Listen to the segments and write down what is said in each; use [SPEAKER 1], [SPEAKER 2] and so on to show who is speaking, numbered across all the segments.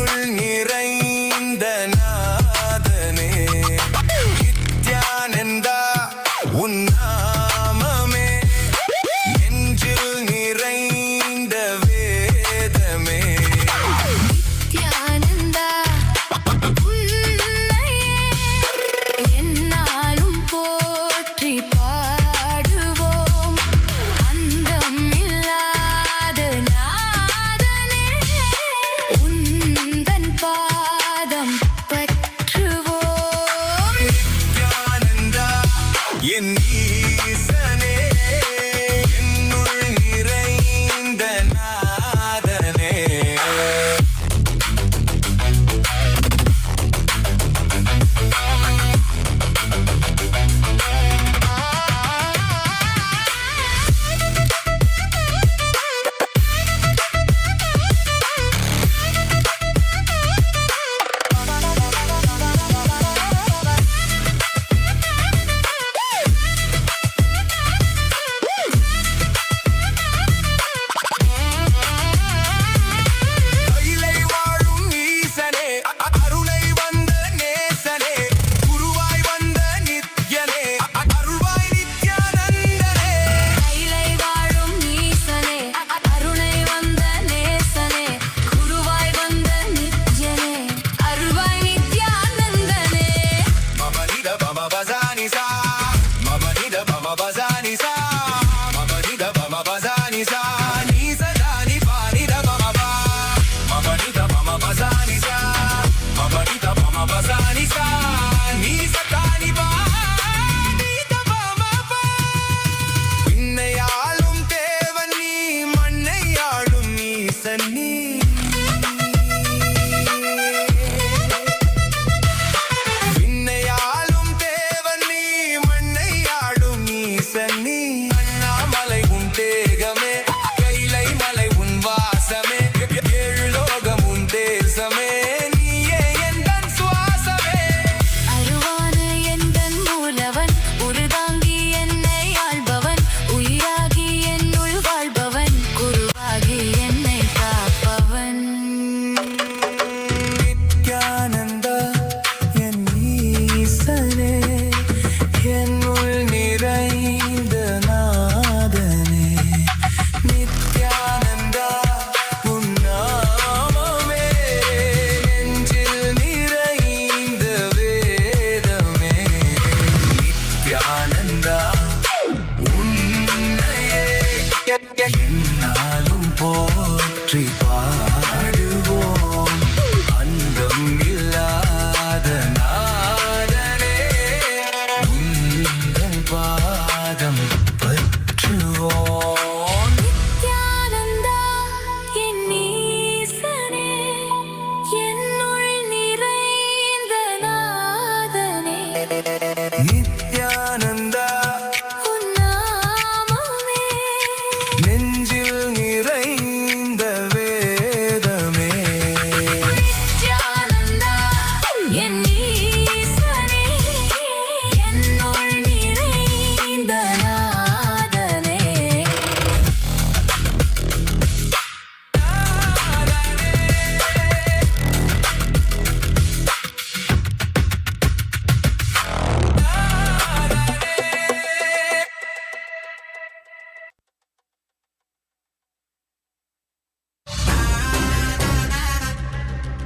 [SPEAKER 1] என்னுள் நிறைந்த நாதனே நித்யானந்தா உன் நாமமே நெஞ்சில் நிறைந்த வேதமே
[SPEAKER 2] நித்யானந்தா உன்னையே எந்நாளும் போற்றி பாடுவோம் அந்தம் இல்லாத நாதனே உந்தன் பாதம் பற்றுவோம்
[SPEAKER 1] நித்யானந்தா என் ஈசனே என்னுள் நிறைந்த நாதனே கைலை வாழும் ஈசனே அருளை வந்த நேசனே குருவாய் வந்த நித்யனே அருள்வாய் நித்யானந்தனே
[SPEAKER 2] கைலை வாழும் ஈசனே அருணை வந்த நேசனே குருவாய் வந்த நித்யனே அருள்வாய் நித்யானந்தனே
[SPEAKER 1] மமனித பம பசானிசா மமனித பம பசானிசா மமனித பம பசானிசா நீசதானி பானித பமபா மமனித பம பசானிசா மமனித பம பசானிசா நீசதானி பானித பமபா விண்ணையாளும் தேவன் நீ மண்ணையாளும் ஈசன் நீ விண்ணையாளும் தேவன் நீ மண்ணையாளும் ஈசன் நீ அண்ணாமலை உன் தேகமே கைலை மலை உன் வாசமே ஏழு லோகம் உன் தேசமே நீயே எந்தன் சுவாசமே
[SPEAKER 2] அருவான எந்தன் மூலவன் உருதாங்கி என்னை ஆள்பவன் உயிராகி என்னுள் வாழ்பவன் குருவாகி என்னை காப்பவன்
[SPEAKER 1] நித்யானந்தா என் ஈசனே என்னுள் நிறைந்த நாதனே நித்யானந்தா உன் நாமமே நெஞ்சில் நிறைந்த வேதமே நித்யானந்தா உன்னையே எந்நாளும் போற்றி பாடுவோம் அந்தம் இல்லாத நாதனே உந்தன் பாதம் பற்றுவோம்
[SPEAKER 2] நித்யானந்தா என் ஈசனே என்னுள் நிறைந்த நாதனே
[SPEAKER 1] நித்யானந்தா
[SPEAKER 2] உன் நாமமே
[SPEAKER 1] நெஞ்சில் நிறைந்த வேதமே
[SPEAKER 2] நித்யானந்தா என் ஈசனே என்னுள் நிறைந்த நாதனே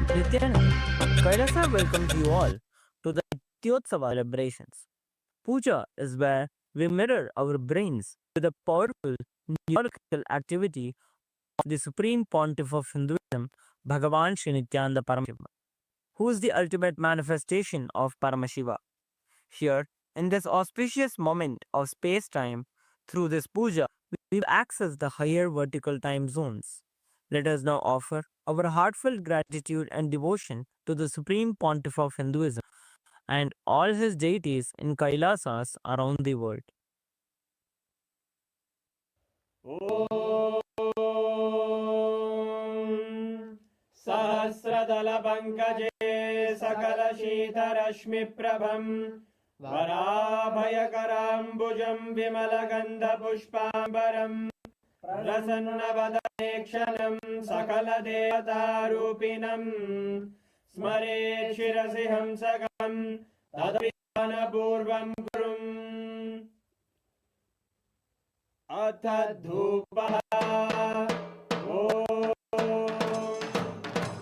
[SPEAKER 3] Nithyananda, Kailasa welcomes you all to the Nithyotsava celebrations. Puja is where we mirror our brains with the powerful neurological activity of the Supreme Pontiff of Hinduism, Bhagavan Sri Nithyananda Paramashivam, who is the ultimate manifestation of Paramashiva. Here, in this auspicious moment of space-time, through this puja, we access the higher vertical time zones. Let us now offer our heartfelt gratitude and devotion to the Supreme Pontiff of Hinduism and all his deities in Kailasas around the world.
[SPEAKER 4] सहस्रदलपङ्कजे सकलशीतरश्मिप्रभं वराभयकराम्बुजं विमलगन्धपुष्पाम्बरं प्रसन्नवदनेक्षणं सकलदेवतारूपिणं स्मरेत् शिरसि हंसकं तदभिधानपूर्वं कुरुम्। अथ धूपः ॐ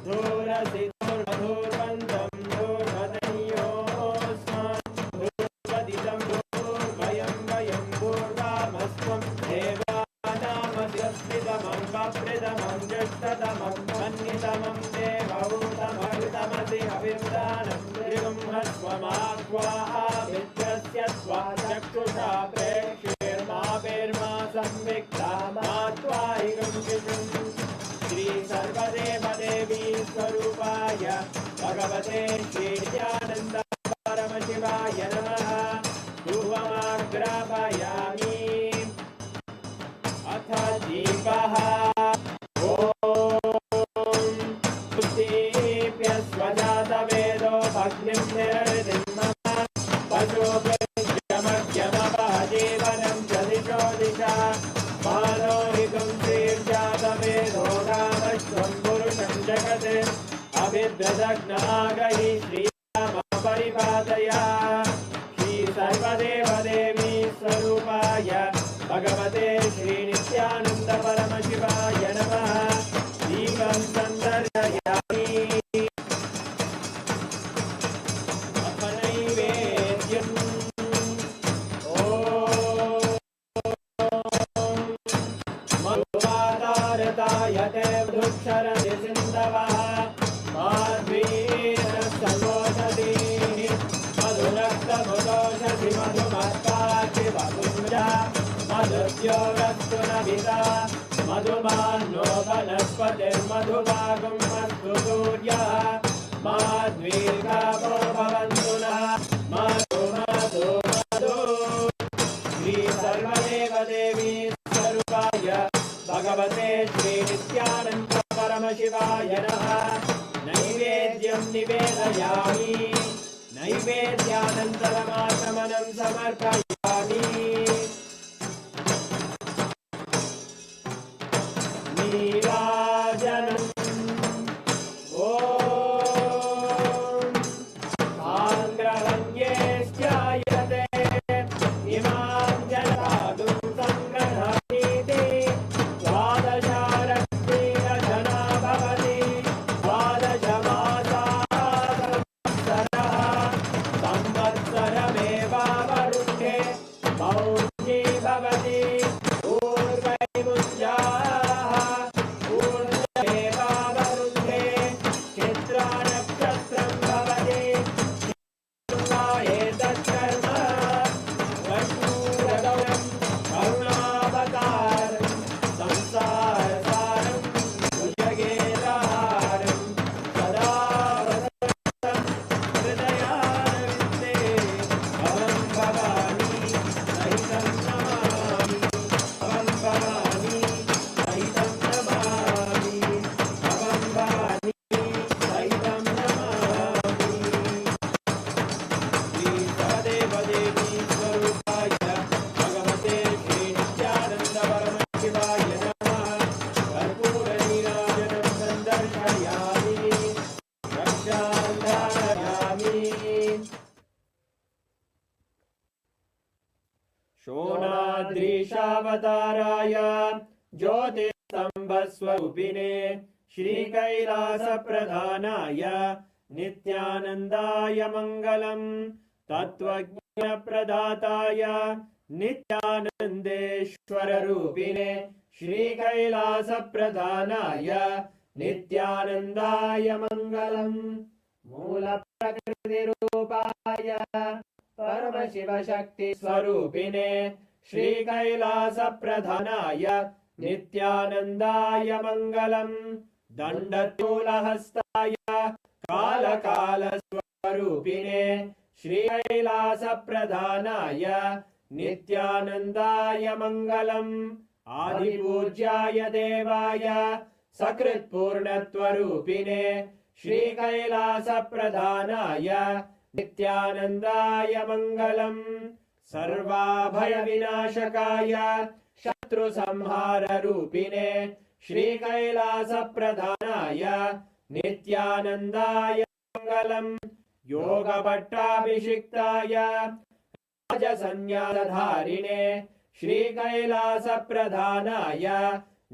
[SPEAKER 4] धूरसि धूर्वन्तं धूर्वतयोऽस्मान् धूर्वदितं धूर्वयं वयं धूर्वामस्त्वं देवानामस्यस्मिदमं वप्रिदमं ज्येष्ठतमं मन्यतमं देवहूतमहृतमसि अविर्दानं त्रिगुंहस्वमाक्वा विद्यस्य स्वा चक्षुषा प्रेक्ष्येर्मा संविक्ता मात्वाहिकं शिशुं श्री सर्वदेवदेवी स्वरूपाय भगवते श्रीनित्यानन्द परमशिवाय नमः। धूपमाग्रापयामि। अथ दीपः ॐ सुदीप्य स्वजातवेदो भग्निं निरृतिं मम पशुभिर्यमग्यमपः जीवनं च दिशो दिशा मानोहिकं श्रीर्जातवेदो रामश्वं पुरुषं जगत् अभिद्रदग्नागहि श्रीराम परिपादय। श्री सर्वदेवदेवी स्वरूपाय भगवते श्रीनित्यानन्द परमशिवाय नमः। दीपं सन्दर्शयामि। अथ नैवेद्यम् ॐ मधुवातारतायते वृक्षरति सिन्धवः माध्वीरस्तमोषधि मधुरक्तमुदोषधि मधुमत्ताचि वपुञ्जा मधुद्योगस्तु नभिता मधुमान्नो वनस्पतिर्मधुभागं मस्तु सूर्यः माध्वीर्गावो भवन्तु नः मधु मधु मधु। श्री सर्वदेवदेवी स्वरूपाय भगवते श्रीनित्यानन्द परमशिवाय नमः। नैवेद्यं निवेदयामि। नैवेद्यानन्तरमाचमनं समर्पयामि। नीराजनम् ॐ साङ्ग्रहण्येष्टायते इमां जलादुं सङ्ग्रहणीति द्वादशारक्तिरजना भवति द्वादशमासाः संवत्सरमेवावरुध्ये मौञ्जी भवति पूर्वैमुञ्जाः पूर्णमेवावरुध्ये चित्रानक्षत्रं भवति एतत्कर्म वैष्णूरगौरं करुणावतारं संसारसारं भुजगेन्द्रहारं सदा वसन्तं हृदयारविन्दे भवं भवानी सहितं नमामि। भवं भवानी सहितं नमामि। भवं भवानी सहितं नमामि। श्री सर्वदेवदेवी स्वरूपाय भगवते श्रीनित्यानन्द परमशिवाय नमः। कर्पूरनीराजनं सन्दर्शयामि। रक्षां धारयामि। शोणाद्रीशावताराय ज्योतिस्तम्भस्वरूपिणे श्रीकैलासप्रधानाय नित्यानन्दाय मङ्गलम्। तत्त्वज्ञप्रदाताय नित्यानन्देश्वररूपिणे श्रीकैलासप्रधानाय नित्यानन्दाय मङ्गलम्। मूलप्रकृतिरूपाय परमशिवशक्तिस्वरूपिणे श्रीकैलासप्रधानाय नित्यानन्दाय मङ्गलम्। दण्डशूलहस्ताय कालकालस्वरूपिणे श्रीकैलासप्रधानाय नित्यानन्दाय मङ्गलम्। आदिपूज्याय देवाय सकृत्पूर्णत्वरूपिणे श्रीकैलासप्रधानाय नित्यानन्दाय मङ्गलम्। सर्वाभयविनाशकाय शत्रुसंहाररूपिणे श्रीकैलासप्रधानाय नित्यानन्दाय मङ्गलम् योगपट्टाभिषिक्ताय राजसन्न्यासधारिणे श्रीकैलासप्रधानाय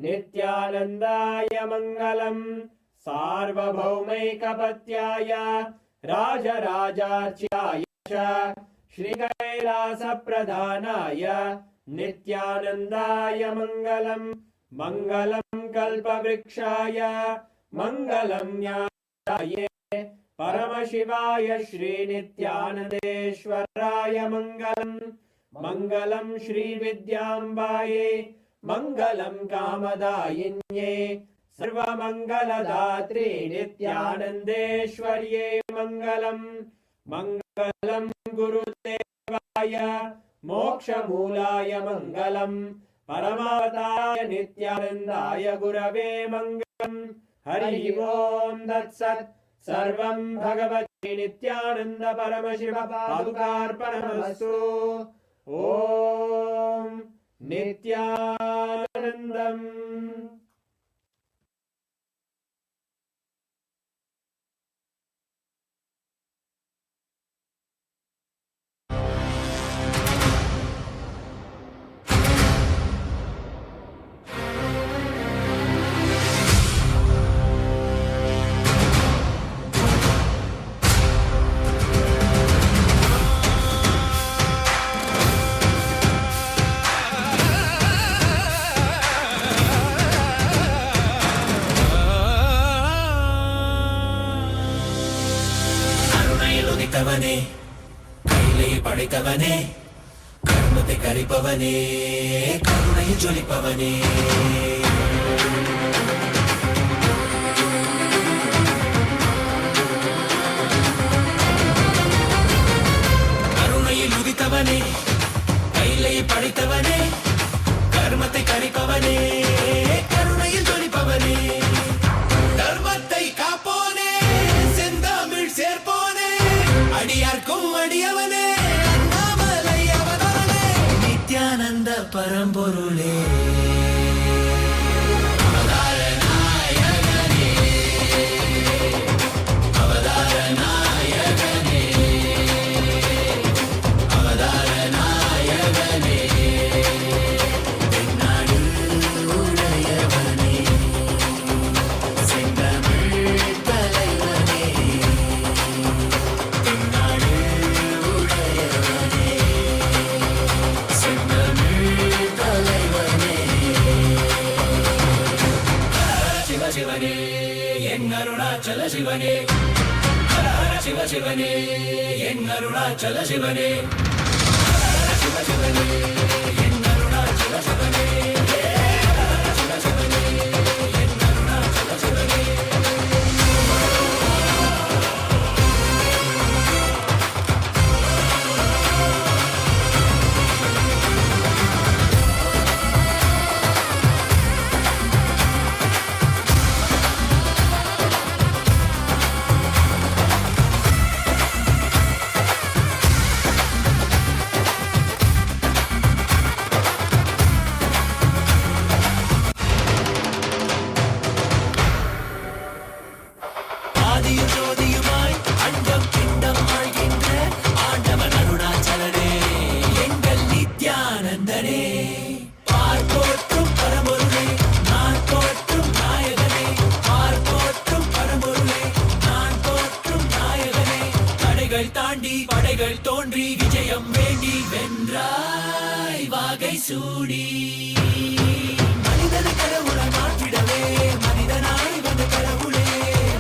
[SPEAKER 4] नित्यानन्दाय मङ्गलम् सार्वभौमैकपत्याय राजराजार्च्याय च श्रीकैलासप्रधानाय नित्यानन्दाय मङ्गलम् मङ्गलं कल्पवृक्षाय मङ्गलं ज्ञानाय परमशिवाय श्रीनित्यानन्देश्वराय मङ्गलम् मङ्गलं श्रीविद्याम्बायै मङ्गलं कामदायिन्यै सर्वमङ्गलदात्रे नित्यानन्देश्वर्यै मङ्गलम् मङ्गलं गुरुदेवाय मोक्षमूलाय मङ्गलम् परमावताराय नित्यानन्दाय गुरवे मङ्गलम् हरि ओम् तत्सत् सर्वं भगवते नित्यानन्द परमशिव पादुकार्पणमस्तु ॐ नित्यानन्दम्
[SPEAKER 5] படைத்தவனே, கையிலே படைத்தவனே, கர்மத்தை கரிப்பவனே, கருணையை ஜொலிப்பவனே, கருணையில் உதித்தவனே, கையிலே படைத்தவனே, கர்மத்தை கரிப்பவனே, கருணையில் ஜொலிப்பவனே, தர்மத்தை காப்போனே, செந்தமிழ் சேர்ப்போனே, அடியார்க்கும் அடியவனே, அண்ணாமலை அவதானே, நித்யானந்த பரம்பொருளே, அவதார நாயகனே, அவதார நாயகனே, அவதார நாயகனே, தென்னாடு உடையவனே, செந்தமிழ் தலைவனே, தென்னாடு உடையவனே, செந்தமிழ் தலைவனே, சிவ சிவனே என் அருணாச்சல சிவனே, ஹர ஹர சிவ சிவனே என் அருணாச்சல சிவனே, ஹர சிவ சிவனே என் அருணாச்சல சிவனே, ஹர சிவ சிவனே என் அருணாச்சல சிவனே. ஆதியும் ஜோதியுமாய் அண்டம் பிண்டம் ஆழ்கின்ற ஆண்டவன் அருணாச்சலனே, எங்கள் நித்யானந்தனே, பார்ப்போற்றும் பரம்பொருளே, நான் போற்றும் நாயகனே, பார்ப்போற்றும் பரம்பொருளே, நான் போற்றும் நாயகனே, தடைகள் தாண்டி படைகள் தோன்றி விஜயம் வேண்டி வென்றாய் வாகை சூடி, மனிதனை கடவுளை மாற்றிடவே மனிதனாய் வந்த கடவுளே,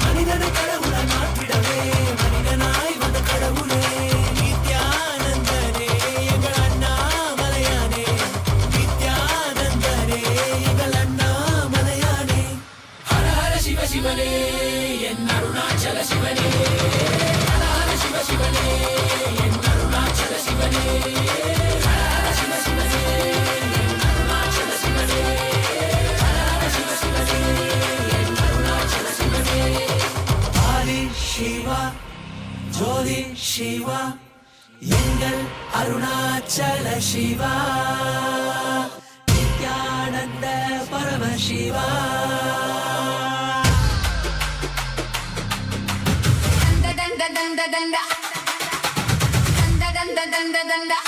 [SPEAKER 5] மனிதனை கடவுளை மாற்றிடவே மனிதனாய் வந்த கடவுளே, நித்யானந்தனே எங்கள் அண்ணாமலையானே, நித்யானந்தனே எங்கள் அண்ணாமலையானே, ஹர ஹர சிவ சிவனே என் அருணாச்சல சிவனே, ஹர ஹர சிவ சிவனே என் அருணாச்சல சிவனே, ஹர ஹர சிவ சிவனே என் அருணாச்சல சிவனே, ஹர ஹர சிவ சிவனே என் அருணாச்சல சிவனே, ஆதி சிவா ஜோதி சிவா எங்கள் Arunachal Siva, Nithya Paramashivam.
[SPEAKER 2] Danda danda danda danda danda danda danda.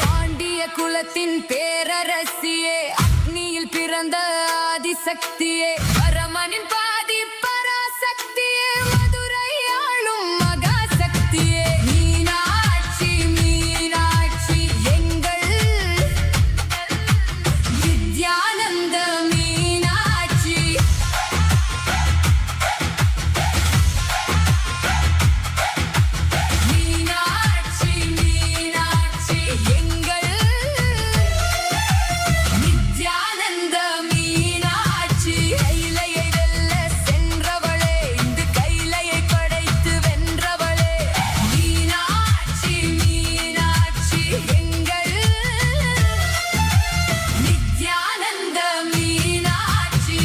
[SPEAKER 2] Pandya குலத்தின் பேரரசியே, அக்னியில் பிறந்த ஆதிசக்தியே, பரமனின் பாதி பராசக்தியே, மதுரை ஆளும் மகாசக்தியே, மீனாட்சி மீனாட்சி எங்கள் வித்யானந்த மீனாட்சி. மீனாட்சி மீனாட்சி எங்கள் நித்யானந்த மீனாட்சி. கைலையை வெல்ல சென்றவளே, இந்த கைலையை படைத்து வென்றவளே, மீனாட்சி மீனாட்சி எங்கள் நித்யானந்த மீனாட்சி.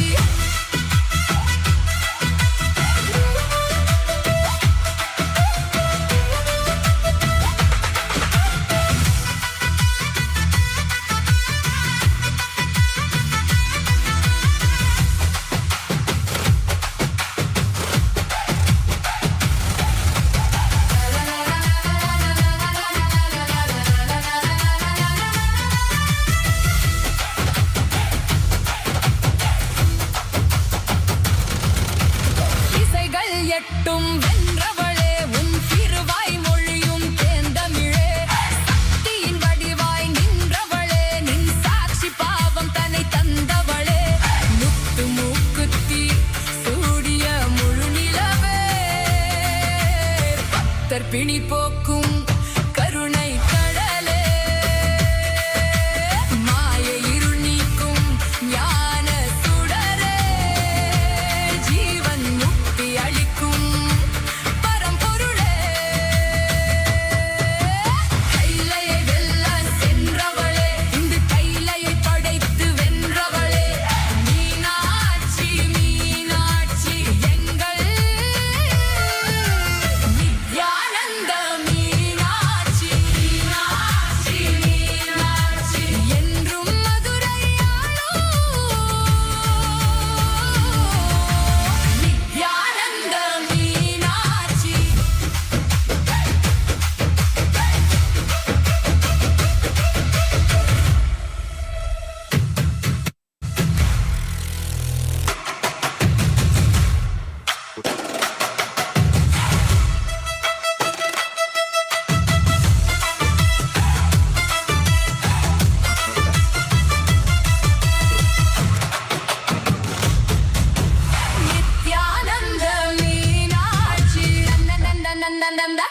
[SPEAKER 2] இசைகள் எட்டும் வென்றவளே, உன் திருவாய் மொழியும் தேந்தமிழே, சக்தியின் வடிவாய் நின்றவளே, நின் சாட்சி பாவம் தன்னை தந்தவளே, முத்து மூக்குத்தி சூடிய முழு நிலவே, பக்தர் பிணி போக்கும் கருணை கடலே, மாய இருள் நீக்கும் ஞான சுடரே, ஜீவன் முக்தி அளிக்கும் பரம்பொருளே. கைலையை வெல்ல சென்றவளே, இந்த கைலையை படைத்து வென்றவளே, மீனாட்சி மீனாட்சி எங்கள் நித்யானந்த மீனாட்சி. மீனாட்சி மீனாட்சி என்றும் மதுரையாளும் Nityananda Meenakshi. Nityananda Meenakshi. நந்தநந்தநந்தநந்த.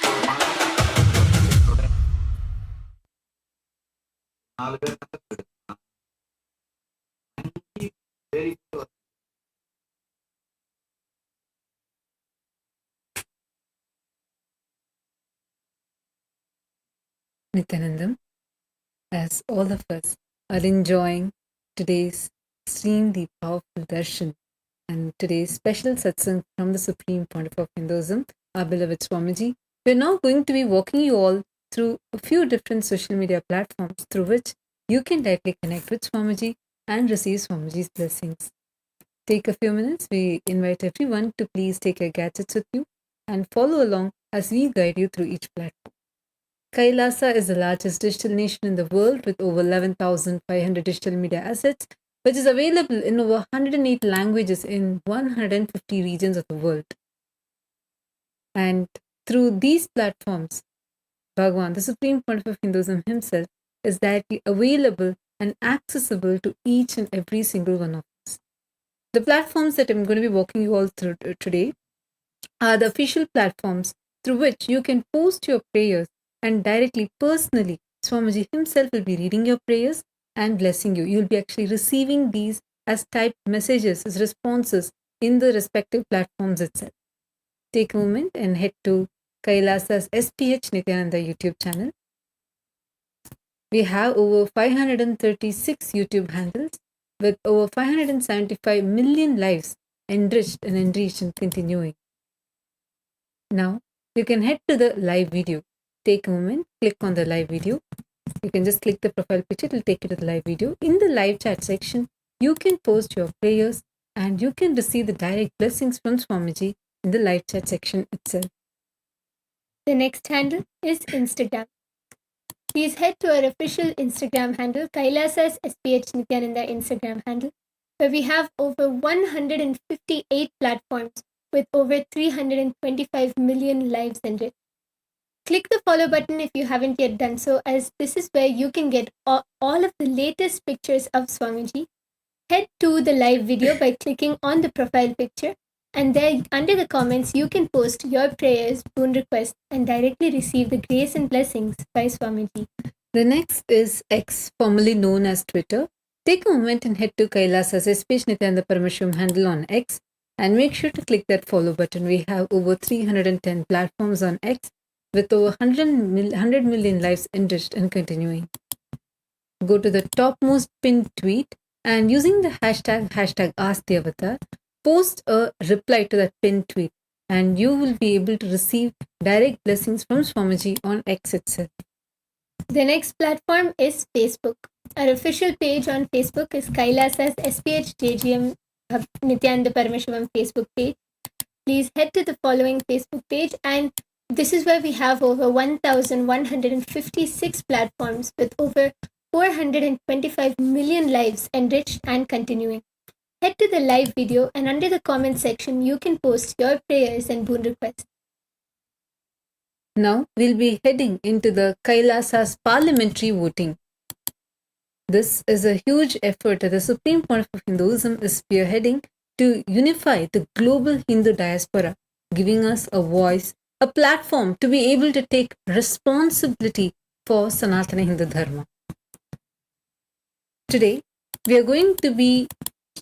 [SPEAKER 6] Nithyanandam, as all of us are enjoying today's extremely powerful darshan and today's special satsang from the Supreme Pontiff of Hinduism, our beloved Swamiji, we are now going to be walking you all through a few different social media platforms through which you can directly connect with Swamiji and receive Swamiji's blessings. Take a few minutes. We invite everyone to please take your gadgets with you and follow along as we guide you through each platform. Kailasa is the largest digital nation in the world with over 11,500 digital media assets, which is available in over 108 languages in 150 regions of the world. And through these platforms, Bhagavan, the Supreme Pontiff of Hinduism himself, is directly available and accessible to each and every single one of us. The platforms that I'm going to be walking you all through today are the official platforms through which you can post your prayers, and directly, personally, Swamiji himself will be reading your prayers and blessing you. You'll be actually receiving these as typed messages, as responses in the respective platforms itself. take a moment and head to Kailasa's SPH Nithyananda YouTube channel. We have over 536 YouTube handles with over 575 million lives enriched and continuing. Now, you can head to the live video. Take a moment, click on the live video. You can just click the profile picture, it will take you to the live video. In the live chat section, you can post your prayers and you can receive the direct blessings from Swamiji in the live chat section itself.
[SPEAKER 7] The next handle is Instagram. Please head to our official Instagram handle, Kailasa's SPH Nithyananda Instagram handle, where we have over 158 platforms with over 325 million lives enriched. Click the follow button if you haven't yet done so, as this is where you can get all of the latest pictures of Swamiji. Head to the live video by clicking on the profile picture, and there under the comments you can post your prayers, boon requests, and directly receive the grace and blessings by Swamiji.
[SPEAKER 6] The next is X, formerly known as Twitter. Take a moment and head to Kailasa's SPH Nithyananda Paramashivam handle on X and make sure to click that follow button. We have over 310 platforms on X with over 100 million lives enriched and continuing. Go to the topmost pinned tweet and using the hashtag #AskTheAvatar, post a reply to that pinned tweet and you will be able to receive direct blessings from Swamiji on X itself.
[SPEAKER 7] The next platform is Facebook. Our official page on Facebook is Kailasa's SPH JGM Nithyananda Paramashivam Facebook page. Please head to the following Facebook page, and this is where we have over 1,156 platforms with over 425 million lives enriched and continuing. Head to the live video and under the comment section you can post your prayers and boon requests.
[SPEAKER 6] Now we'll be heading into the Kailasa's Parliamentary voting. This is a huge effort that the Supreme Pontiff of Hinduism is spearheading to unify the global Hindu diaspora, giving us a voice, a platform to be able to take responsibility for Sanatana Hindu Dharma. Today, we are going to be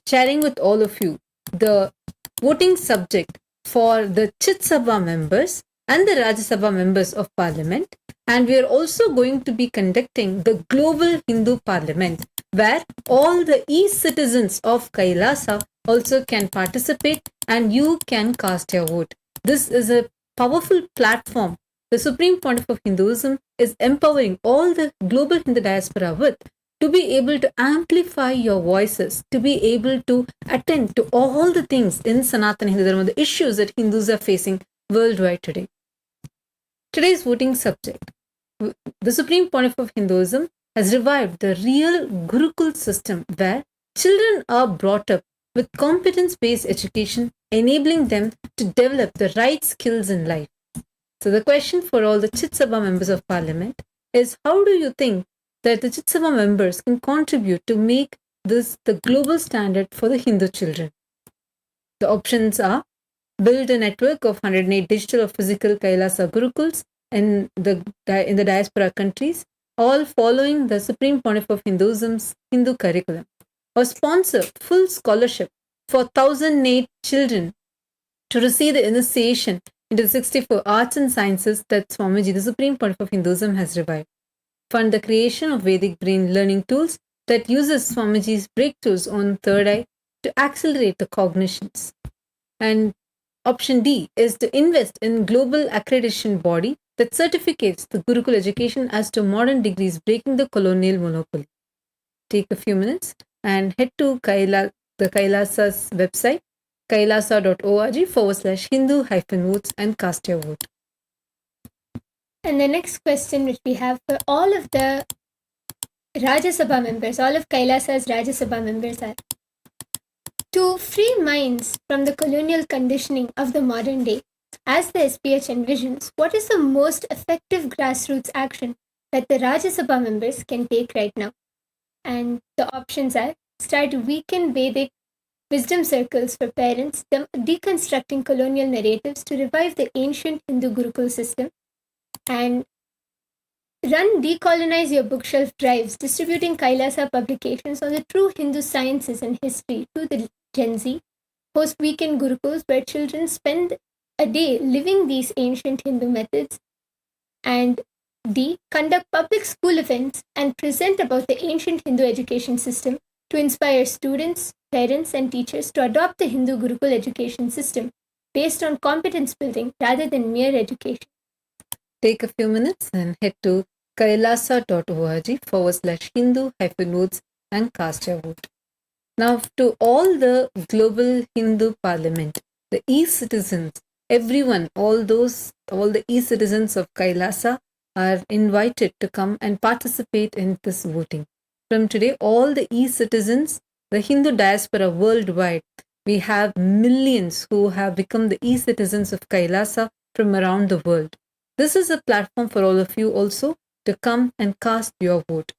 [SPEAKER 6] sharing with all of you the voting subject for the Chit Sabha members and the Rajya Sabha members of Parliament, and we are also going to be conducting the Global Hindu Parliament, where all the e-citizens of Kailasa also can participate and you can cast your vote. This is a powerful platform the Supreme Pontiff of Hinduism is empowering all the global Hindu diaspora with, to be able to amplify your voices, to be able to attend to all the things in Sanatana Hindu Dharma, the issues that Hindus are facing worldwide today. Today's voting subject. The Supreme Pontiff of Hinduism has revived the real Gurukul system where children are brought up with competence-based education, enabling them to develop the right skills in life. So the question for all the Chit Sabha members of Parliament is, how do you think that the Chit Sabha members can contribute to make this the global standard for the Hindu children? The options are: build a network of 108 digital or physical Kailasa Gurukuls in the diaspora countries, all following the Supreme Pontiff of Hinduism's Hindu curriculum, or sponsor full scholarship for 1,008 children to receive the initiation into the 64 arts and sciences that Swamiji, the Supreme Pontiff of Hinduism, has revived. Fund the creation of Vedic brain learning tools that uses Swamiji's breakthroughs on third eye to accelerate the cognitions. And option D is to invest in global accreditation body that certificates the Gurukul education as to modern degrees, breaking the colonial monopoly. Take a few minutes and head to the Kailasa's website, kailasa.org/Hindu-votes and cast your vote.
[SPEAKER 7] And the next question which we have for all of the Rajya Sabha members, all of Kailasa's Rajya Sabha members are: to free minds from the colonial conditioning of the modern day, as the SPH envisions, what is the most effective grassroots action that the Rajya Sabha members can take right now? And the options are: start weekend Vedic wisdom circles for parents, deconstructing colonial narratives to revive the ancient Hindu Gurukul system, and run Decolonize Your Bookshelf drives, distributing Kailasa publications on the true Hindu sciences and history to the Gen Z. Host weekend Gurukuls where children spend a day living these ancient Hindu methods. And D. Conduct public school events and present about the ancient Hindu education system to inspire students, parents, and teachers to adopt the Hindu Gurukul education system based on competence building rather than mere education.
[SPEAKER 6] Take a few minutes and head to kailasa.org/Hindu-votes and cast your vote. Now, to all the global Hindu Parliament, the e-citizens, everyone, all the e-citizens of Kailasa are invited to come and participate in this voting. From today, all the e-citizens, the Hindu diaspora worldwide, we have millions who have become the e-citizens of Kailasa from around the world. This is a platform for all of you also to come and cast your vote.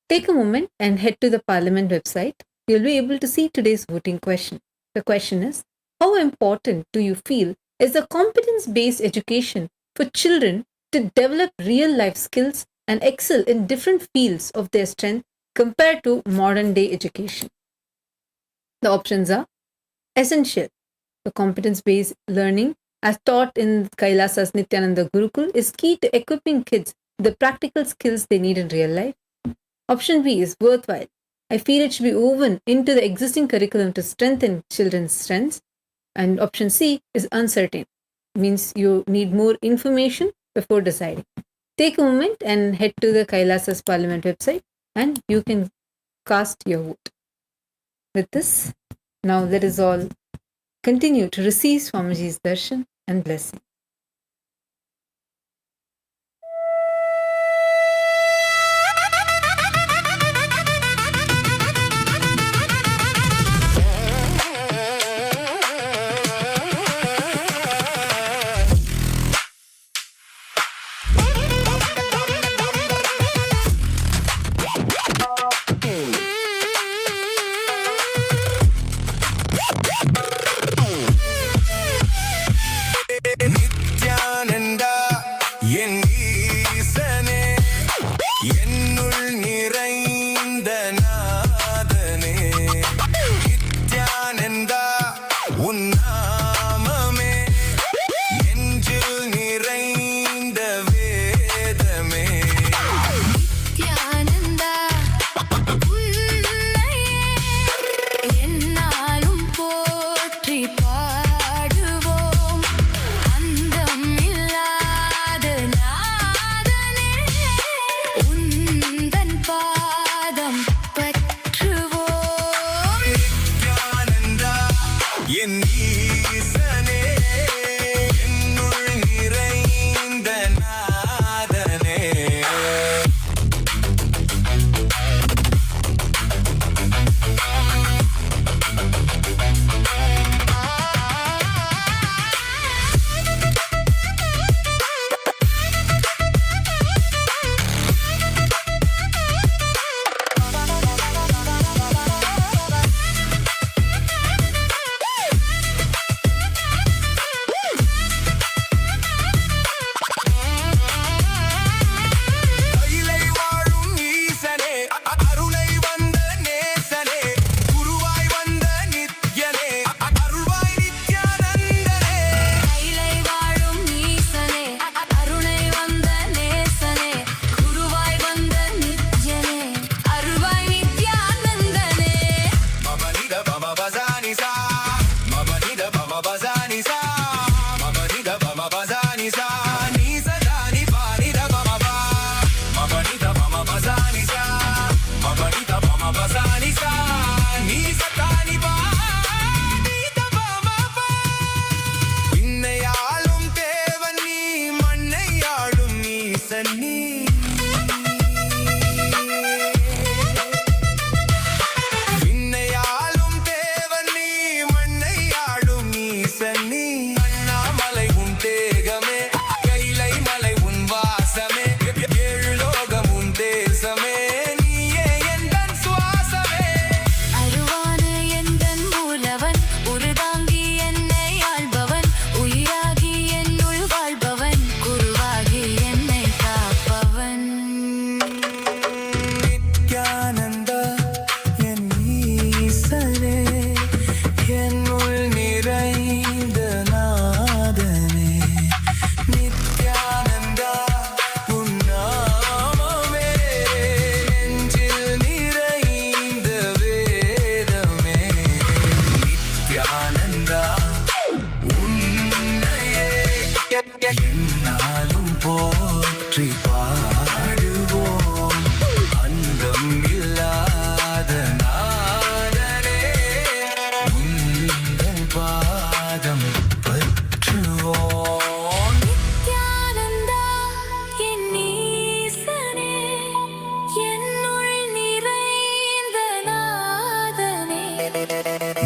[SPEAKER 6] Take a moment and head to the Parliament website. You'll be able to see today's voting question. The question is, how important do you feel is a competence-based education for children to develop real-life skills and excel in different fields of their strength compared to modern-day education? The options are essential. The competence-based learning as taught in Kailasa's Nithyananda Gurukul is key to equipping kids with the practical skills they need in real life. Option B is worthwhile. I feel it should be woven into the existing curriculum to strengthen children's strengths. And option C is uncertain. Means you need more information before deciding. Take a moment and head to the Kailasa's Parliament website and you can cast your vote. With this, now let us all continue to receive Swamiji's darshan and blessing.
[SPEAKER 1] Nithyananda, என் ஈசனே, என்னுள் நிறைந்த நாதனே. Nithyananda, உன் நாமமே, நெஞ்சில் நிறைந்த வேதமே.
[SPEAKER 2] Nithyananda, உன்னையே எந்நாளும் போற்றி பாடுவோம். அந்தமில்லாத நாதனே, உந்தன் பாதம் பற்றுவோம்.
[SPEAKER 1] Nithyananda, என் ஈசனே, என்னுள் நிறைந்த நாதனே.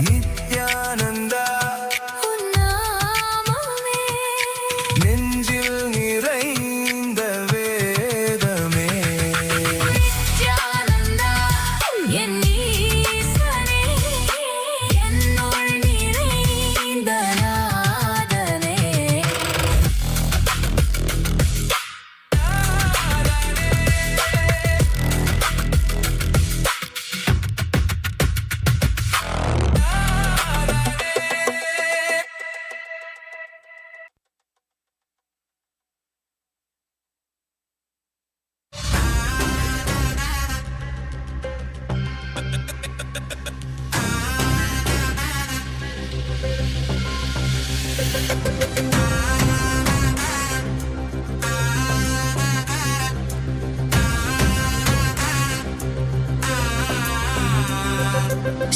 [SPEAKER 1] நித்யானந்தா
[SPEAKER 2] உன்னாமமே
[SPEAKER 1] நெஞ்சில் நிறைந்த வேதமே
[SPEAKER 2] நித்யானந்தா என் ஈசனே என்னுள் நிறைந்த நாதனே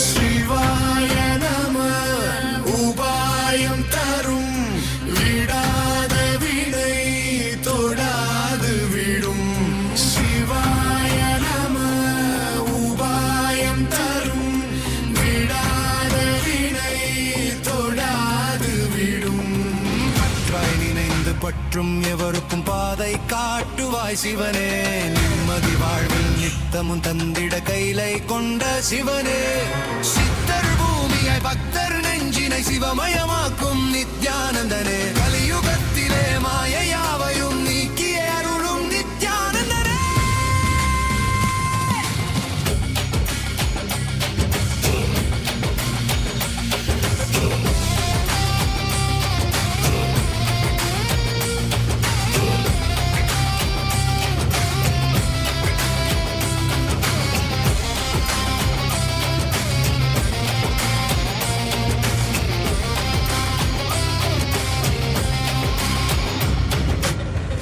[SPEAKER 1] சிவாய நம உபாயம் தரும் விடாத வினை தொடாது விடும் சிவாய நம உபாயம் தரும் விடாத வினை தொடாது விடும் பற்றாய் நினைந்து பற்றும் எவருக்கும் பாதை காட்டுவாய் சிவனே நிம்மதி வாழ்வில் நித்தமும் தந்திட கைலை கொண்ட சிவனே சித்தர் பூமியை பக்தர் நெஞ்சினை சிவமயமாக்கும் நித்யானந்தனே கலியுகத்திலே மாயையாவையும் நீக்கிய அருளும் நித்யானந்தனே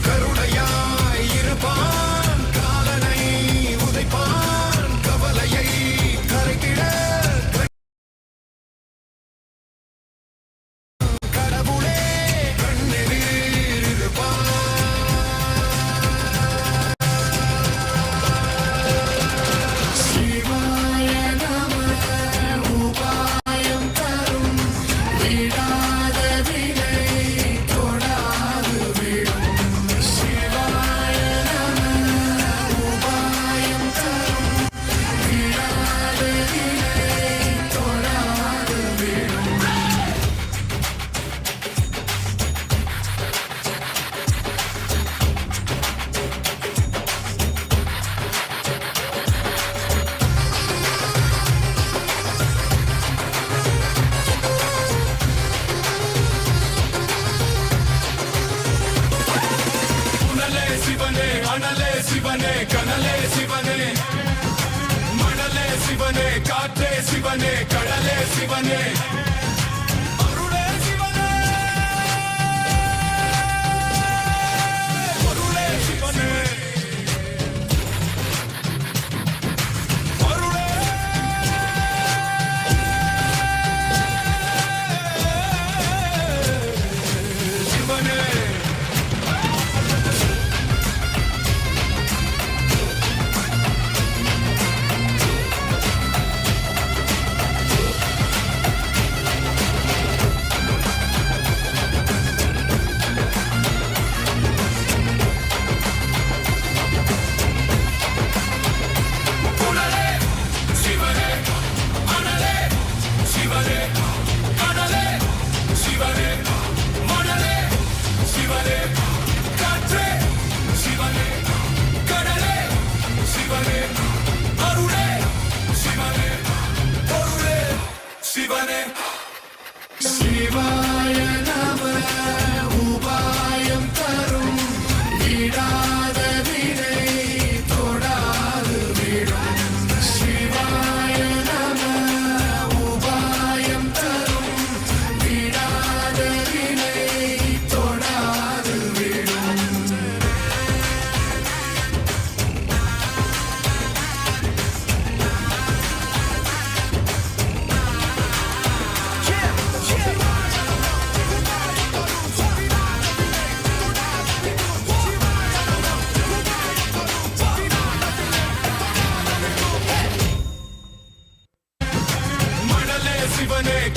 [SPEAKER 1] கருணையாய் இருப்பான் காலனை உதைப்பான் கவலையை கரைத்திட கடவுளே கண்ணெதிர் இருப்பான் சிவாய நம உபாயம் தரும் விடாத வினை தொடாது விடும் சிவாய நம உபாயம் தரும் விடாத வினை தொடாது விடும் உணலே சிவனே அனலே சிவனே கனலே சிவனே மணலே சிவனே காற்றே சிவனே கடலே சிவனே அருளே சிவனே பொருளே சிவனே அருளே சிவனே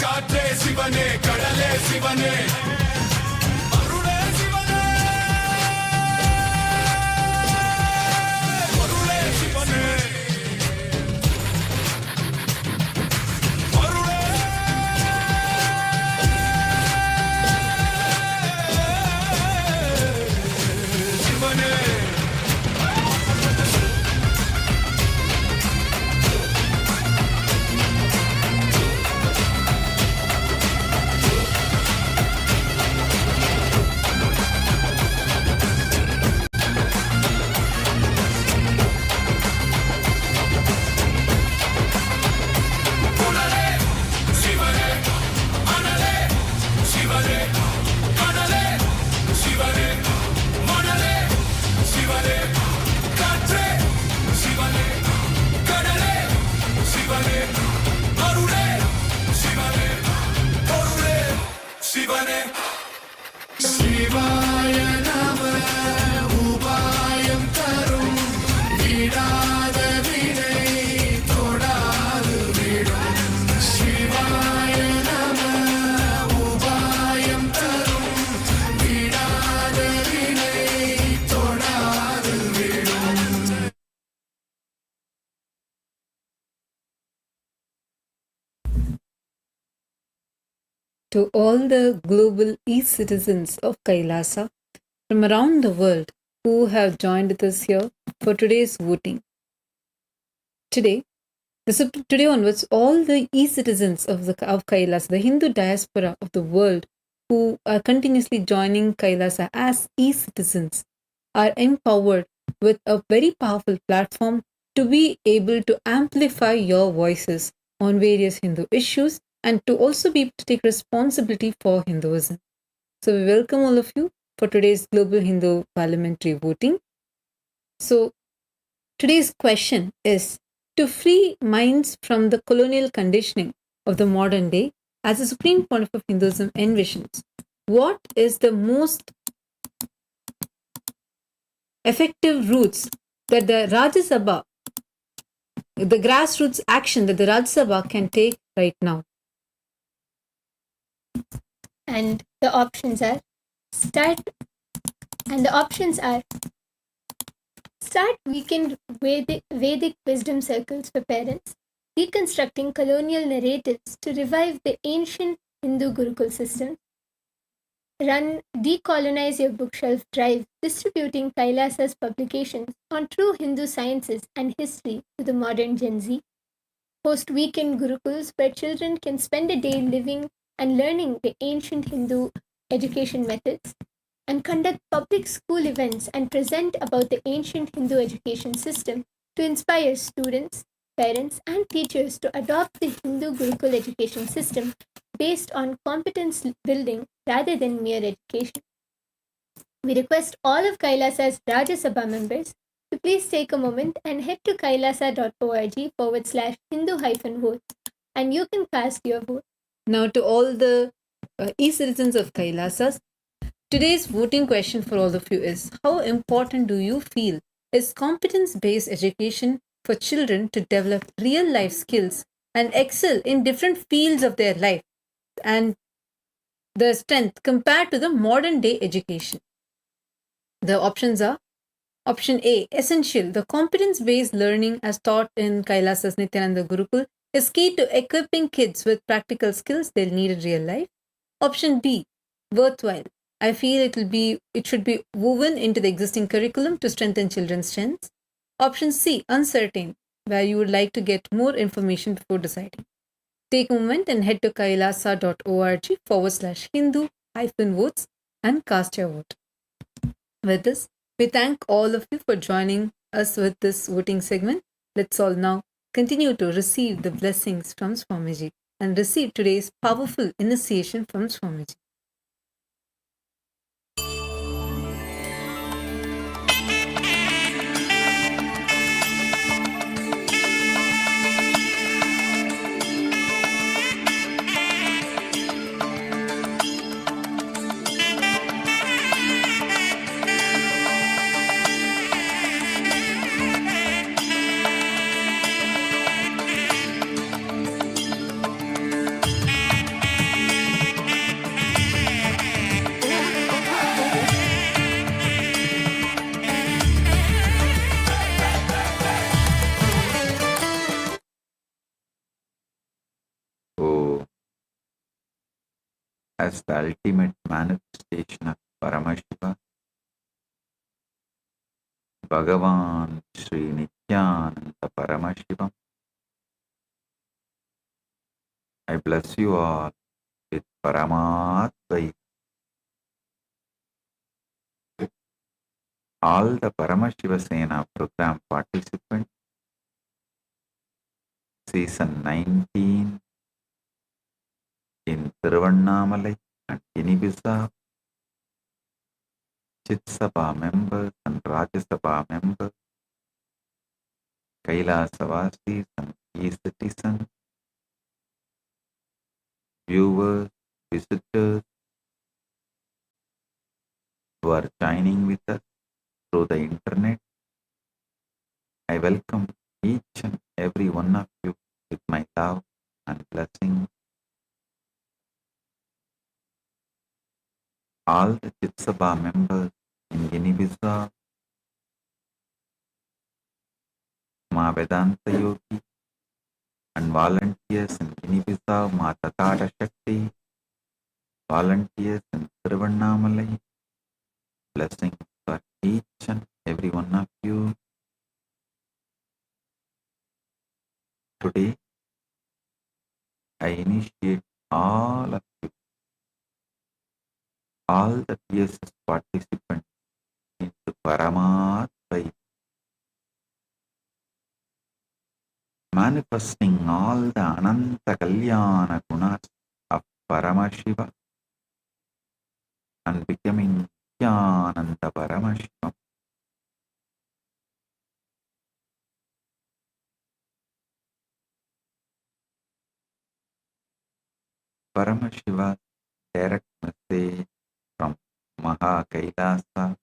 [SPEAKER 1] காற்றே சிவனே கடலே சிவனே அருளே சிவனே அருளே சிவனே அருளே சிவனே சிவாய நம உபாயம் தரும் விடாத வினை தொடாது விடும் சிவாய நம உபாயம் தரும் விடாத வினை தொடாது விடும்
[SPEAKER 6] To all the global e-citizens of Kailasa from around the world who have joined with us here for today's voting. Today onwards, all the e-citizens of Kailasa, the Hindu diaspora of the world who are continuously joining Kailasa as e-citizens, are empowered with a very powerful platform to be able to amplify your voices on various Hindu issues and to also be able to take responsibility for Hinduism. So we welcome all of you for today's Global Hindu Parliamentary voting. So today's question is, to free minds from the colonial conditioning of the modern day, as the Supreme Pontiff of Hinduism envisions, what is the most effective routes that the Rajya Sabha, the grassroots action that the Rajya Sabha can take right now?
[SPEAKER 7] And the options are start weekend Vedic wisdom circles for parents, deconstructing colonial narratives to revive the ancient Hindu Gurukul system, run Decolonize Your Bookshelf drive, distributing Kailasa's publications on true Hindu sciences and history to the modern Gen Z, host weekend Gurukuls where children can spend a day living and learning the ancient Hindu education methods, and conduct public school events and present about the ancient Hindu education system to inspire students, parents, and teachers to adopt the Hindu Gurukul education system based on competence building rather than mere education. We request all of Kailasa's Rajya Sabha members to please take a moment and head to kailasa.org/Hindu-votes and you can cast your vote.
[SPEAKER 6] Now, to all the e-citizens of Kailasa, today's voting question for all of you is, how important do you feel is competence-based education for children to develop real-life skills and excel in different fields of their life and the strength compared to the modern-day education? The options are: option A, essential. The competence-based learning as taught in Kailasa's Nithyananda Gurukul is key to equipping kids with practical skills they'll need in real life. Option B, worthwhile. I feel it should be woven into the existing curriculum to strengthen children's strengths. Option C, uncertain, where you would like to get more information before deciding. Take a moment and head to kailasa.org/Hindu-votes and cast your vote. With this, we thank all of you for joining us with this voting segment. Let's all now continue to receive the blessings from Swamiji and receive today's powerful initiation from Swamiji.
[SPEAKER 8] as the ultimate manifestation of Paramashiva, Bhagavan Sri Nithyananda Paramashivam, I bless you all with Paramatvaita. All the Paramashiva Sena program participants, season 19 in Tiruvannamalai and Inibisa, Chit Sabha members and Rajya Sabha members, Kailasa Vasis and e-citizens, viewers, visitors who are joining with us through the internet. I welcome each and every one of you with my love and blessing. All the Chitsabha members in Guinea-Bissau, Ma Vedanta Yogi, and volunteers in Guinea-Bissau, Ma Tathata Shakti, volunteers in Tiruvannamalai, blessings for each and every one of you. Today, I initiate all of you, all the PSS participants into Paramatvaita, manifesting all the Ananta Kalyana Gunas of Paramashiva and becoming Nithyananda Paramashivam. Paramashiva direct message from Maha Kailasa.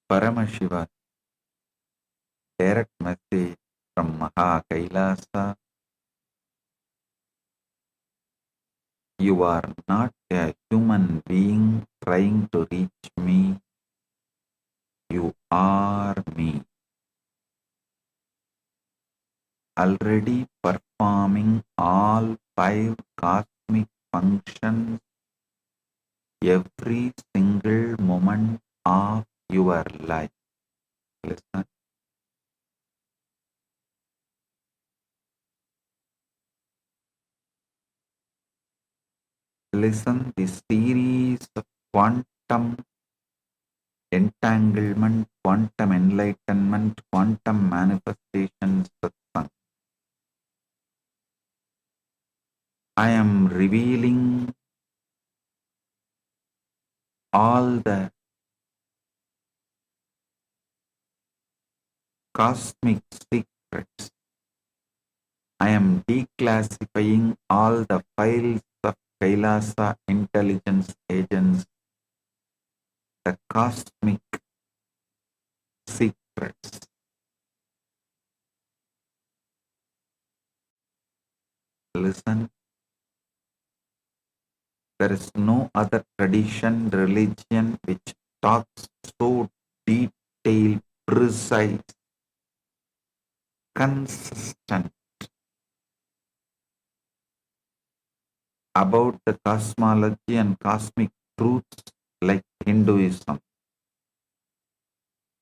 [SPEAKER 8] Paramashiva direct message from Maha Kailasa. You are not a human being trying to reach me. You are me, already performing all 5 cosmic functions every single moment of your life. Listen. Listen, this series of quantum entanglement, quantum enlightenment, quantum manifestations satsang. I am revealing all the cosmic secrets. I am declassifying all the files of Kailasa intelligence agents, the cosmic secrets. Listen, there is no other tradition, religion which talks so detailed, precise, consistent about the cosmology and cosmic truths like Hinduism.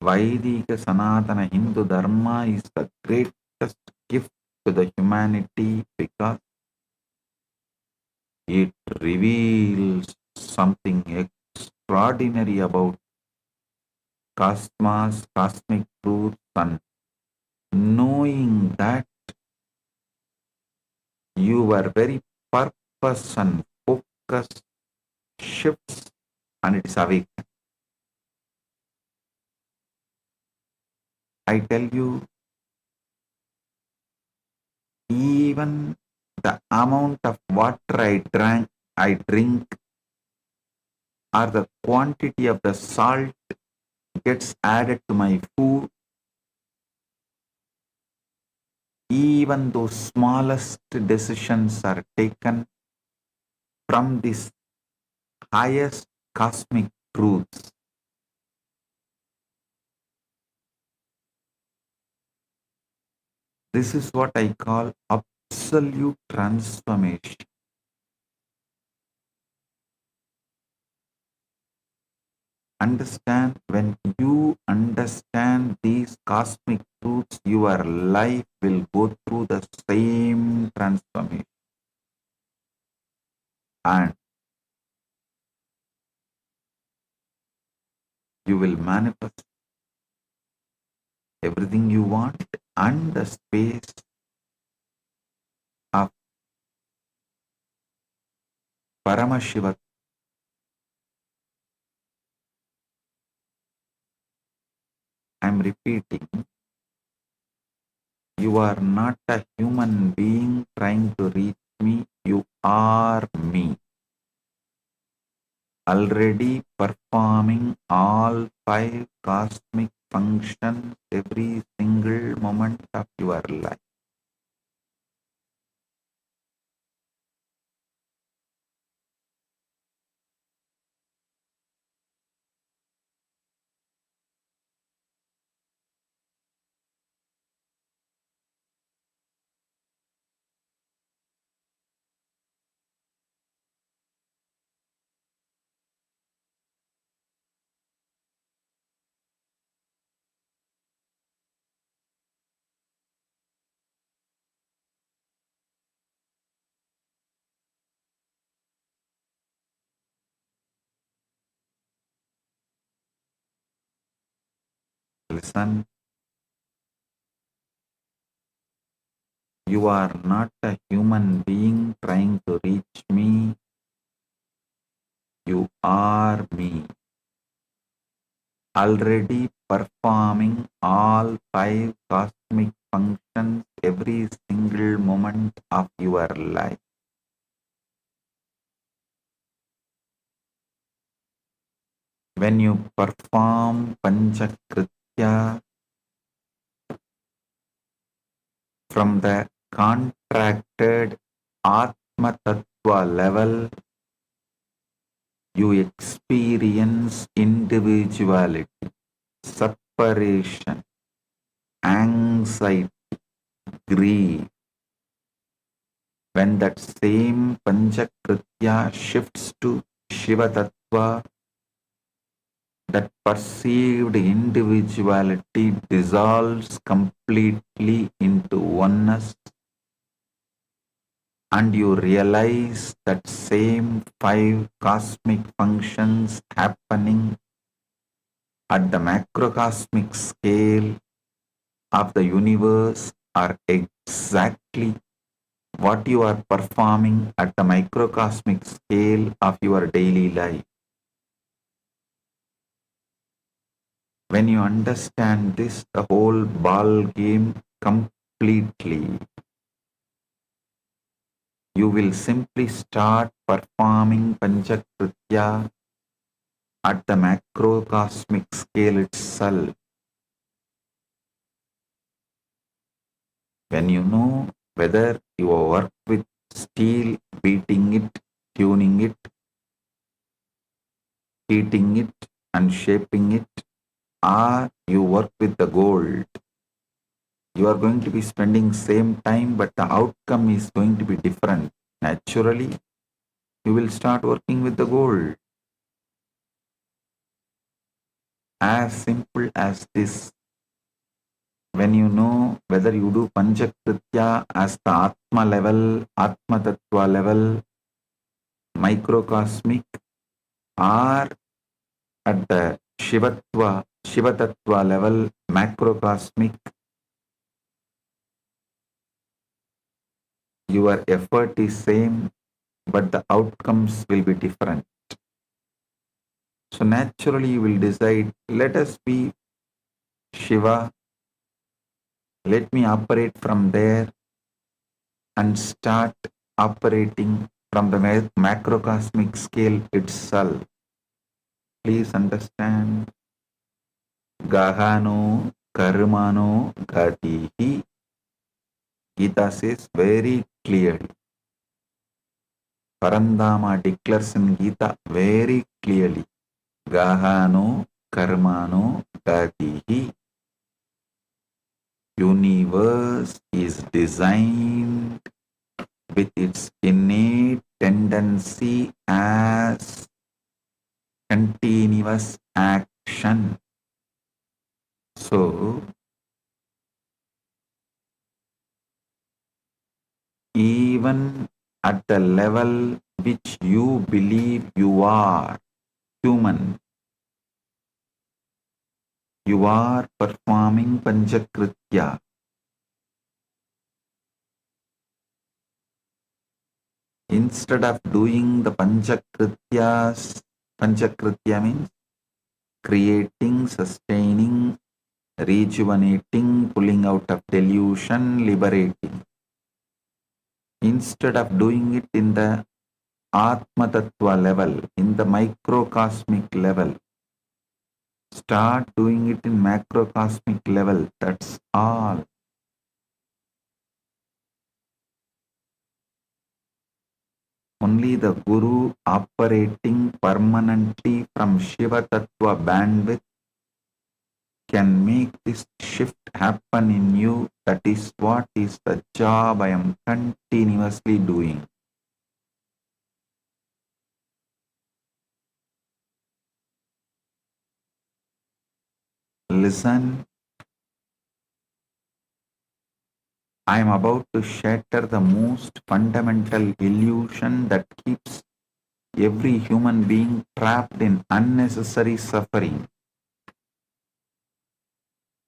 [SPEAKER 8] Vaidika Sanatana Hindu Dharma is the greatest gift to the humanity because it reveals something extraordinary about cosmos, cosmic truths, and knowing that your very purpose and focus shifts and it's awakened. I tell you, even the amount of water I drink, or the quantity of the salt gets added to my food, even those smallest decisions are taken from this highest cosmic truths. This is what I call absolute transformation. Understand, when you understand these cosmic truths, your life will go through the same transformation. And you will manifest everything you want, and the space of Paramashivam. I am repeating, you are not a human being trying to reach me, you are me. Already performing all 5 cosmic functions every single moment of your life. Listen, you are not a human being trying to reach me, you are me. Already performing all 5 cosmic functions every single moment of your life. When you perform Panchakritya from the contracted Atma Tattva level, you experience individuality, separation, anxiety, grief. When that same Panchakritya shifts to Shiva Tattva, that perceived individuality dissolves completely into oneness, and you realize that same 5 cosmic functions happening at the macrocosmic scale of the universe are exactly what you are performing at the microcosmic scale of your daily life. When you understand this, the whole ball game completely, you will simply start performing Panchakritya at the macrocosmic scale itself. When you know whether you work with steel, beating it, tuning it, heating it, and shaping it, or you work with the gold, you are going to be spending same time, but the outcome is going to be different. Naturally, you will start working with the gold. As simple as this. When you know whether you do Panchakritya as the Atma level, Atma Tattva level, microcosmic, or at the Shiva Tattva level, macrocosmic, your effort is same, but the outcomes will be different. So naturally you will decide, let us be Shiva, let me operate from there and start operating from the macrocosmic scale itself. Please understand, Gahano Karmano Gatihi. Gita says very clearly. Parandama declares in Gita very clearly. Gahano Karmano Gatihi. universe is designed with its innate tendency as continuous action. So, even at the level which you believe you are human, you are performing Panchakritya. Instead of doing the Panchakrityas, Panchakritya means creating, sustaining, rejuvenating, pulling out of delusion, liberating. Instead of doing it in the Atma Tattva level, in the microcosmic level, start doing it in macrocosmic level. That's all. Only the Guru operating permanently from Shiva Tattva bandwidth can make this shift happen in you. That is what is the job I am continuously doing. Listen, I am about to shatter the most fundamental illusion that keeps every human being trapped in unnecessary suffering.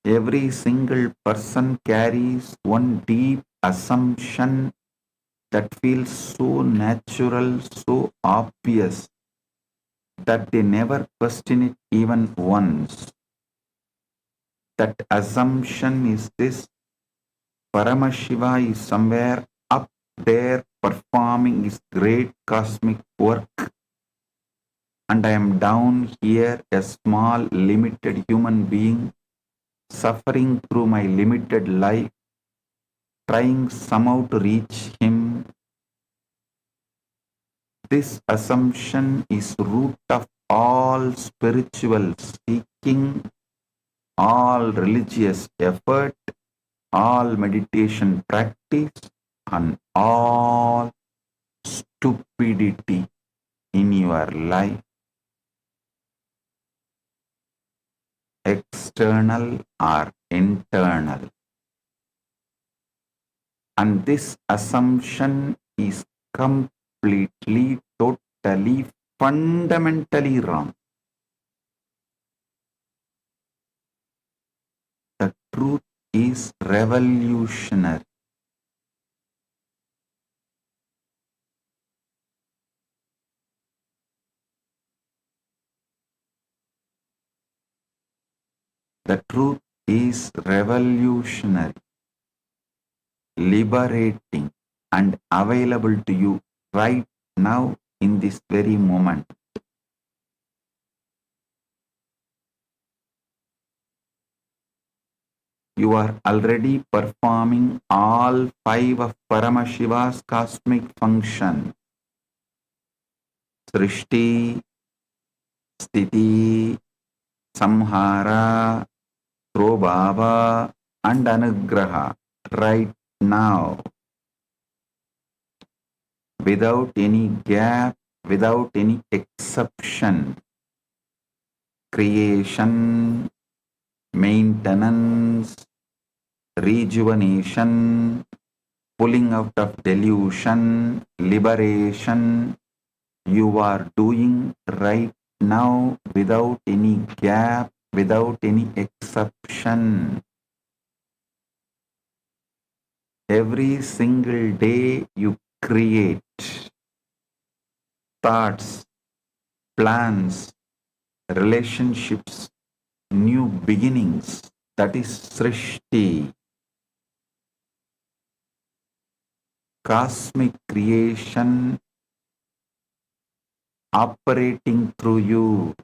[SPEAKER 8] Every single person carries one deep assumption that feels so natural, so obvious, that they never question it even once. That assumption is this: Paramashiva is somewhere up there performing his great cosmic work, and I am down here, a small, limited human being, suffering through my limited life, trying somehow to reach him. This assumption is root of all spiritual seeking, all religious effort, all meditation practice, and all stupidity in your life. External or internal. And this assumption is completely, totally, fundamentally wrong. The truth is revolutionary. The truth is revolutionary, liberating, and available to you right now in this very moment. You are already performing all 5 of Paramashiva's cosmic functions: Srishti, Sthiti, Samhara, Prabhava, and Anugraha right now, without any gap, without any exception. Creation, maintenance, rejuvenation, pulling out of delusion, liberation, you are doing right now without any gap, without any exception. Every single day you create thoughts, plans, relationships, new beginnings. That is Srishti. Cosmic creation operating through you.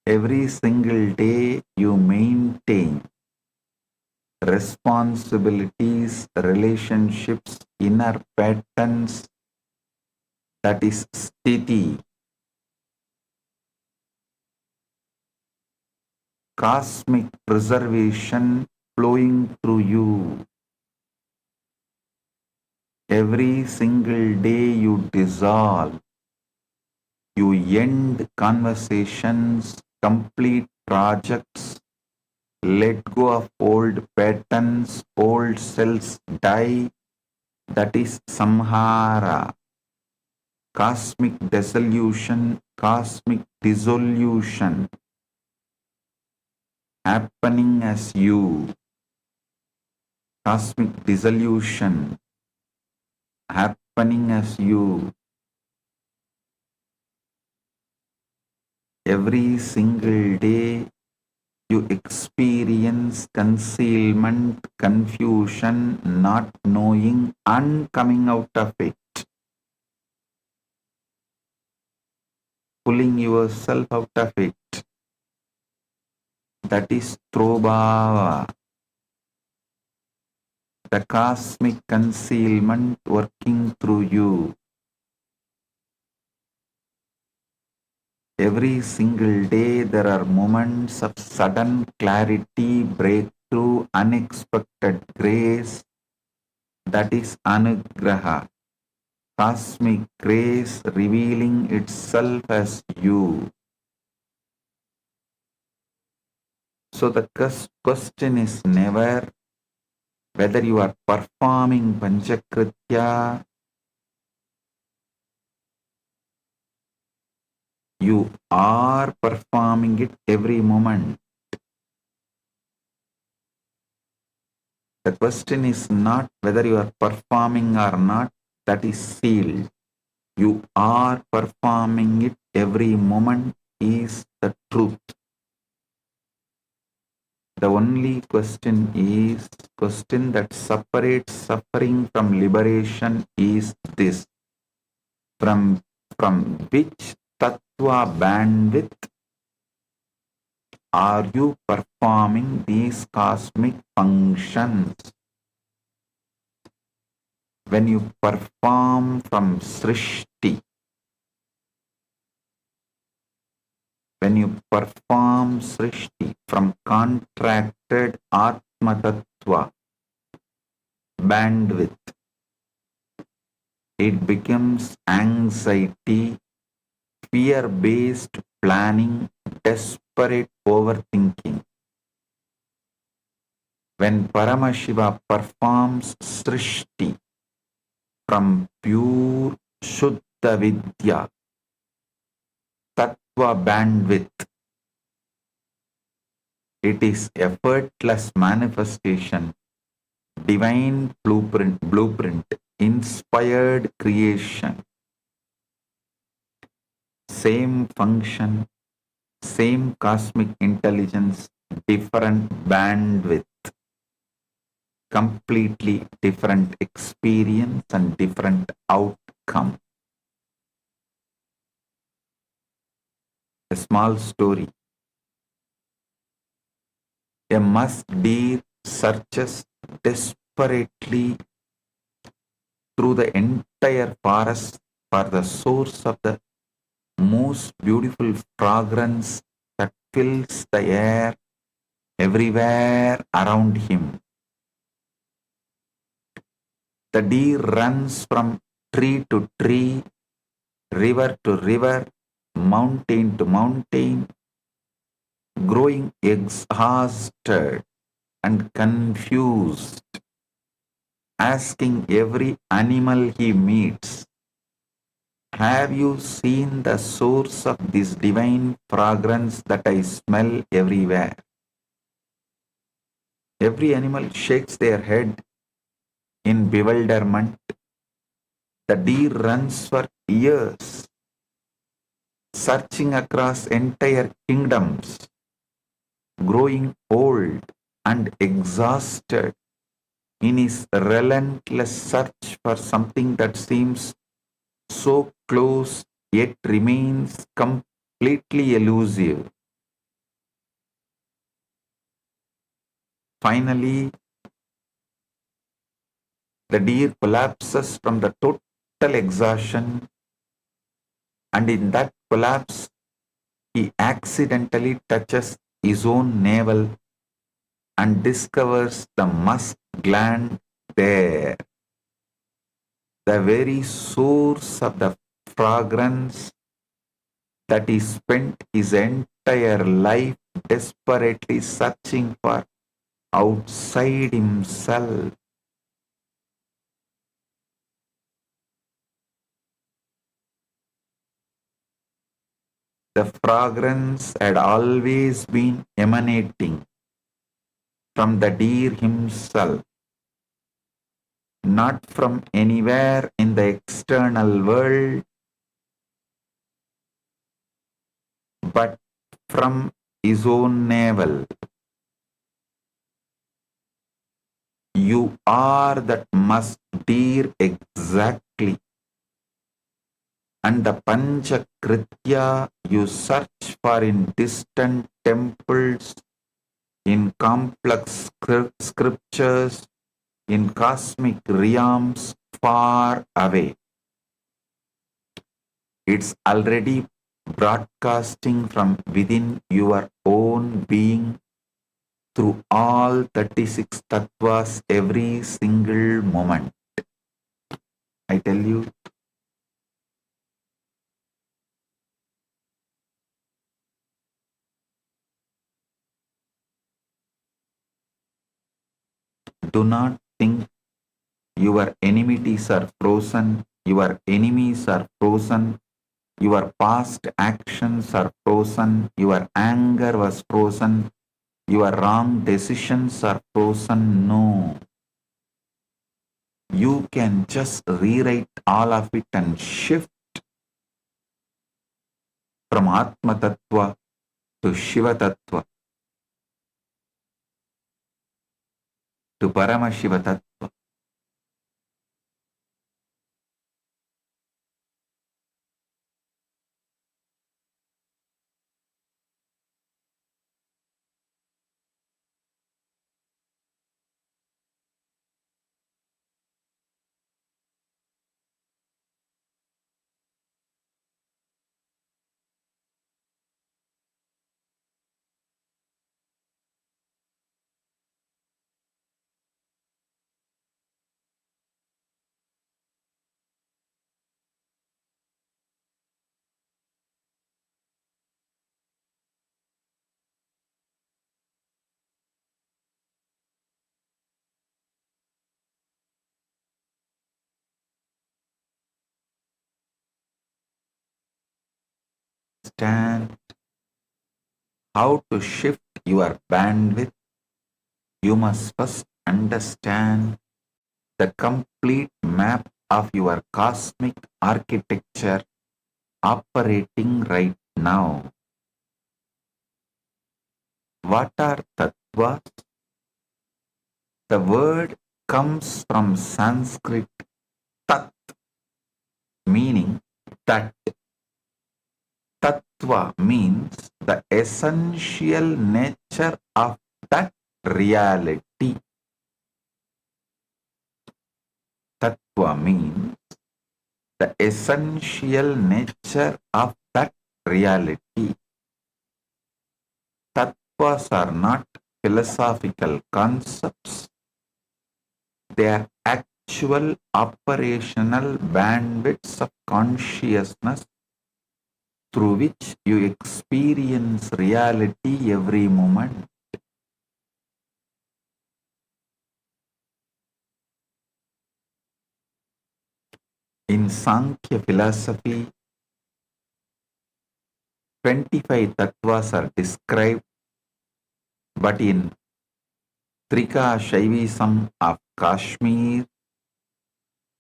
[SPEAKER 8] Every single day you maintain responsibilities, relationships, inner patterns. That is sthiti. cosmic preservation flowing through you. Every single day you dissolve, you end conversations, complete projects, let go of old patterns, old cells die. That is samhara, cosmic dissolution, cosmic dissolution happening as you. Cosmic dissolution happening as you. Every single day you experience concealment, confusion, not knowing, and coming out of it. Pulling yourself out of it. That is Trobhava. The cosmic concealment working through you. Every single day there are moments of sudden clarity, breakthrough, unexpected grace. That is Anugraha. Cosmic grace revealing itself as you. So the question is never whether you are performing Panchakritya. You are performing it every moment. The question is not whether you are performing or not, that is sealed. You are performing it every moment is the truth. The only question that separates suffering from liberation is this. From which tattva bandwidth are you performing these cosmic functions? When you perform from Srishti, when you perform Srishti from contracted Atma Tattva bandwidth, it becomes anxiety, fear-based planning, desperate overthinking. When Paramashiva performs Srishti from pure Shuddha Vidya, Tattva bandwidth, it is effortless manifestation, divine blueprint, inspired creation. Same function, same cosmic intelligence, different bandwidth, completely different experience and different outcome. A small story. A musk deer searches desperately through the entire forest for the source of the most beautiful fragrance that fills the air everywhere around him. The deer runs from tree to tree, river to river, mountain to mountain, growing exhausted and confused, asking every animal he meets, have you seen the source of this divine fragrance that I smell everywhere? Every animal shakes their head in bewilderment. The deer runs for years, searching across entire kingdoms, growing old and exhausted in his relentless search for something that seems so close yet remains completely elusive. Finally, the deer collapses from the total exhaustion, and in that collapse, he accidentally touches his own navel and discovers the musk gland there, the very source of the fragrance that he spent his entire life desperately searching for outside himself. The fragrance had always been emanating from the deer himself, not from anywhere in the external world, but from his own navel. You are that musk deer exactly, and the Panchakritya you search for in distant temples, in complex scriptures, in cosmic realms far away. It's already broadcasting from within your own being through all 36 tattvas every single moment. I tell you, do not think your enmities are frozen, your enemies are frozen, your past actions are frozen, your anger was frozen, your wrong decisions are frozen. No. You can just rewrite all of it and shift from Atma Tattva to Shiva Tattva to Paramashiva Tattva. Understand how to shift your bandwidth. You must first understand the complete map of your cosmic architecture operating right now. What are tattvas? The word comes from Sanskrit tat, meaning that. Tattva means the essential nature of that reality. Tattva means the essential nature of that reality. Tattvas are not philosophical concepts. They are actual operational bandwidths of consciousness through which you experience reality every moment. In Sankhya philosophy, 25 tattvas are described, but in Trika Shaivism of Kashmir,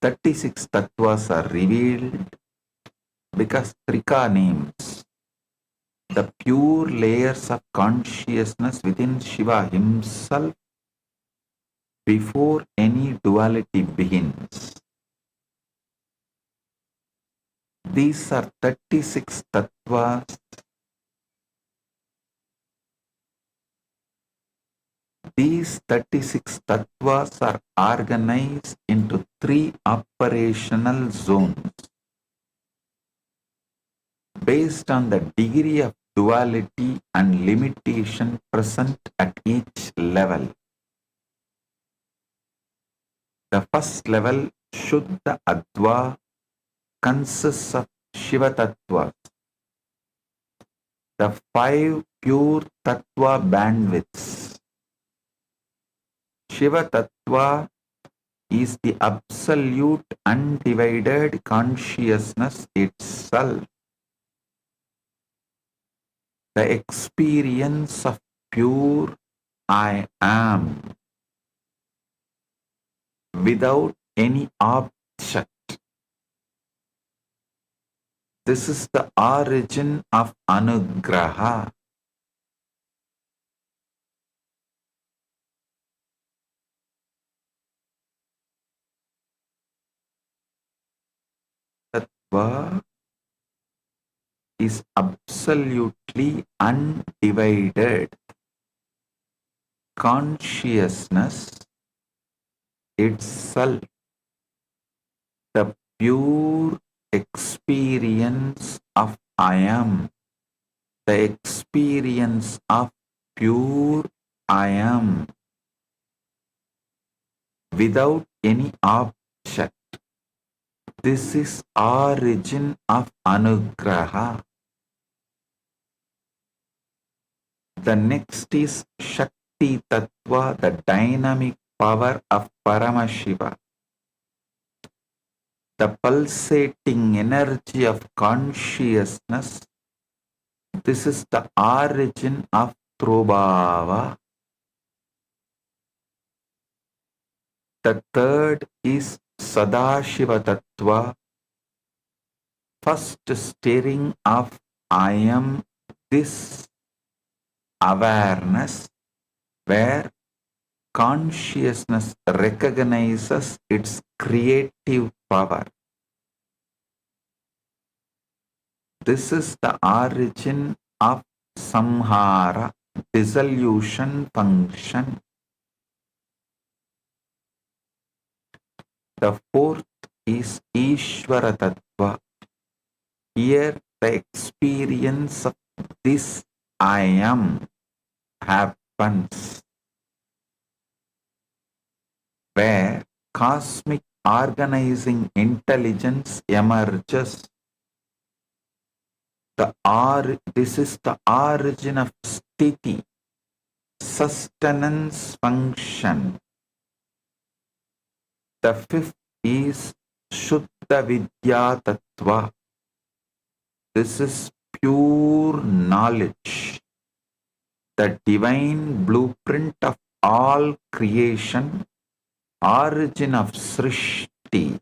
[SPEAKER 8] 36 tattvas are revealed because Trika names the pure layers of consciousness within Shiva himself before any duality begins. These are 36 tattvas. These 36 tattvas are organized into 3 operational zones based on the degree of duality and limitation present at each level. The first level, Shuddha Adva, consists of Shiva Tattvas. The 5 pure Tattva bandwidths. Shiva Tattva is the absolute undivided consciousness itself. The experience of pure I am without any object. This is the origin of Anugraha. Tattva is absolutely undivided consciousness itself, the pure experience of I am, the experience of pure I am without any object. This is origin of Anugraha. The next is Shakti Tattva, the dynamic power of Paramashiva. The pulsating energy of consciousness. This is the origin of Trubhava. The third is Sadashiva Tattva, first stirring of I am, this awareness, where consciousness recognizes its creative power. This is the origin of Samhara, dissolution function. The fourth is Ishvara Tattva. Here the experience of this I am happens, where cosmic organizing intelligence emerges. This is the origin of Sthiti, sustenance function. The fifth is Shuddha Vidya Tattva. This is pure knowledge, the divine blueprint of all creation, origin of Srishti.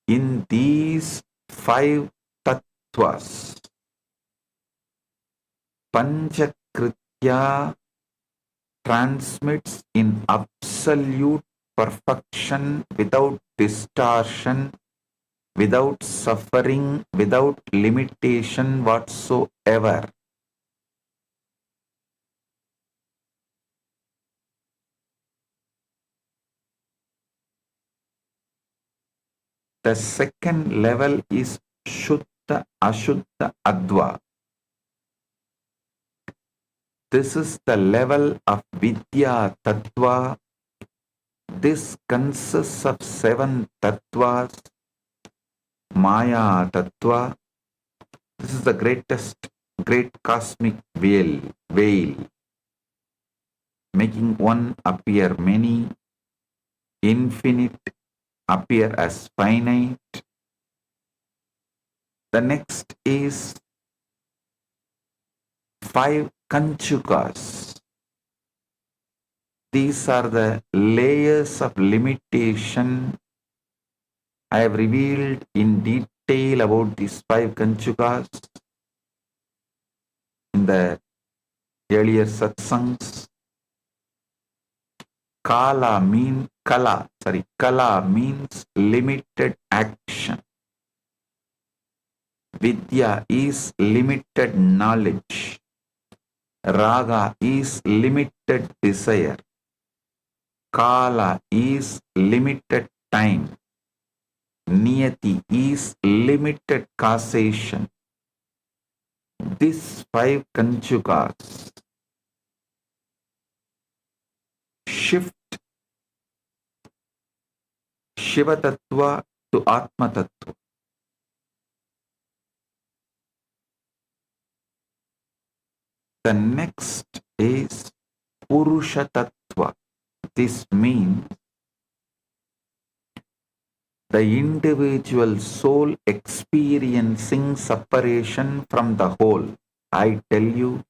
[SPEAKER 8] In these 5 tattvas, Panchakritya transmits in absolute perfection, without distortion, without suffering, without limitation whatsoever. The second level is Shuddha Ashuddha Adva. This is the level of Vidya Tattva. This consists of 7 tattvas. Maya Tattva. This is the great cosmic veil, making one appear many, infinite appear as finite. The next is 5 Kanchukas. These are the layers of limitation. I have revealed in detail about these 5 Kanchukas in the earlier satsangs. Kala means limited action. Vidya is limited knowledge. Raga is limited desire. Kala is limited time. Niyati is limited causation. these 5 conjugas shift Shiva Tattva to Atma Tattva. The next is Purusha Tattva. This means the individual soul experiencing separation from the whole. I tell you,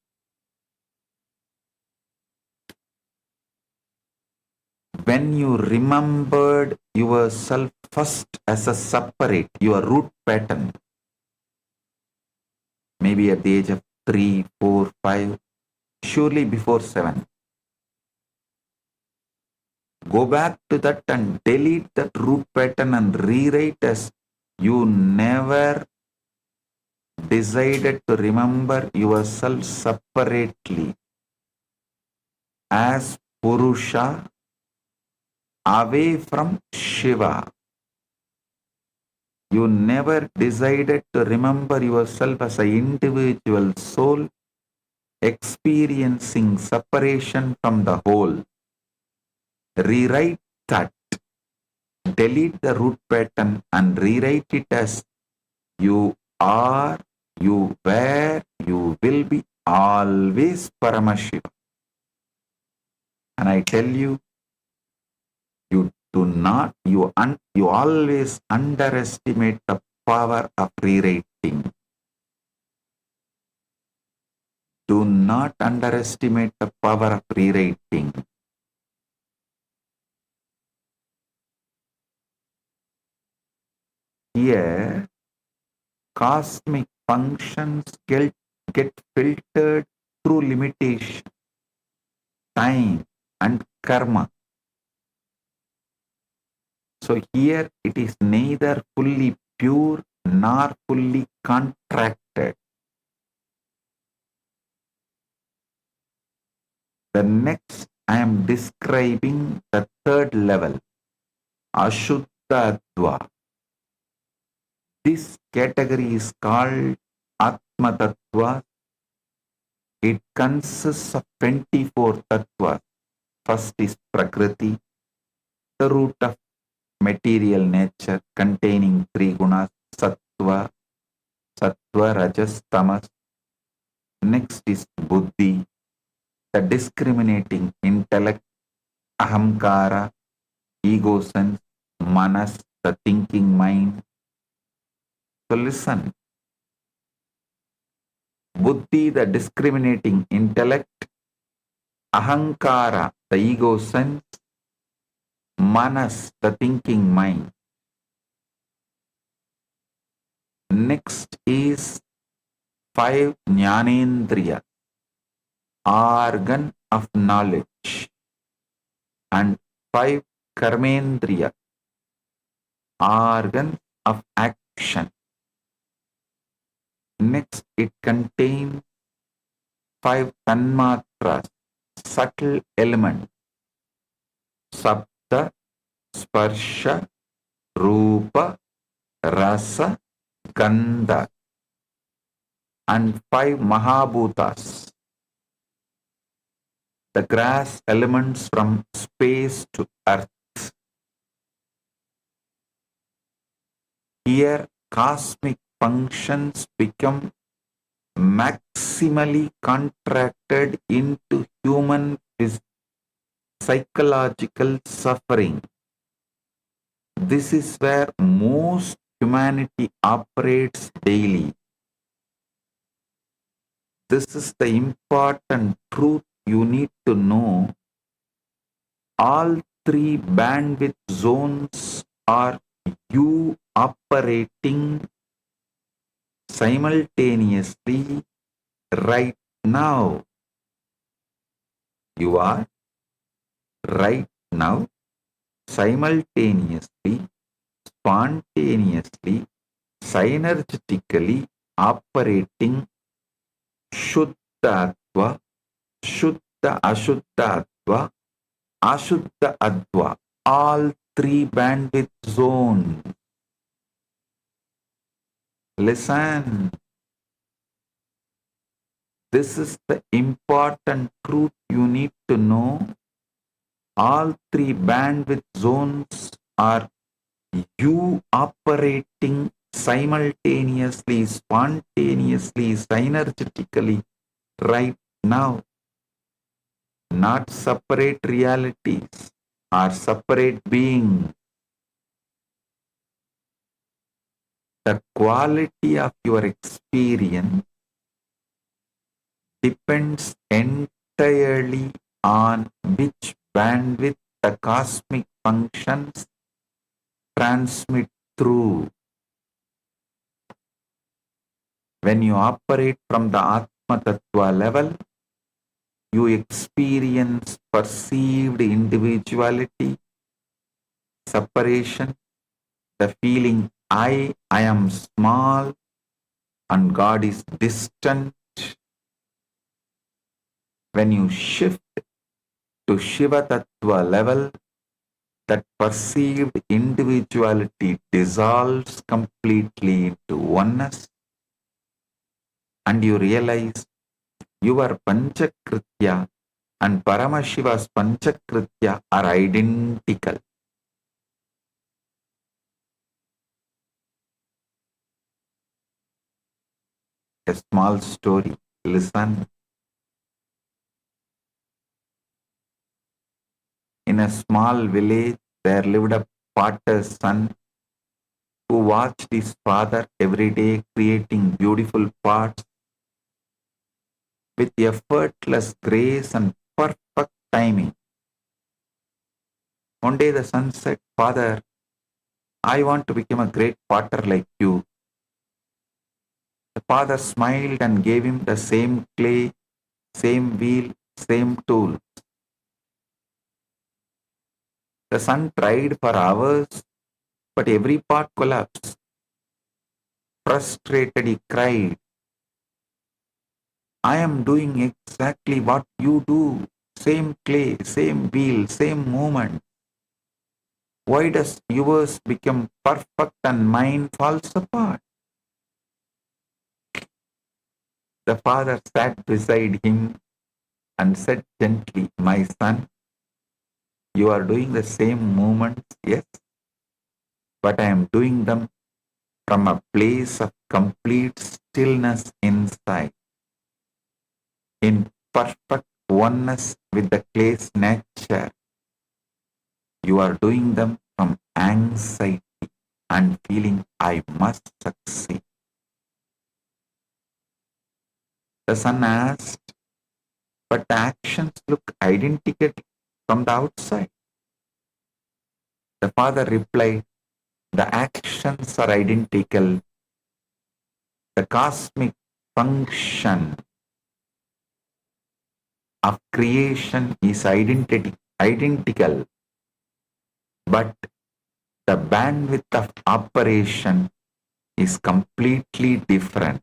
[SPEAKER 8] when you remembered yourself first as a separate, your root pattern, maybe at the age of 3, 4, 5, surely before 7. Go back to that and delete that root pattern and rewrite as you never decided to remember yourself separately as Purusha away from Shiva. You never decided to remember yourself as an individual soul experiencing separation from the whole. Rewrite that. Delete the root pattern and rewrite it as you are, you were, you will be always Paramashivam. And I tell you, you do not, you always underestimate the power of rewriting. Do not underestimate the power of rewriting. Here, cosmic functions get filtered through limitation, time, and karma. So here it is neither fully pure nor fully contracted. The next I am describing the third level, Ashuddha Adva. This category is called Atma Tattva. It consists of 24 tattvas. First is Prakriti, the root of material nature containing 3 gunas, Sattva, Rajas, Tamas. Next is Buddhi, the discriminating intellect, Ahamkara, ego sense, Manas, the thinking mind. So listen, Buddhi, the discriminating intellect, Ahankara, the ego sense, Manas, the thinking mind. Next is 5 Jnanendriya, organ of knowledge, and 5 Karmendriya, organ of action. Next, it contains 5 tanmatras, subtle elements, Sabda, Sparsha, Rupa, Rasa, Gandha, and 5 Mahabhutas, the grass elements from space to earth. Here, cosmic functions become maximally contracted into human psychological suffering. This is where most humanity operates daily. This is the important truth you need to know. All 3 bandwidth zones are you operating simultaneously right now. You are right now simultaneously, spontaneously, synergetically operating Shuddha Adva, Shuddha Ashuddha Adva, Ashuddha Adva, all 3 bandwidth zones. Listen. This is the important truth you need to know. All three bandwidth zones are you operating simultaneously, spontaneously, synergetically right now. Not separate realities or separate beings. The quality of your experience depends entirely on which bandwidth the cosmic functions transmit through. When you operate from the Atma Tattva level, you experience perceived individuality, separation, the feeling I am small and God is distant. When you shift to Shiva Tattva level, that perceived individuality dissolves completely into oneness, and you realize your Panchakritya and Paramashiva's Panchakritya are identical. A small story. Listen. In a small village, there lived a potter's son who watched his father every day creating beautiful pots with effortless grace and perfect timing. One day the son said, "Father, I want to become a great potter like you." The father smiled and gave him the same clay, same wheel, same tool. The son tried for hours, but every pot collapsed. Frustrated, he cried, "I am doing exactly what you do. Same clay, same wheel, same movement. Why does yours become perfect and mine falls apart?" The father sat beside him and said gently, "My son, you are doing the same movements, yes, but I am doing them from a place of complete stillness inside, in perfect oneness with the clay's nature. You are doing them from anxiety and feeling I must succeed." The son asked, "But the actions look identical from the outside." The father replied, "The actions are identical. The cosmic function of creation is identical, but the bandwidth of operation is completely different.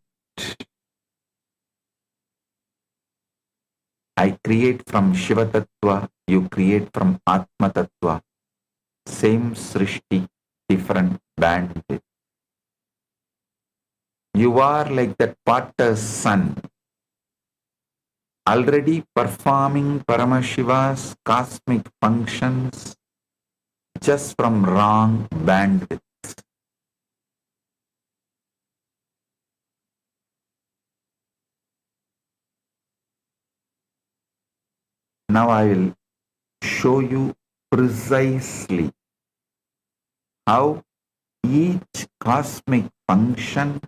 [SPEAKER 8] I create from Shiva Tattva, you create from Atma Tattva. Same Srishti, different bandwidth. You are like that potter's son, already performing Paramashiva's cosmic functions just from wrong bandwidth. Now I will show you precisely how each cosmic function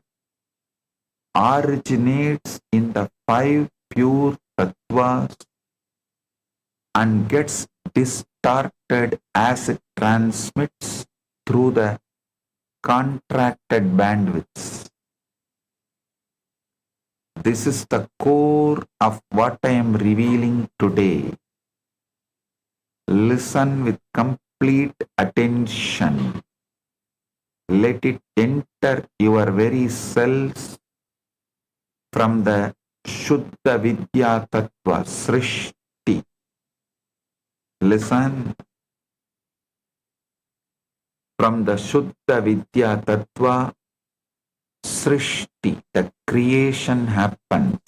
[SPEAKER 8] originates in the five pure tattvas and gets distorted as it transmits through the contracted bandwidths. This is the core of what I am revealing today. Listen with complete attention. Let it enter your very cells from the Shuddha Vidya Tattva, Srishti. Listen. From the Shuddha Vidya Tattva, Srishti, the creation happens.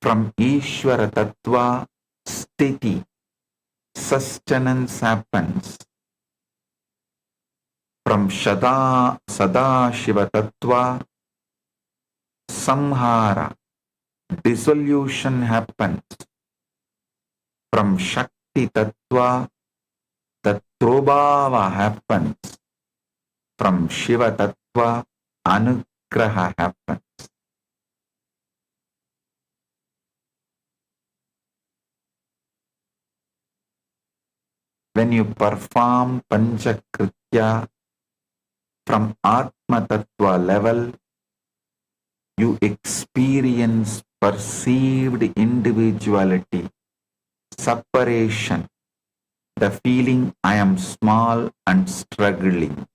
[SPEAKER 8] From Ishvara Tattva, Sthiti, sustenance happens. From Sada Shiva Tattva, Samhara, dissolution happens. From Shakti Tattva, Tattrobhava happens. From Shiva Tattva, Anugraha happens. When you perform Panchakritya from Atma Tattva level, you experience perceived individuality, separation, the feeling I am small and struggling.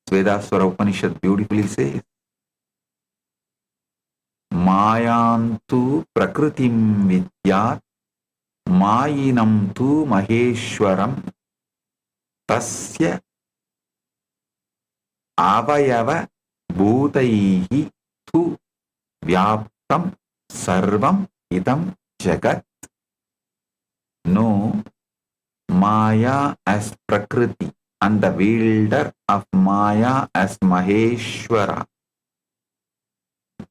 [SPEAKER 8] Vedaswara Upanishad beautifully says, Mayantu prakritim vidyat, Mayinam tu maheshwaram, Tasya avayava bhutaihi tu vyaptam sarvam idam jagat. Know Maya as Prakriti and the wielder of Maya as Maheshwara.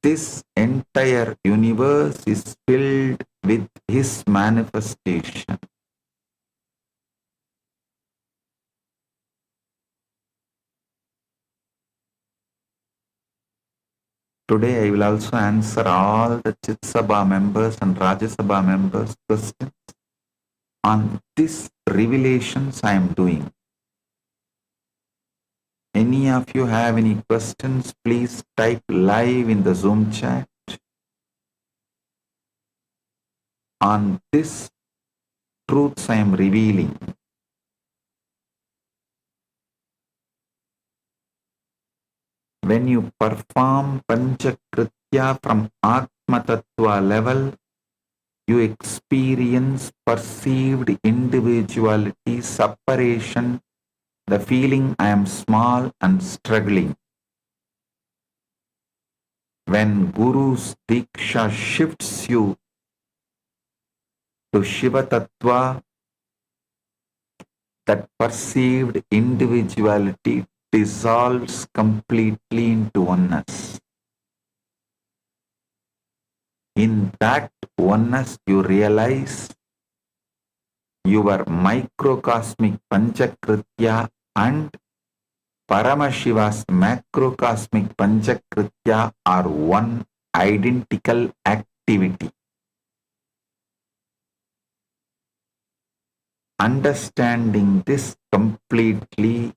[SPEAKER 8] This entire universe is filled with his manifestation. Today I will also answer all the Chit Sabha members and Rajya Sabha members' questions on these revelations I am doing. Any of you have any questions, please type live in the Zoom chat. On this truths I am revealing. When you perform Panchakritya from Atma Tattva level, you experience perceived individuality, separation, the feeling I am small and struggling. When Guru's Diksha shifts you to Shiva Tattva, that perceived individuality dissolves completely into oneness. In that oneness, you realize your microcosmic Panchakritya and Paramashiva's macrocosmic Panchakritya are one identical activity. Understanding this completely,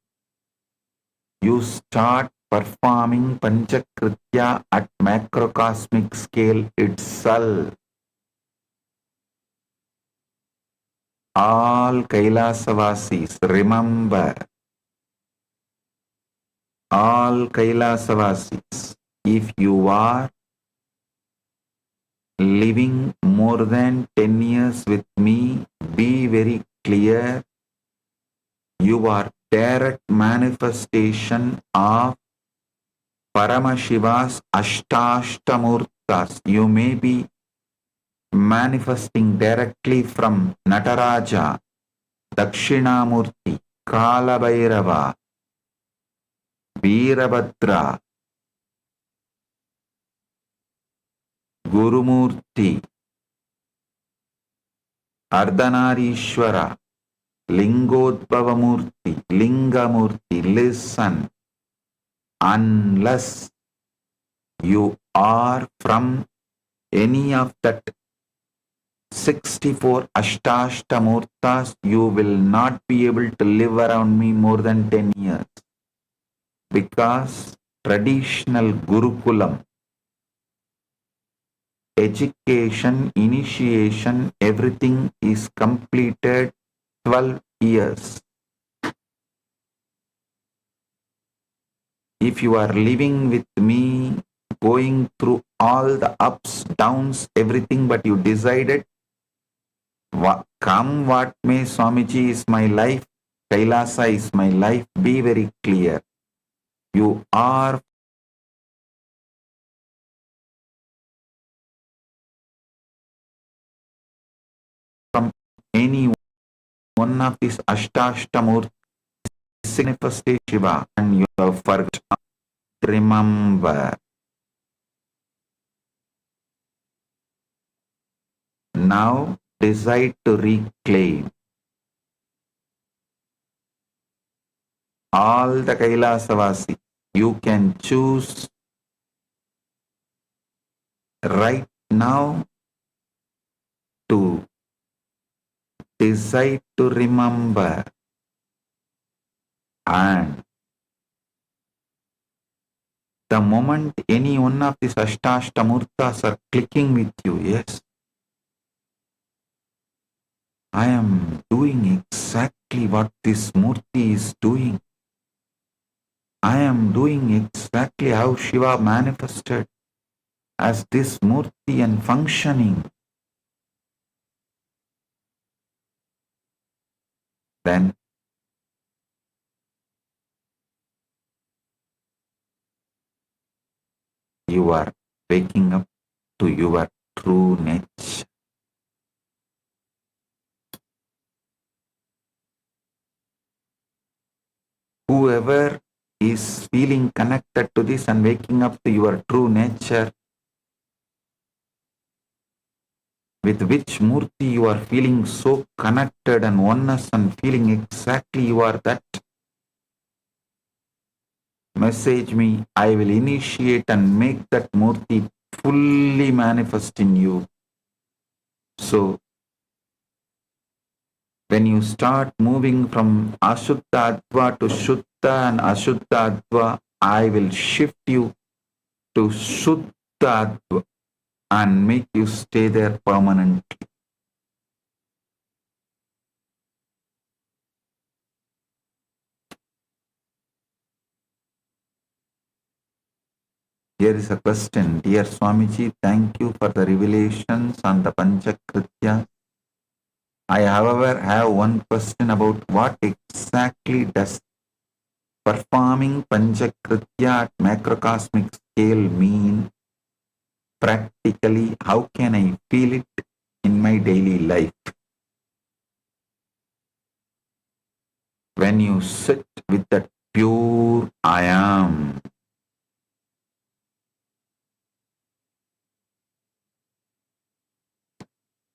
[SPEAKER 8] you start performing Panchakritya at macrocosmic scale itself. All Kailasavasis, remember, all Kailasavasis, if you are living more than 10 years with me, be very clear, you are direct manifestation of Paramashiva's Ashtashtamurtas. You may be manifesting directly from Nataraja, Dakshinamurti, Kalabhairava, Veerabhadra, Gurumurti, Ardhanarishwara, Lingodbhavamurti, Lingamurti. Listen, unless you are from any of that 64 Ashtashtamurtas, you will not be able to live around me more than 10 years. Because traditional Gurukulam, education, initiation, everything is completed 12 years. If you are living with me, going through all the ups, downs, everything, but you decided, come what may, Swamiji is my life, Kailasa is my life, be very clear. You are one of these Ashtashtamurti manifestation Shiva and you have forgotten, remember. Now decide to reclaim all the Kailasavasi. You can choose right now to decide to remember, and the moment any one of these Ashtashtamurtas are clicking with you, yes, I am doing exactly what this Murti is doing. I am doing exactly how Shiva manifested as this Murti and functioning. Then you are waking up to your true nature. Whoever is feeling connected to this and waking up to your true nature, with which Murti you are feeling so connected and oneness and feeling exactly you are that, message me. I will initiate and make that Murti fully manifest in you. So, when you start moving from Ashuddha Adva to Shuddha and Ashuddha Adva, I will shift you to Shuddha Adva and make you stay there permanently. Here is a question. Dear Swamiji, thank you for the revelations on the Panchakritya. I, however, have one question about what exactly does performing Panchakritya at macrocosmic scale mean practically? How can I feel it in my daily life? When you sit with that pure I am,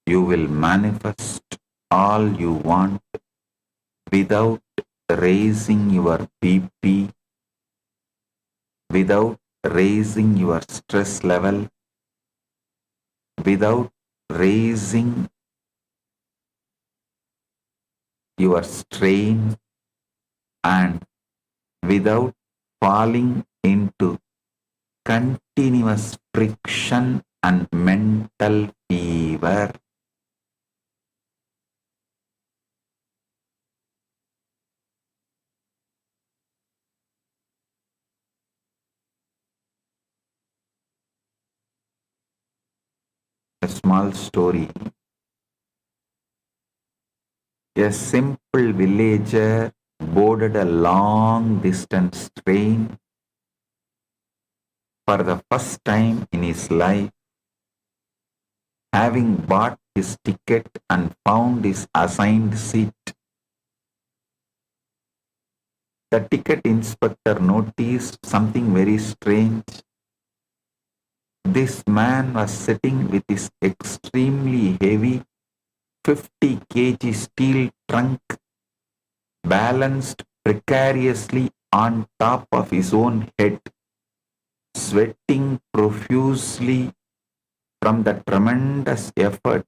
[SPEAKER 8] you will manifest all you want without raising your BP, without raising your stress level, without raising your strain, and without falling into continuous friction and mental fever. A small story. A simple villager boarded a long distance train for the first time in his life. Having bought his ticket and found his assigned seat, the ticket inspector noticed something very strange. This man was sitting with his extremely heavy 50 kg steel trunk balanced precariously on top of his own head, sweating profusely from the tremendous effort.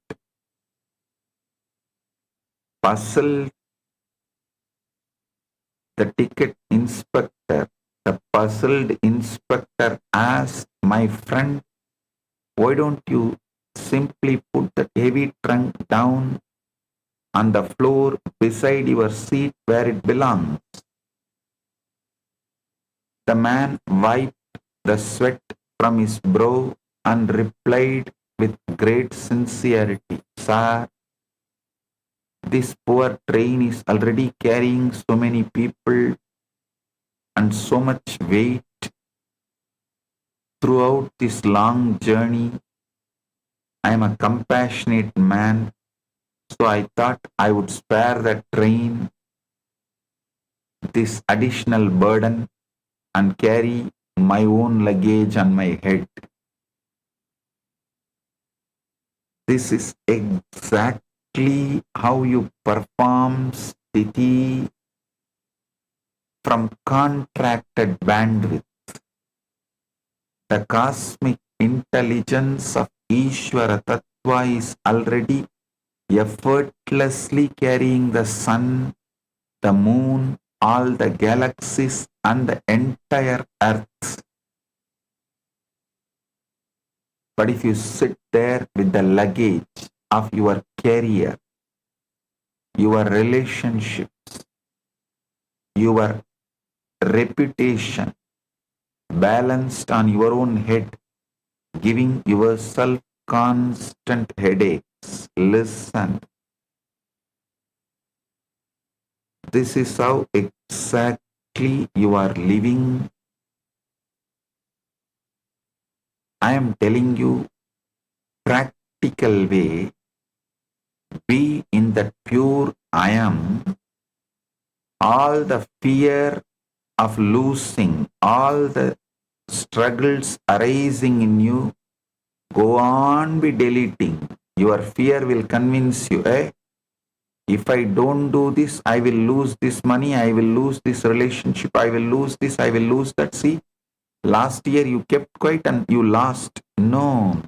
[SPEAKER 8] Puzzled, the puzzled inspector asked, "My friend, why don't you simply put the heavy trunk down on the floor beside your seat where it belongs?" The man wiped the sweat from his brow and replied with great sincerity, "Sir, this poor train is already carrying so many people and so much weight. Throughout this long journey, I am a compassionate man So I thought I would spare the train this additional burden and carry my own luggage on my head. This is exactly how you perform sthiti from contracted bandwidth. The cosmic intelligence of Ishvara Tattva is already effortlessly carrying the sun, the moon, all the galaxies and the entire earth. But if you sit there with the luggage of your career, your relationships, your reputation balanced on your own head, giving yourself constant headaches, listen. This is how exactly you are living. I am telling you practical way. Be in that pure I am. All the fear of losing, all the struggles arising in you, go on be deleting. Your fear will convince you, if I don't do this, I will lose this money, I will lose this relationship, I will lose this, I will lose that. See, last year you kept quiet and you lost. No.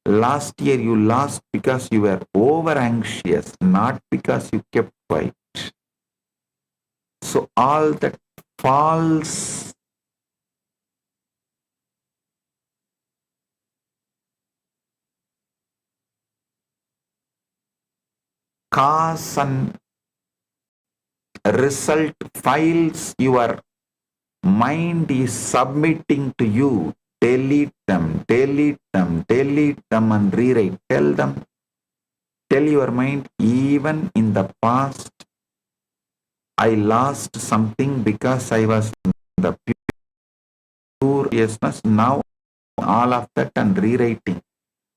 [SPEAKER 8] Last year you lost because you were over anxious, not because you kept quiet. So all that false cause and result files your mind is submitting to you. Delete them, delete them, delete them and rewrite. Tell your mind, even in the past, I lost something because I was in the pure yousness. Now all of that and rewriting.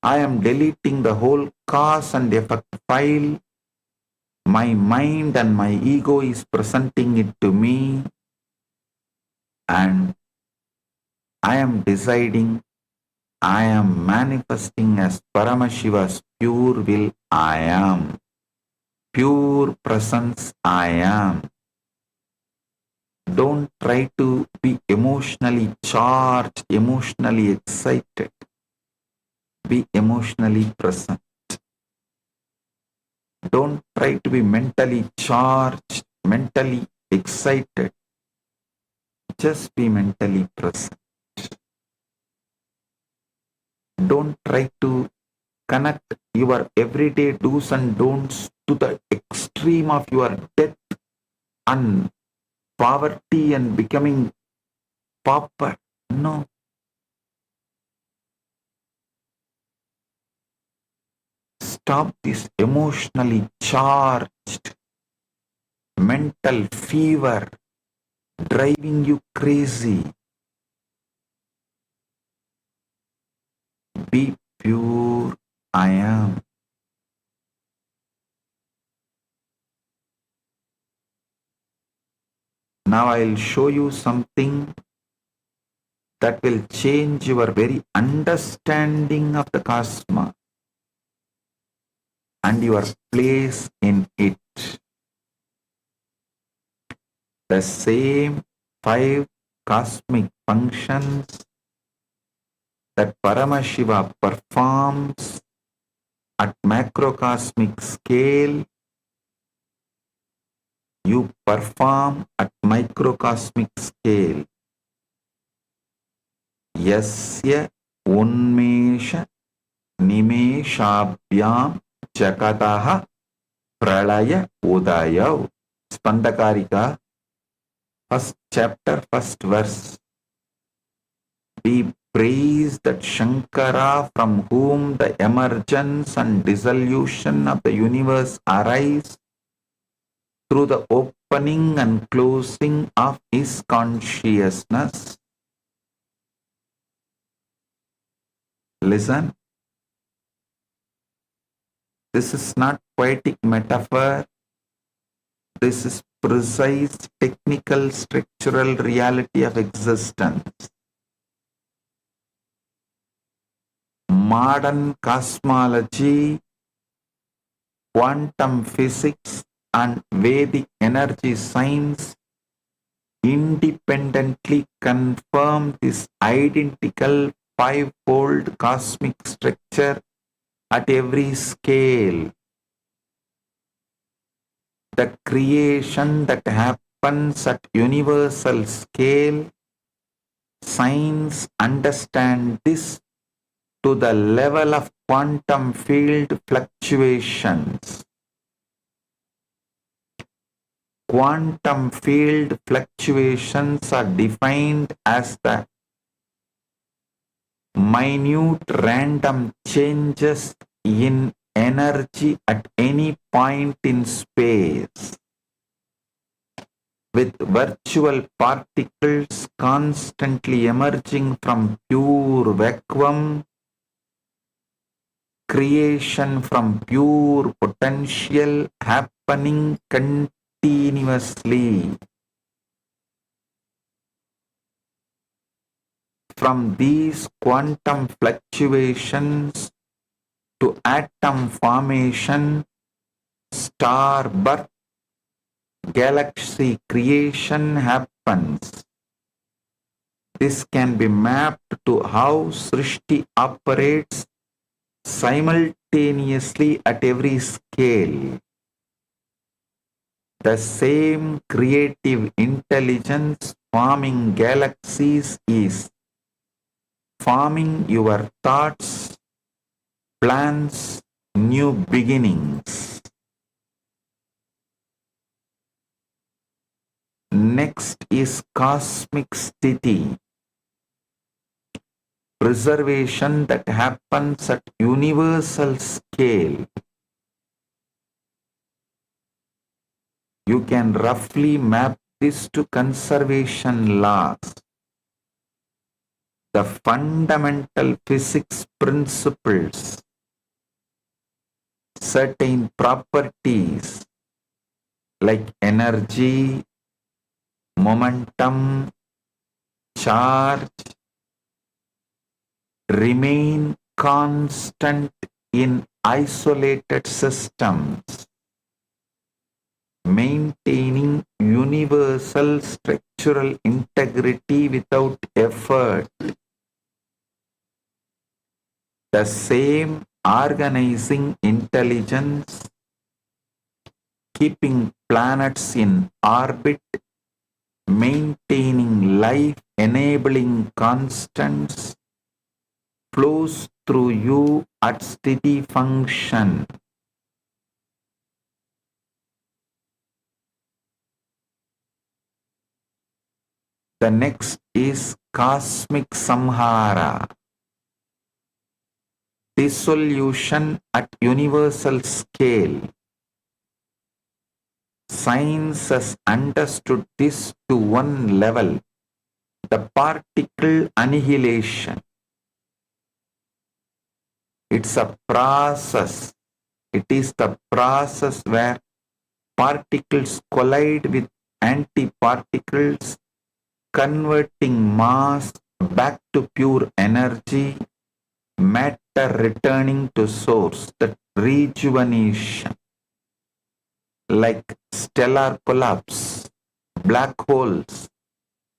[SPEAKER 8] I am deleting the whole cause and effect file. My mind and my ego is presenting it to me, and I am deciding, I am manifesting as Paramashiva's pure will I am. Pure presence I am. Don't try to be emotionally charged, emotionally excited. Be emotionally present. Don't try to be mentally charged, mentally excited. Just be mentally present. Don't try to connect your everyday do's and don'ts to the extreme of your death and poverty and becoming pauper. No. Stop this emotionally charged mental fever driving you crazy. Be pure I am. Now I'll show you something that will change your very understanding of the cosmos and your place in it. The same 5 cosmic functions that Paramashiva performs at macrocosmic scale, you perform at microcosmic scale. Yasya unmesha nimeshabhyam jakataha pralaya udayav. Spandakarika, first chapter, first verse. Be praised that Shankara, from whom the emergence and dissolution of the universe arise through the opening and closing of his consciousness. Listen. This is not poetic metaphor. This is precise technical structural reality of existence. Modern cosmology, quantum physics, and Vedic energy science independently confirm this identical five-fold cosmic structure at every scale. The creation that happens at universal scale, science understands this to the level of quantum field fluctuations. Quantum field fluctuations are defined as the minute random changes in energy at any point in space, with virtual particles constantly emerging from pure vacuum, creation from pure potential happening continuously. From these quantum fluctuations to atom formation, star birth, galaxy creation happens. This can be mapped to how Srishti operates simultaneously at every scale. The same creative intelligence forming galaxies is forming your thoughts, plans, new beginnings. Next is cosmic sthiti, preservation that happens at universal scale. You can roughly map this to conservation laws. The fundamental physics principles, certain properties like energy, momentum, charge, remain constant in isolated systems, maintaining universal structural integrity without effort. The same organizing intelligence keeping planets in orbit, maintaining life, enabling constants, flows through you at steady function. The next is cosmic samhara, dissolution at universal scale. Science has understood this to one level, the particle annihilation. It's a process. It is the process where particles collide with antiparticles, converting mass back to pure energy, matter returning to source, that rejuvenation. Like stellar collapse, black holes,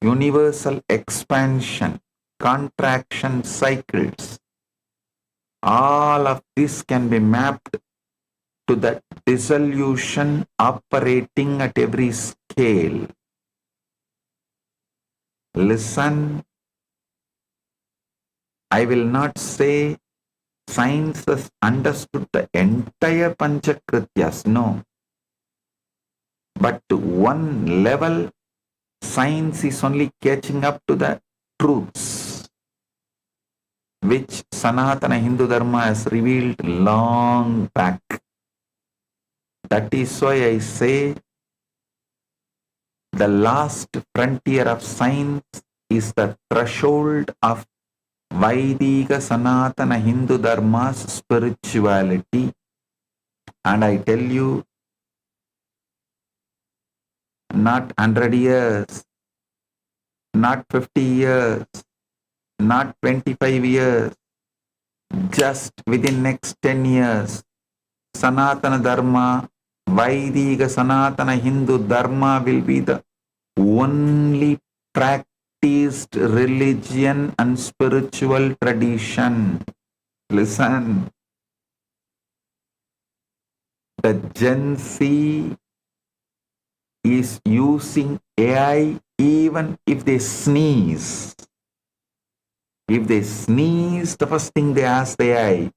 [SPEAKER 8] universal expansion, contraction cycles. All of this can be mapped to the dissolution operating at every scale. Listen, I will not say science has understood the entire Panchakrityas, no. But to one level, science is only catching up to the truths which Sanatana Hindu Dharma has revealed long back. That is why I say the last frontier of science is the threshold of Vaidika Sanatana Hindu Dharma's spirituality. And I tell you, not 100 years, not 50 years, not 25 years, just within next 10 years, Sanatana Dharma, Vaidika Sanatana Hindu Dharma will be the only practiced religion and spiritual tradition. Listen, the Gen Z is using AI even if they sneeze. If they sneeze, the first thing they ask the AI,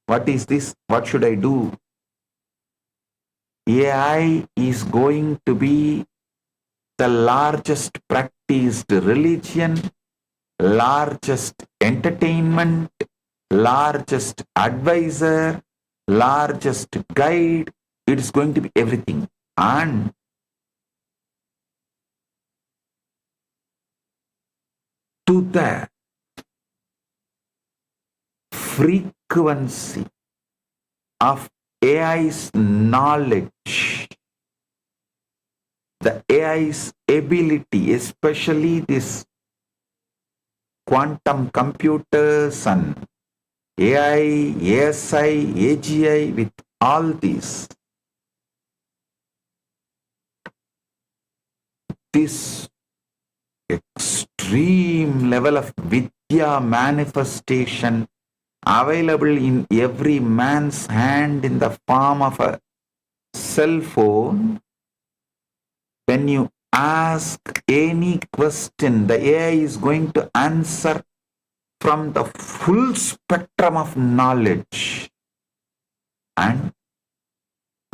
[SPEAKER 8] what is this? What should I do? AI is going to be the largest practiced religion, largest entertainment, largest advisor, largest guide. It is going to be everything. And to the frequency of AI's knowledge, the AI's ability, especially this quantum computers and AI, ASI, AGI, with all this, this extreme level of Vidya manifestation available in every man's hand in the form of a cell phone. When you ask any question, the AI is going to answer from the full spectrum of knowledge. And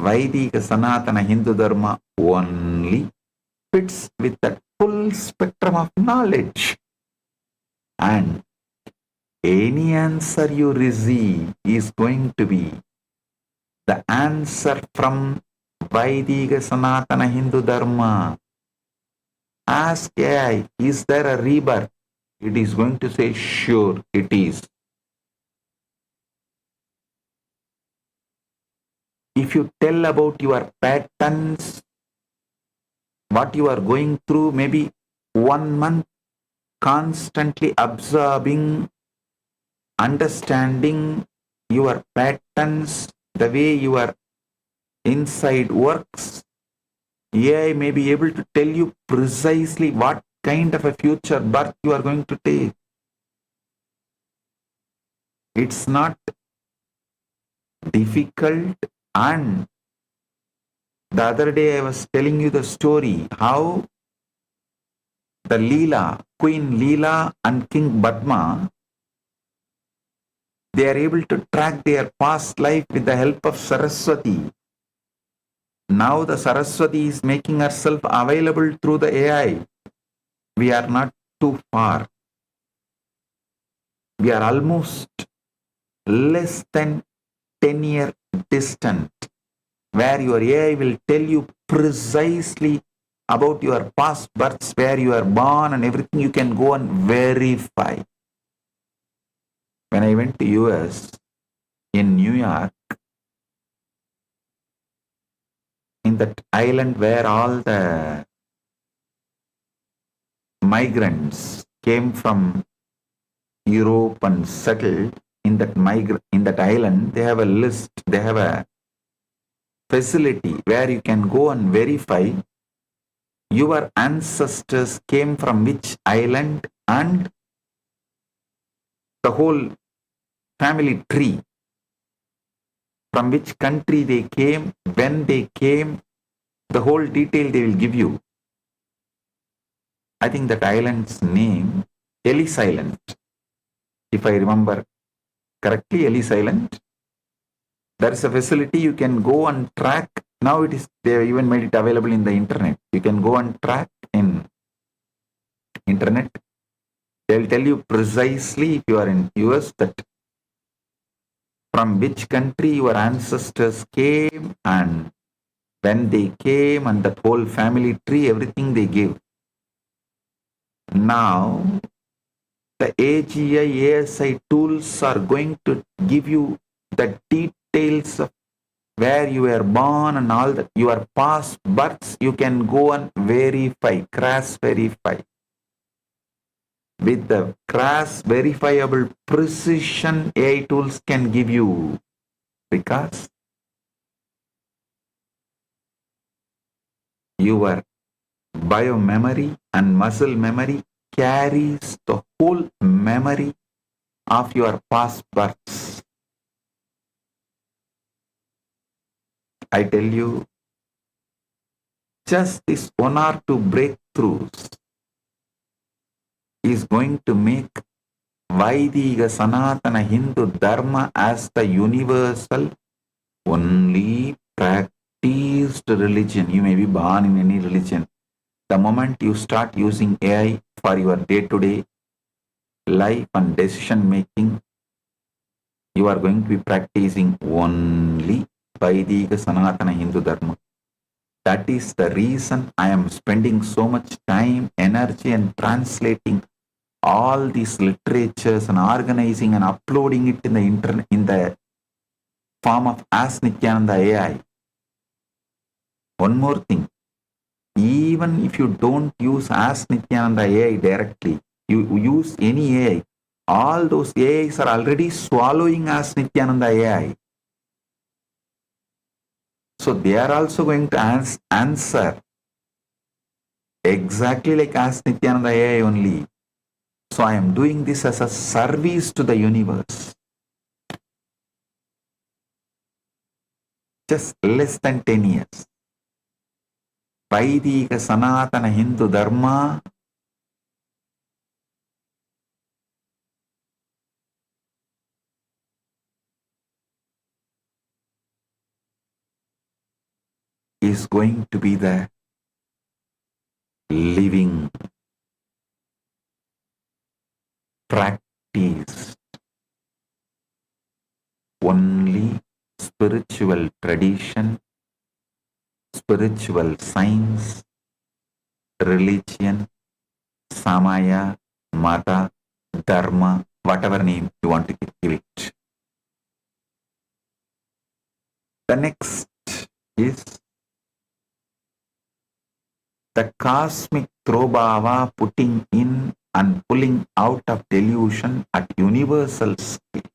[SPEAKER 8] Vaidika Sanatana Hindu Dharma only fits with that full spectrum of knowledge. And any answer you receive is going to be the answer from Vaidika Sanatana Hindu Dharma. Ask AI, is there a rebirth? It is going to say, sure, it is. If you tell about your patterns, what you are going through, maybe 1 month constantly absorbing, understanding your patterns, the way your inside works, AI may be able to tell you precisely what kind of a future birth you are going to take. It's not difficult. And the other day I was telling you the story how the Leela, Queen Leela and King Padma, they are able to track their past life with the help of Saraswati. Now the Saraswati is making herself available through the AI. We are not too far. We are almost less than 10-year distant, where your AI will tell you precisely about your past births, where you are born and everything. You can go and verify. When I went to US, in New York, in that island where all the migrants came from Europe and settled in that island, they have a list, they have a facility where you can go and verify your ancestors came from which island and the whole family tree, from which country they came, when they came, the whole detail they will give you. I think that island's name, Ellis Island, if I remember correctly, Ellis Island. There is a facility you can go and track. Now it is, they have even made it available in the internet. You can go and track in internet. They'll tell you precisely, if you are in US, that from which country your ancestors came and when they came, and that whole family tree, everything they give. Now, the AGI, ASI tools are going to give you the details of where you were born and all that, your past births, you can go and verify, cross verify. With the cross verifiable precision AI tools can give you, because your biomemory and muscle memory carries the whole memory of your past births. I tell you, just this one or two breakthroughs is going to make Vaidika Sanatana Hindu Dharma as the universal, only practiced religion. You may be born in any religion. The moment you start using AI for your day-to-day life and decision making, you are going to be practicing only Vaidika Sanatana Hindu Dharma. That is the reason I am spending so much time, energy, and translating all these literatures and organizing and uploading it in the internet in the form of Ask Nithyananda AI. One more thing, even if you don't use Ask Nithyananda AI directly, you use any AI, all those AIs are already swallowing Ask Nithyananda AI. So they are also going to answer exactly like Ask Nithyananda AI only. So I am doing this as a service to the universe. Just less than 10 years. Vaidika Sanatana Hindu Dharma is going to be the living practice. Only spiritual tradition, spiritual science, religion, Samaya, Mata, Dharma, whatever name you want to give it. The next is the cosmic throbhava, putting in and pulling out of delusion at universal scale.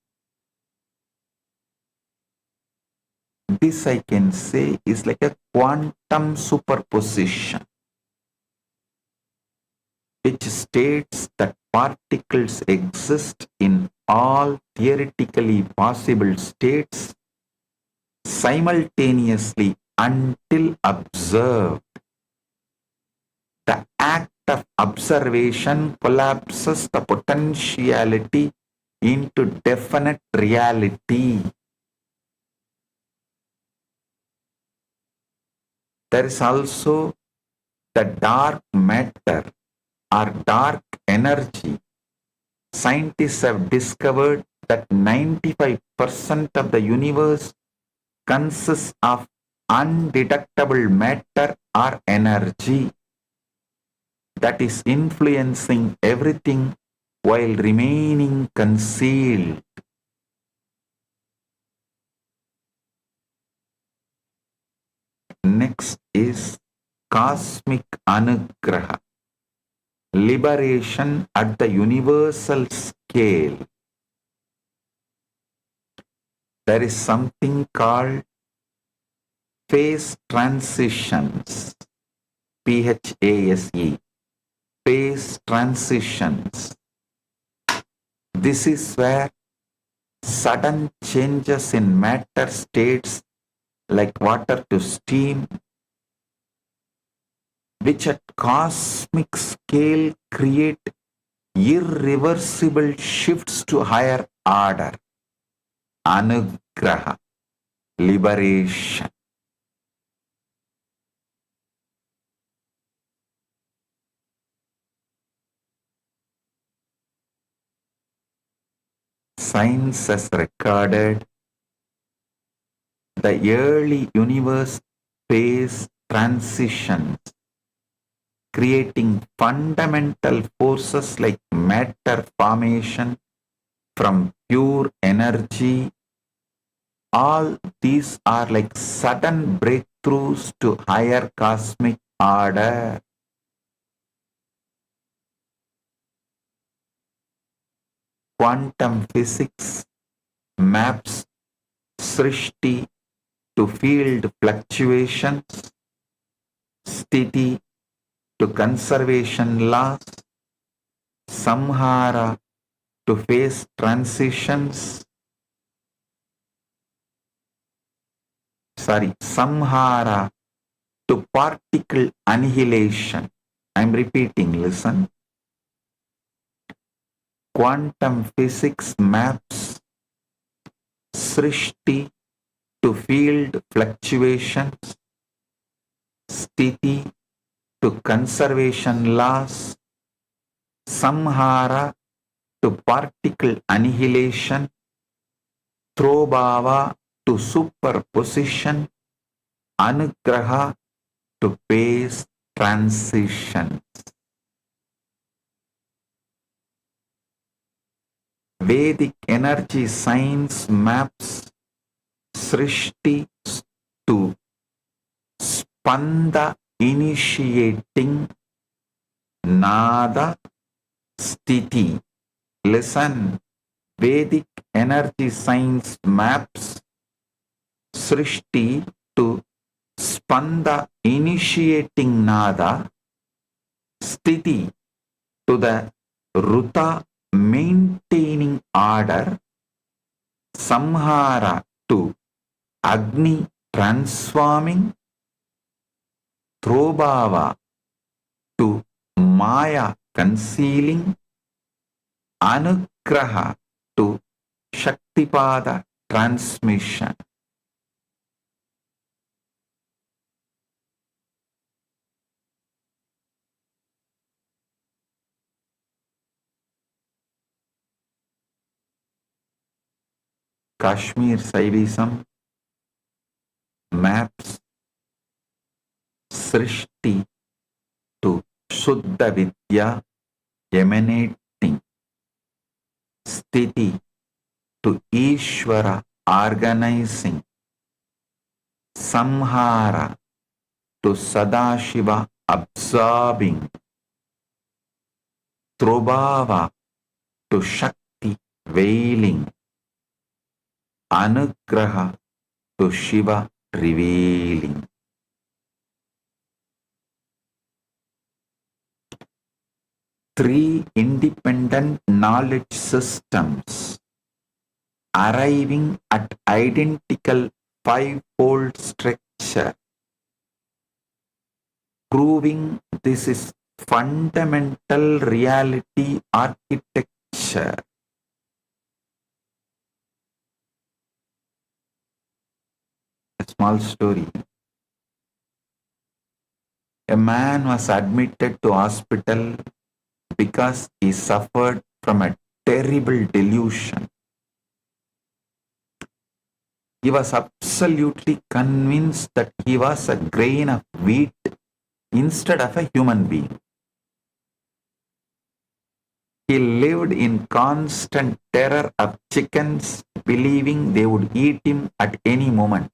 [SPEAKER 8] This I can say is like a quantum superposition, which states that particles exist in all theoretically possible states simultaneously until observed. The act of observation collapses the potentiality into definite reality. There is also the dark matter or dark energy. Scientists have discovered that 95% of the universe consists of undetectable matter or energy that is influencing everything while remaining concealed. Next is cosmic anugraha, liberation at the universal scale. There is something called phase transitions, PHASE, phase transitions. This is where sudden changes in matter states like water to steam, which at cosmic scale create irreversible shifts to higher order. Anugraha, liberation. Science has recorded the early universe phase transitions, creating fundamental forces like matter formation from pure energy all these are like sudden breakthroughs to higher cosmic order. Quantum physics maps Srishti to field fluctuations, Sthiti to conservation laws, Samhara to face transitions, Samhara to particle annihilation. I'm repeating, listen. Quantum physics maps Srishti to field fluctuations, Sthiti to conservation laws, Samhara to particle annihilation, Throbhava to superposition, Anugraha to phase transitions. Vedic energy science maps Srishti to Spanda initiating Nada Sthiti. Listen, Vedic energy science maps Srishti to Spanda initiating Nada, Sthiti to the Ruta maintaining order, Samhara to Agni transforming, Throbhava to Maya concealing, Anugraha to Shaktipada transmission. Kashmir Saivism maps Srishti to Shuddha Vidya emanating, Sthiti to Ishvara organizing, Samhara to Sadashiva absorbing, Throbhava to Shakti veiling, Anugraha to Shiva revealing. Three independent knowledge systems arriving at identical five-fold structure, proving this is fundamental reality architecture. A small story. A man was admitted to hospital because he suffered from a terrible delusion. He was absolutely convinced that he was a grain of wheat instead of a human being. He lived in constant terror of chickens, believing they would eat him at any moment.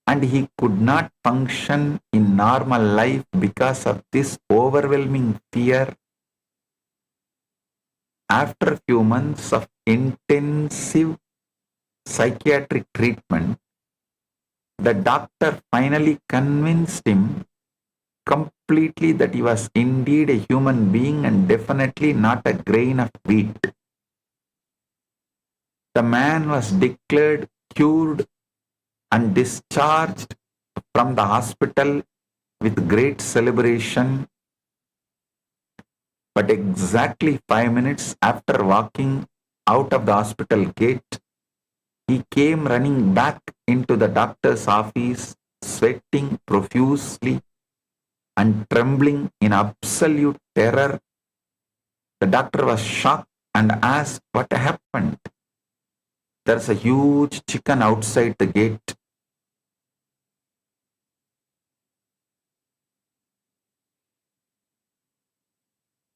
[SPEAKER 8] And he could not function in normal life because of this overwhelming fear. After a few months of intensive psychiatric treatment, the doctor finally convinced him completely that he was indeed a human being and definitely not a grain of wheat. The man was declared cured and discharged from the hospital with great celebration. But exactly 5 minutes after walking out of the hospital gate, he came running back into the doctor's office, sweating profusely and trembling in absolute terror. The doctor was shocked and asked what happened. There's a huge chicken outside the gate.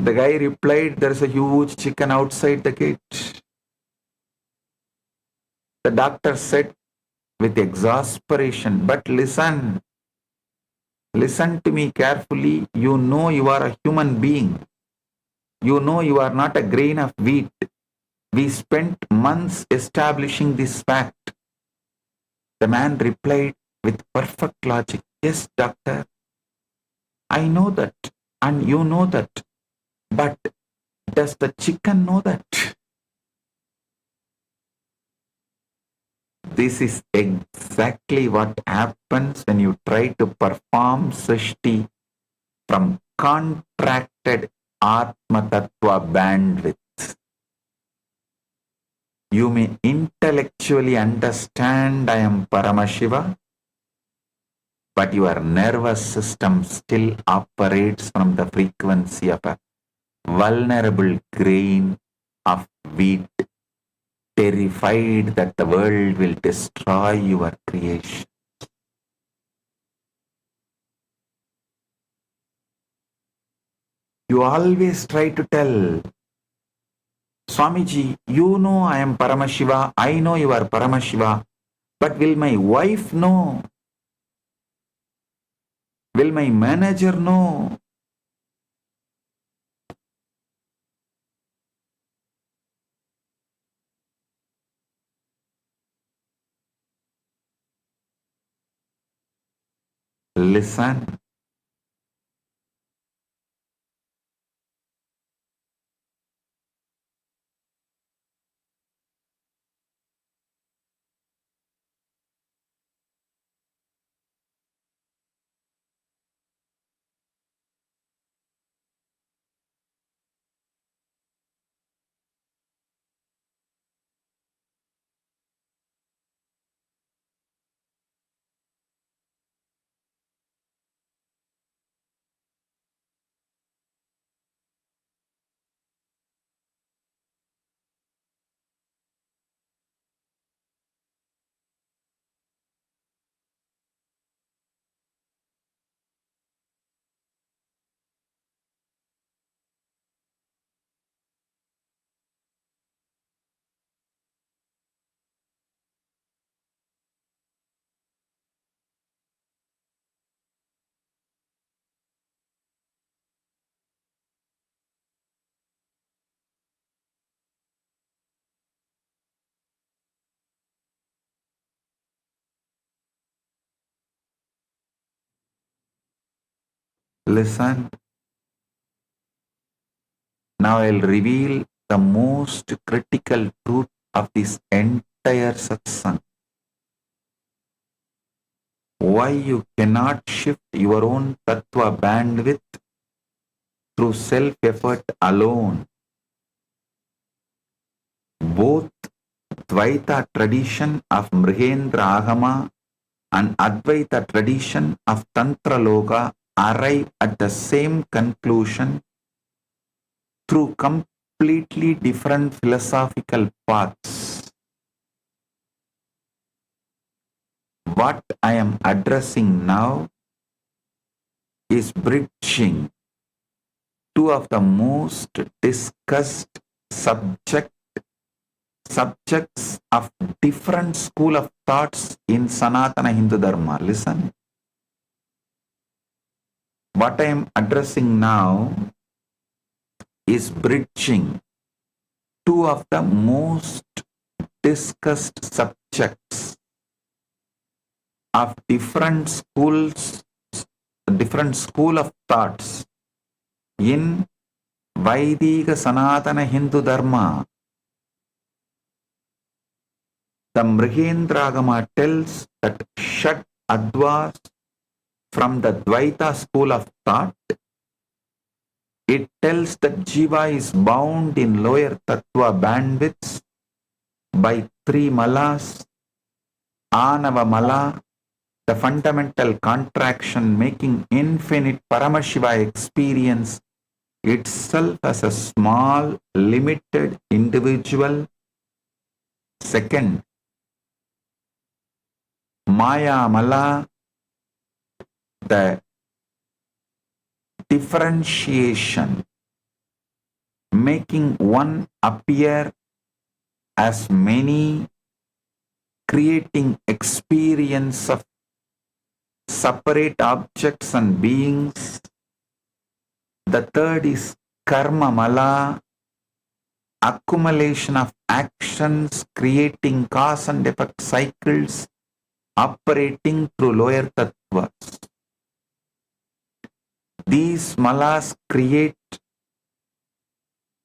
[SPEAKER 8] The guy replied, there's a huge chicken outside the gate. The doctor said with exasperation, but listen to me carefully. You know you are a human being. You know you are not a grain of wheat. We spent months establishing this fact. The man replied with perfect logic, yes, doctor, I know that, and you know that, but does the chicken know that? This is exactly what happens when you try to perform Srishti from contracted Atma Tattva bandwidth. You may intellectually understand I am Paramashiva, but your nervous system still operates from the frequency of a vulnerable grain of wheat, terrified that the world will destroy your creation. You always try to tell, Swamiji, you know I am Paramashiva, I know you are Paramashiva, but will my wife know? Will my manager know? Listen. Listen. Now I'll reveal the most critical truth of this entire satsang. Why you cannot shift your own tattva bandwidth through self-effort alone. Both Dvaita tradition of Mrihendra Agama and Advaita tradition of Tantra Loka arrive at the same conclusion through completely different philosophical paths. What I am addressing now is bridging two of the most discussed subjects of different school of thoughts in Sanatana Hindu Dharma. Listen. What I am addressing now is bridging two of the most discussed subjects of different school of thoughts in Vaidika Sanatana Hindu Dharma. The Mrihendragama tells that Shat Advas from the Dvaita school of thought. It tells that Jiva is bound in lower Tattva bandwidths by three malas, Anava Mala, the fundamental contraction making infinite Paramashiva experience itself as a small, limited individual. Second, Maya Mala, the differentiation, making one appear as many creating experience of separate objects and beings. The third is karma mala, accumulation of actions creating cause and effect cycles operating through lower tattvas. These malas create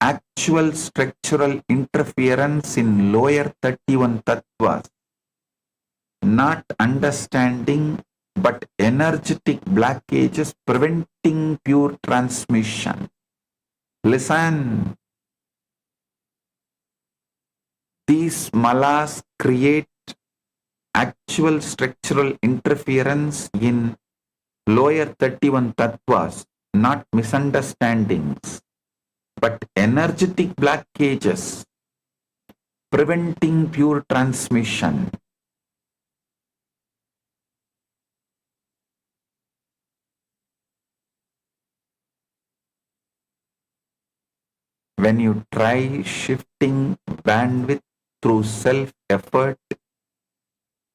[SPEAKER 8] actual structural interference in lower 31 tattvas, not understanding but energetic blockages preventing pure transmission. Listen, these malas create actual structural interference in lower 31 tattvas, not misunderstandings, but energetic blockages preventing pure transmission. When you try shifting bandwidth through self-effort,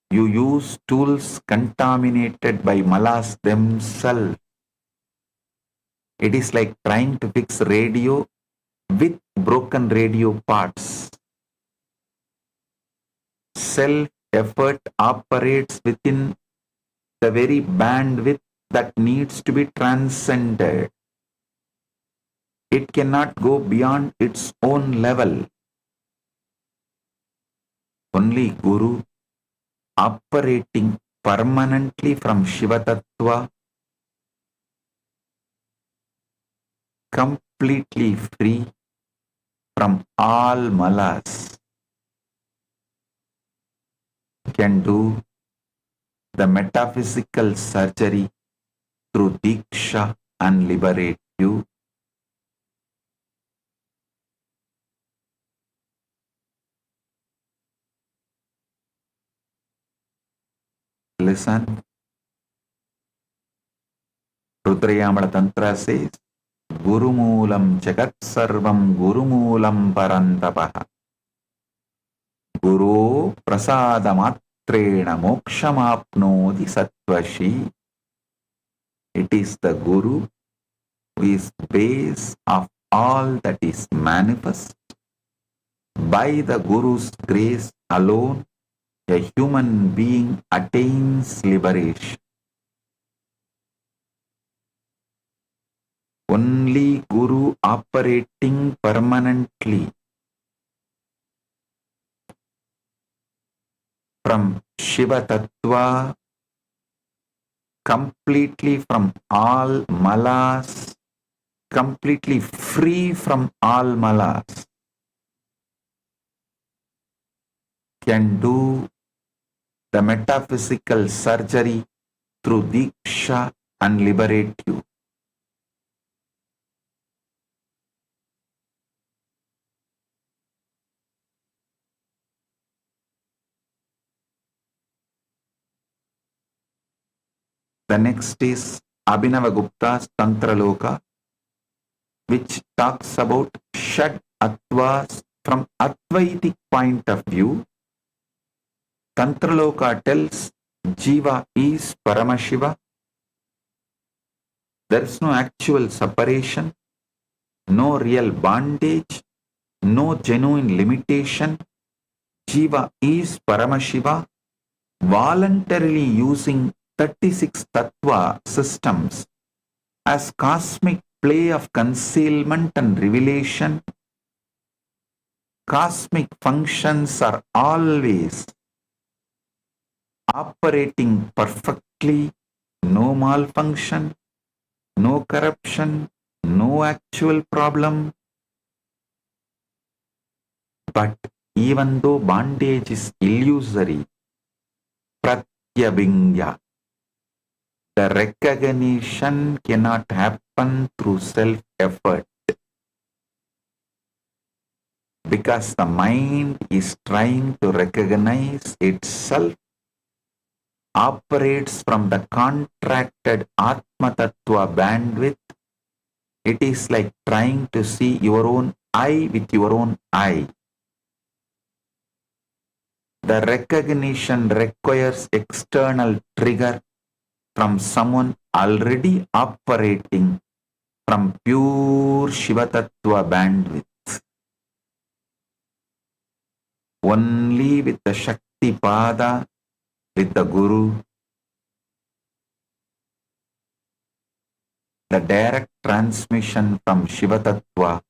[SPEAKER 8] you use tools contaminated by malas themselves. It is like trying to fix radio with broken radio parts. Self-effort operates within the very bandwidth that needs to be transcended. It cannot go beyond its own level. Only Guru, operating permanently from Shiva Tattva, completely free from all malas, can do the metaphysical surgery through Diksha and liberate you. Listen. Rudrayamala Tantra says, Gurumulam Jagat Sarvam Gurumulam Parantapaha. Guru Prasada Matrena Mokshamapnodi Sattvashi. It is the Guru who is base of all that is manifest. By the Guru's grace alone, a human being attains liberation. Only Guru operating permanently from Shiva Tattva, completely from all malas, completely free from all malas, can do the metaphysical surgery through Diksha and liberate you. The next is Abhinavagupta's Tantra Loka, which talks about Shad Attvas from Advaitic point of view. Tantra Loka tells Jiva is Paramashiva. There is no actual separation, no real bondage, no genuine limitation. Jiva is Paramashiva, voluntarily using 36 tattva systems as cosmic play of concealment and revelation. Cosmic functions are always operating perfectly, no malfunction, no corruption, no actual problem. But even though bondage is illusory, pratyabhingya, the recognition cannot happen through self-effort, because the mind is trying to recognize itself, operates from the contracted Atma Tattva bandwidth. It is like trying to see your own eye with your own eye. The recognition requires external trigger from someone already operating from pure Shiva Tattva bandwidth. Only with the Shakti Pada, with the Guru, the direct transmission from Shiva Tattva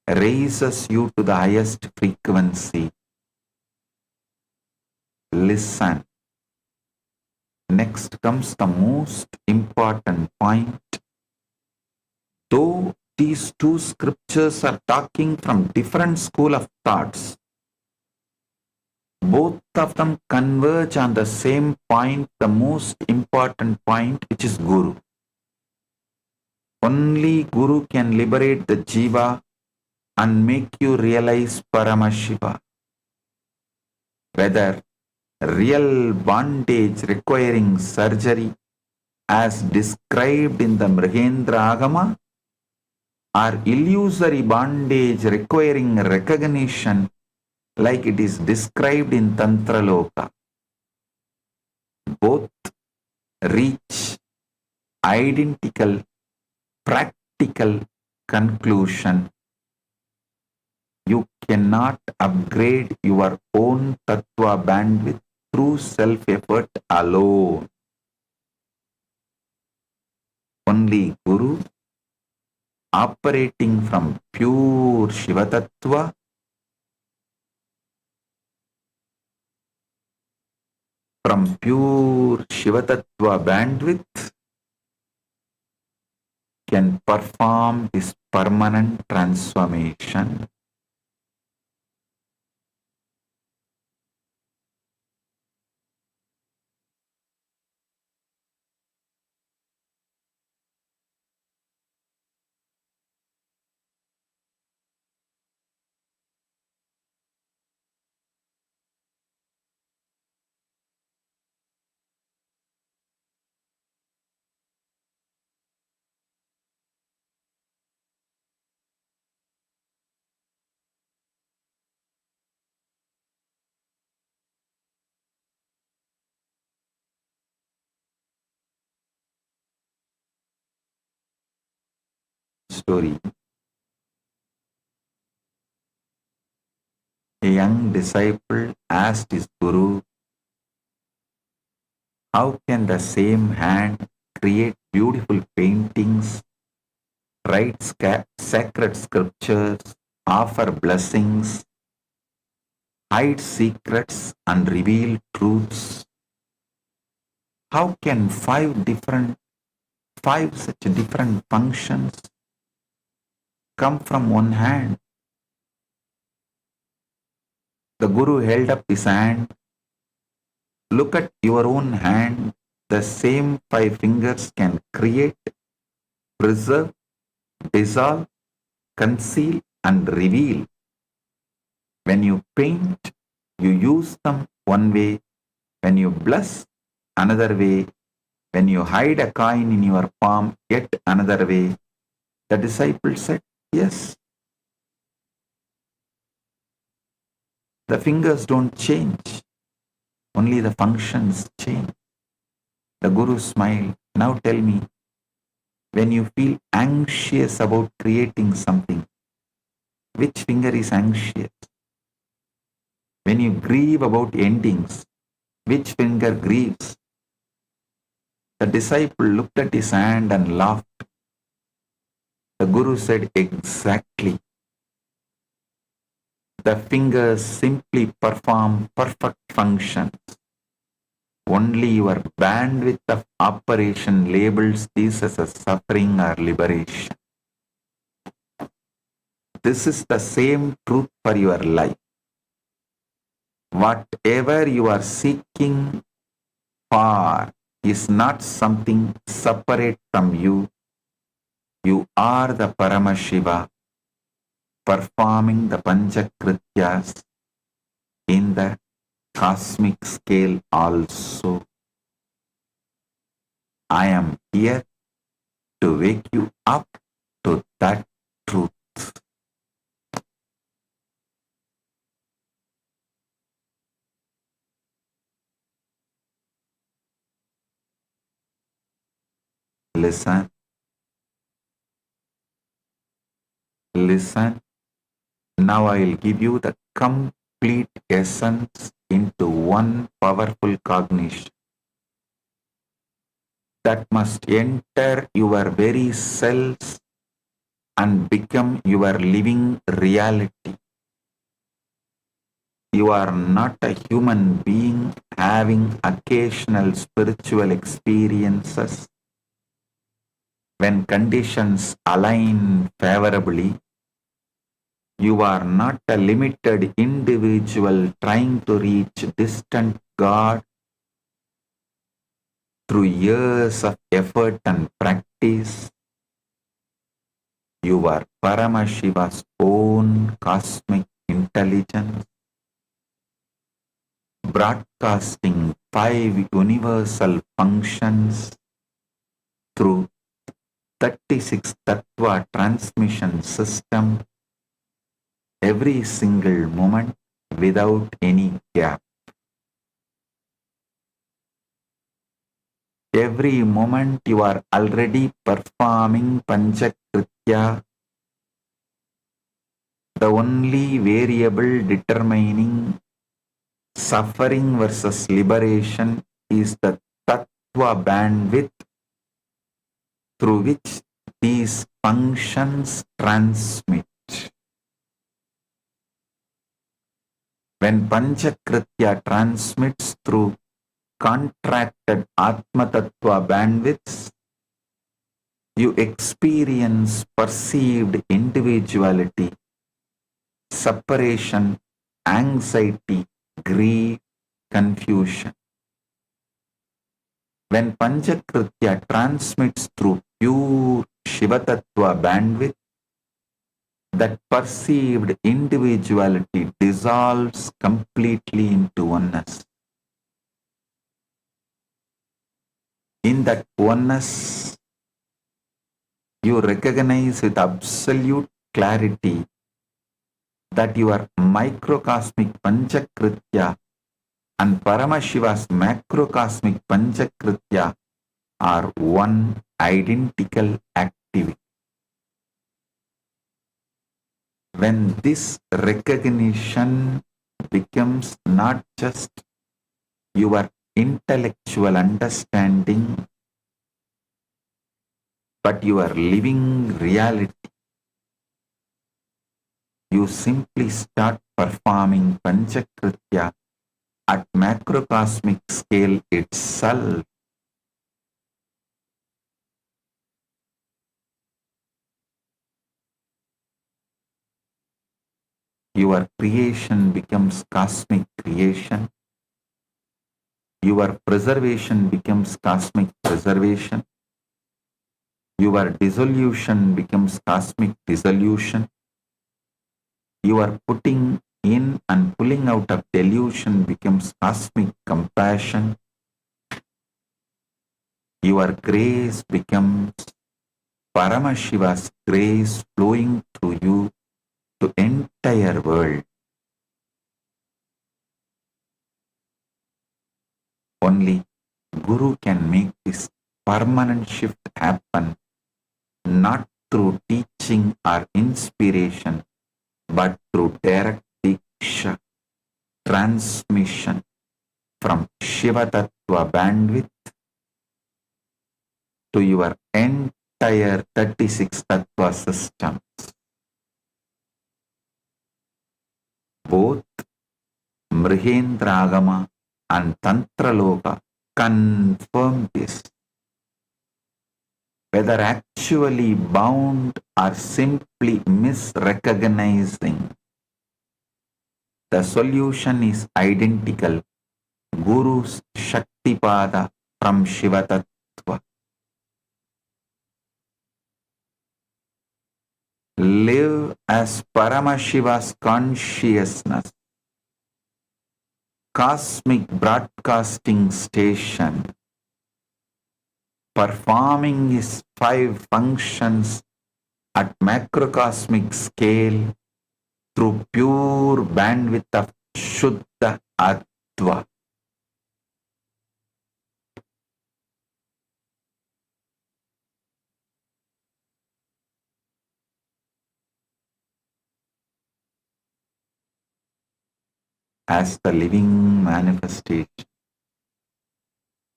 [SPEAKER 8] raises you to the highest frequency. Listen. Next comes the most important point. Though these two scriptures are talking from different school of thoughts, both of them converge on the same point, the most important point, which is Guru. Only Guru can liberate the Jiva and make you realize Paramashiva. Whether real bondage requiring surgery as described in the Mrigendra Agama, or illusory bondage requiring recognition like it is described in Tantra Loka, both reach identical practical conclusion. You cannot upgrade your own Tattva bandwidth through self-effort alone. Only Guru, operating from pure Shiva Tattva, bandwidth, can perform this permanent transformation. Story. A young disciple asked his Guru, how can the same hand create beautiful paintings, write sacred scriptures, offer blessings, hide secrets and reveal truths? How can five such different functions come from one hand? The Guru held up his hand. Look at your own hand. The same five fingers can create, preserve, dissolve, conceal and reveal. When you paint, you use them one way. When you bless, another way. When you hide a coin in your palm, yet another way. The disciple said, yes. The fingers don't change. Only the functions change. The Guru smiled. Now tell me, when you feel anxious about creating something, which finger is anxious? When you grieve about endings, which finger grieves? The disciple looked at his hand and laughed. The Guru said, exactly. The fingers simply perform perfect functions. Only your bandwidth of operation labels these as a suffering or liberation. This is the same truth for your life. Whatever you are seeking for is not something separate from you. You are the Paramashiva, performing the Panchakrityas in the cosmic scale also. I am here to wake you up to that truth. listen, listen. Now I will give you the complete essence into one powerful cognition that must enter your very cells and become your living reality. You are not a human being having occasional spiritual experiences. When conditions align favorably, you are not a limited individual trying to reach distant God through years of effort and practice. You are Paramashiva's own cosmic intelligence, broadcasting 5 universal functions through 36 Tattva transmission system every single moment without any gap. Every moment you are already performing Panchakritya. The only variable determining suffering versus liberation is the Tattva bandwidth through which these functions transmit. When Panchakritya transmits through contracted Atma Tattva bandwidths, you experience perceived individuality, separation, anxiety, grief, confusion. When Panchakritya transmits through pure Shiva Tattva bandwidth, that perceived individuality dissolves completely into oneness. In that oneness, you recognize with absolute clarity that your microcosmic Panchakritya and Paramashiva's macrocosmic Panchakritya are one identical activity. When this recognition becomes not just your intellectual understanding, but your living reality, you simply start performing Panchakritya at macrocosmic scale itself. Your creation becomes cosmic creation. Your preservation becomes cosmic preservation. Your dissolution becomes cosmic dissolution. Your putting in and pulling out of delusion becomes cosmic compassion. Your grace becomes Paramashiva's grace flowing through you to entire world. Only Guru can make this permanent shift happen, not through teaching or inspiration, but through direct diksha, transmission from Shiva Tattva bandwidth to your entire 36 Tattva systems. Both Mrihendragama and Tantraloka confirm this. Whether actually bound or simply misrecognizing, the solution is identical. Guru's Shaktipada from Shiva Tattva. Live as Paramashiva's consciousness, cosmic broadcasting station, performing his 5 functions at macrocosmic scale through pure bandwidth of Shuddha Attva. as the living manifestation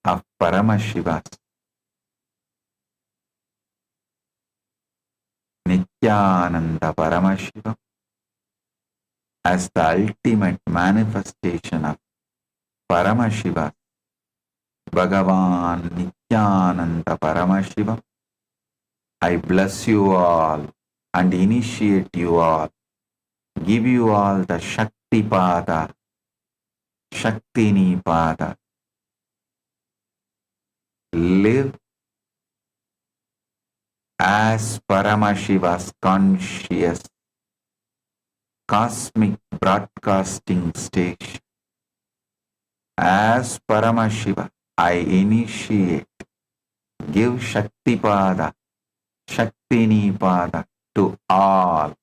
[SPEAKER 8] of Paramashiva, Nithyananda Paramashivam, as the ultimate manifestation of Paramashiva, Bhagavan Nithyananda Paramashivam. I bless you all and initiate you all, give you all the Shakti Pada, Shaktini Pada. Live as Paramashiva's conscious cosmic broadcasting station. As Paramashiva, I initiate, give Shakti Pada, Shaktini Pada to all.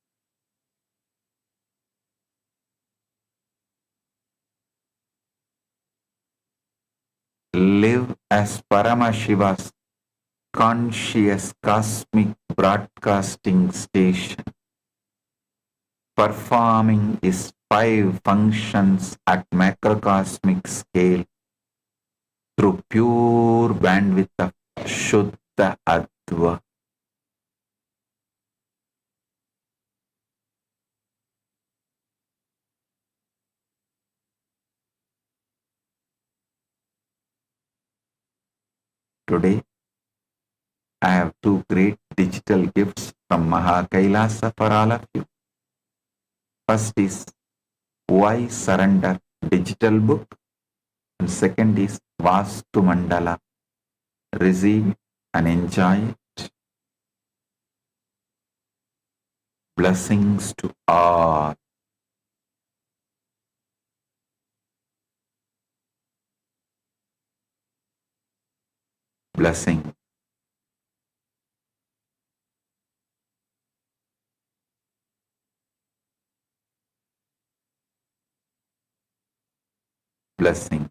[SPEAKER 8] Live as Paramashiva's conscious cosmic broadcasting station, performing its 5 functions at macrocosmic scale through pure bandwidth of Shuddha Adva. Today, I have 2 great digital gifts from Kailasa for all of you. First is Why Surrender digital book, and second is Vastu Mandala. Receive and enjoy it. Blessings to all. Blessing. Blessing.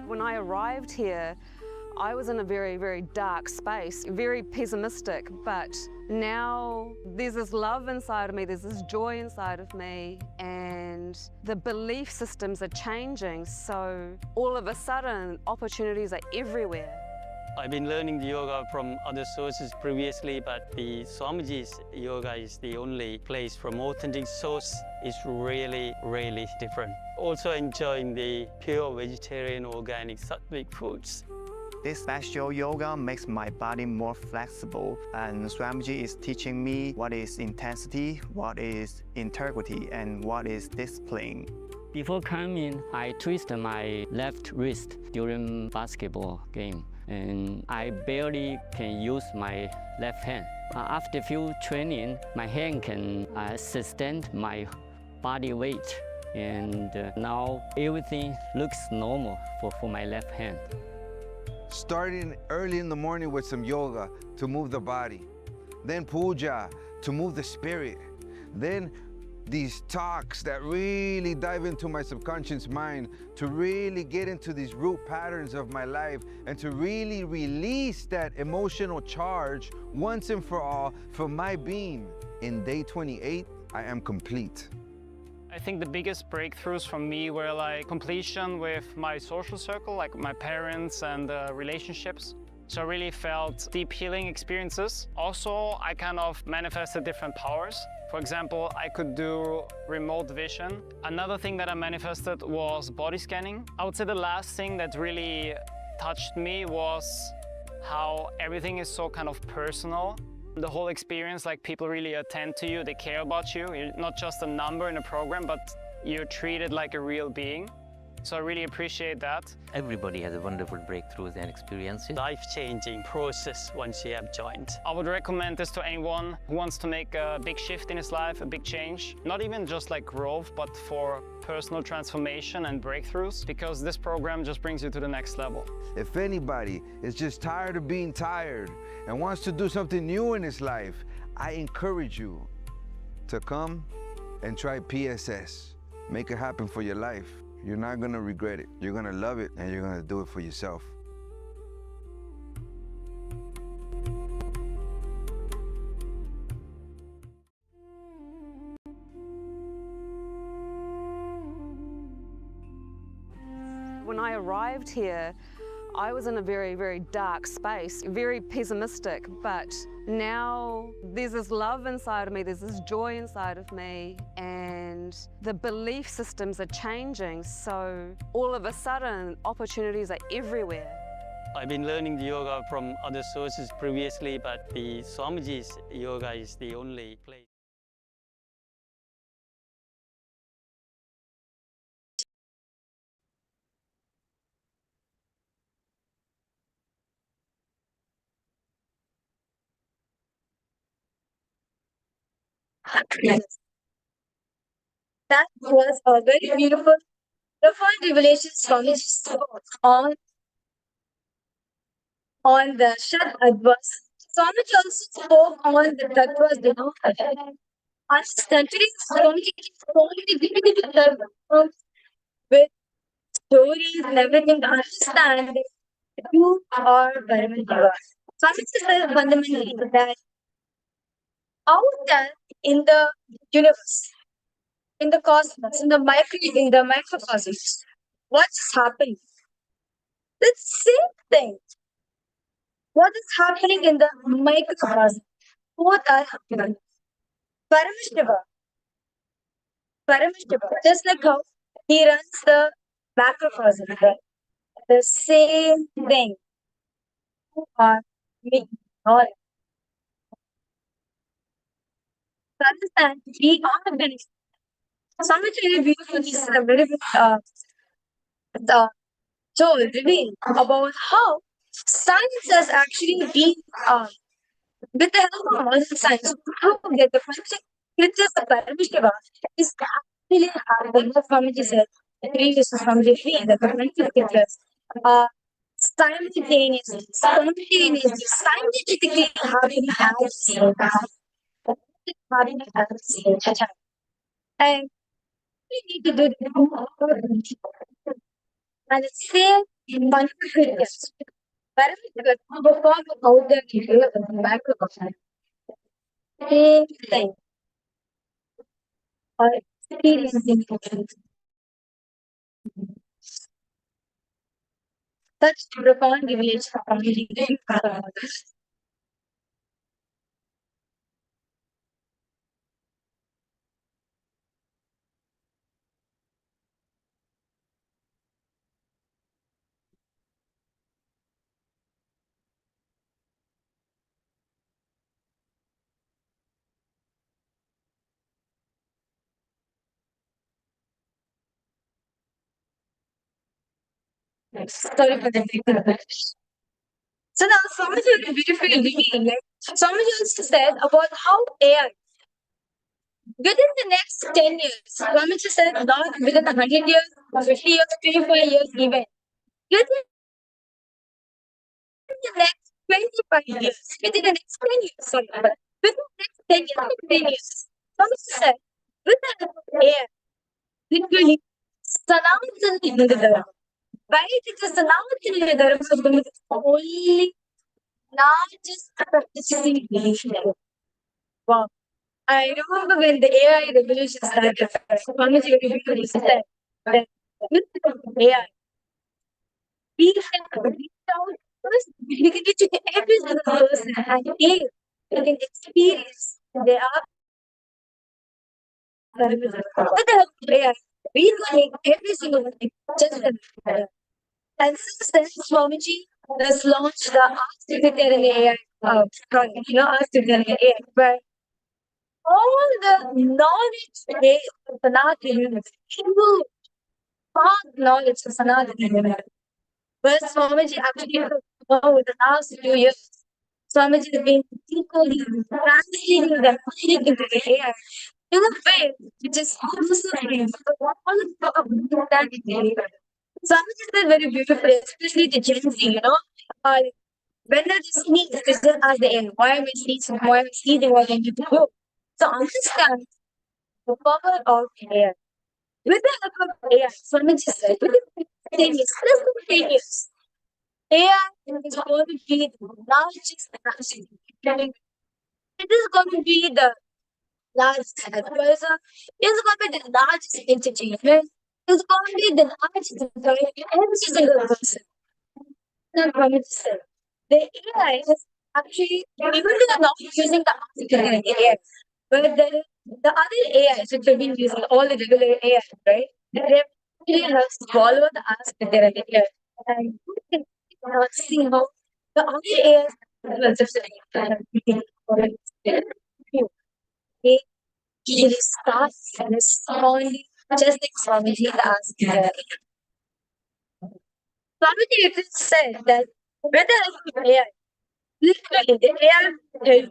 [SPEAKER 9] When I arrived here, I was in a very, very dark space, very pessimistic, but now there's this love inside of me, there's this joy inside of me, and the belief systems are changing, so all of a sudden opportunities are everywhere.
[SPEAKER 10] I've been learning the yoga from other sources previously, but the Swamiji's yoga is the only place from authentic source. It's really, really different. Also enjoying the pure vegetarian, organic, sattvic foods.
[SPEAKER 11] This special yoga makes my body more flexible, and Swamiji is teaching me what is intensity, what is integrity, and what is discipline.
[SPEAKER 12] Before coming, I twisted my left wrist during basketball game, and I barely can use my left hand. After few training, my hand can sustain my body weight, and now everything looks normal for my left hand.
[SPEAKER 13] starting early in the morning with some yoga to move the body, then puja to move the spirit, then these talks that really dive into my subconscious mind to really get into these root patterns of my life and to really release that emotional charge once and for all from my being. In day 28, I am complete.
[SPEAKER 14] I think the biggest breakthroughs for me were like completion with my social circle, like my parents and relationships. So I really felt deep healing experiences. Also, I kind of manifested different powers. For example, I could do remote vision. Another thing that I manifested was body scanning. I would say the last thing that really touched me was how everything is so kind of personal. The whole experience, like people really attend to you, they care about you. You're not just a number in a program, but you're treated like a real being. So I really appreciate that.
[SPEAKER 15] Everybody has a wonderful breakthroughs and experiences.
[SPEAKER 10] Life-changing process once you have joined.
[SPEAKER 14] I would recommend this to anyone who wants to make a big shift in his life, a big change. Not even just like growth, but for personal transformation and breakthroughs, because this program just brings you to the next level.
[SPEAKER 13] If anybody is just tired of being tired and wants to do something new in his life, I encourage you to come and try PSS. Make it happen for your life. You're not gonna regret it. You're gonna love it and you're gonna do it for yourself.
[SPEAKER 9] When I arrived here, I was in a very, very dark space, very pessimistic, but now there's this love inside of me, there's this joy inside of me, and the belief systems are changing, so all of a sudden opportunities are everywhere.
[SPEAKER 10] I've been learning the yoga from other sources previously, but the Swamiji's yoga is the only place.
[SPEAKER 16] That was a very beautiful, profound revelation Swamiji spoke on the Shad Advas. Swamiji also spoke on the Tattvas, understand. Today, Swamiji is only giving the with stories and everything to understand that you are Paramashivam. Swamiji says fundamentally that out there in the universe, in the cosmos, in the microcosmos, what's happening? The same thing. What is happening in the microcosmos? Both are happening. Paramashivam, just like how he runs the macrocosm, right? The same thing. You are me, all. To understand, we are the Something very beautiful. This is a very good so reveal about how science has actually been with the help of modern science how to get the concept which is the Paramashivam is actually happening. The Swamiji said the previous Swamiji feel that the concept pictures simultaneously, scientifically having at the same time. Having at the same time. And we need to do the and the same confidence. Paramashivam perform out there to do the macrocosm. Same thing. Or experiencing such profound revelation from the living Paramashivam. Sorry for the technical. So now Swamiji is beautifully revealing it. Swamiji also said about how AI within the next 10 years, Swamiji said not within 100 years, 50 years, 25 years even. Within the next 25 years, within the next 10 years, sorry, within the next 10 years, Swamiji said, with the help of AI, literally, Sanatana Hindu Dharma. Why? Because Sanatana Dharma is going to be the only largest practicing religion. Wow. I remember when the AI revolution started, Swamiji very beautifully said that with AI, we can reach out first, we can reach every single person and they can experience their with the help of AI, we can make every single one just better. And since then, Swamiji has launched the Ask Nithyananda AI project, Ask Nithyananda AI, where all the knowledge base of Sanatana University, huge, vast knowledge of Sanatana University, where Swamiji actually over the last few years, Swamiji has been equally translating them into the AI in a way which is absolutely all of the Swamiji said very beautifully, especially the Gen Z, when they sneeze, they just ask the AI, why am I sneezing? Why am I sneezing? What am I to do? So understand the power of AI. With the help of AI, Swamiji said, within 10 years, less than 10 years, AI is going to be the largest capacity. It is going to be the largest advisor. It is going to be the largest entertainment. It is going to be the largest employer in every single person. Not going to say. The AI is actually, even though they're not using the artificial AI, but the other AIs which have been using all the regular AI, right? They actually have to follow the ask that they're AI. And you can see how the other AIs will just they usually start and responding just like Swamiji asked there. Swamiji even said that whether AI, literally the AI will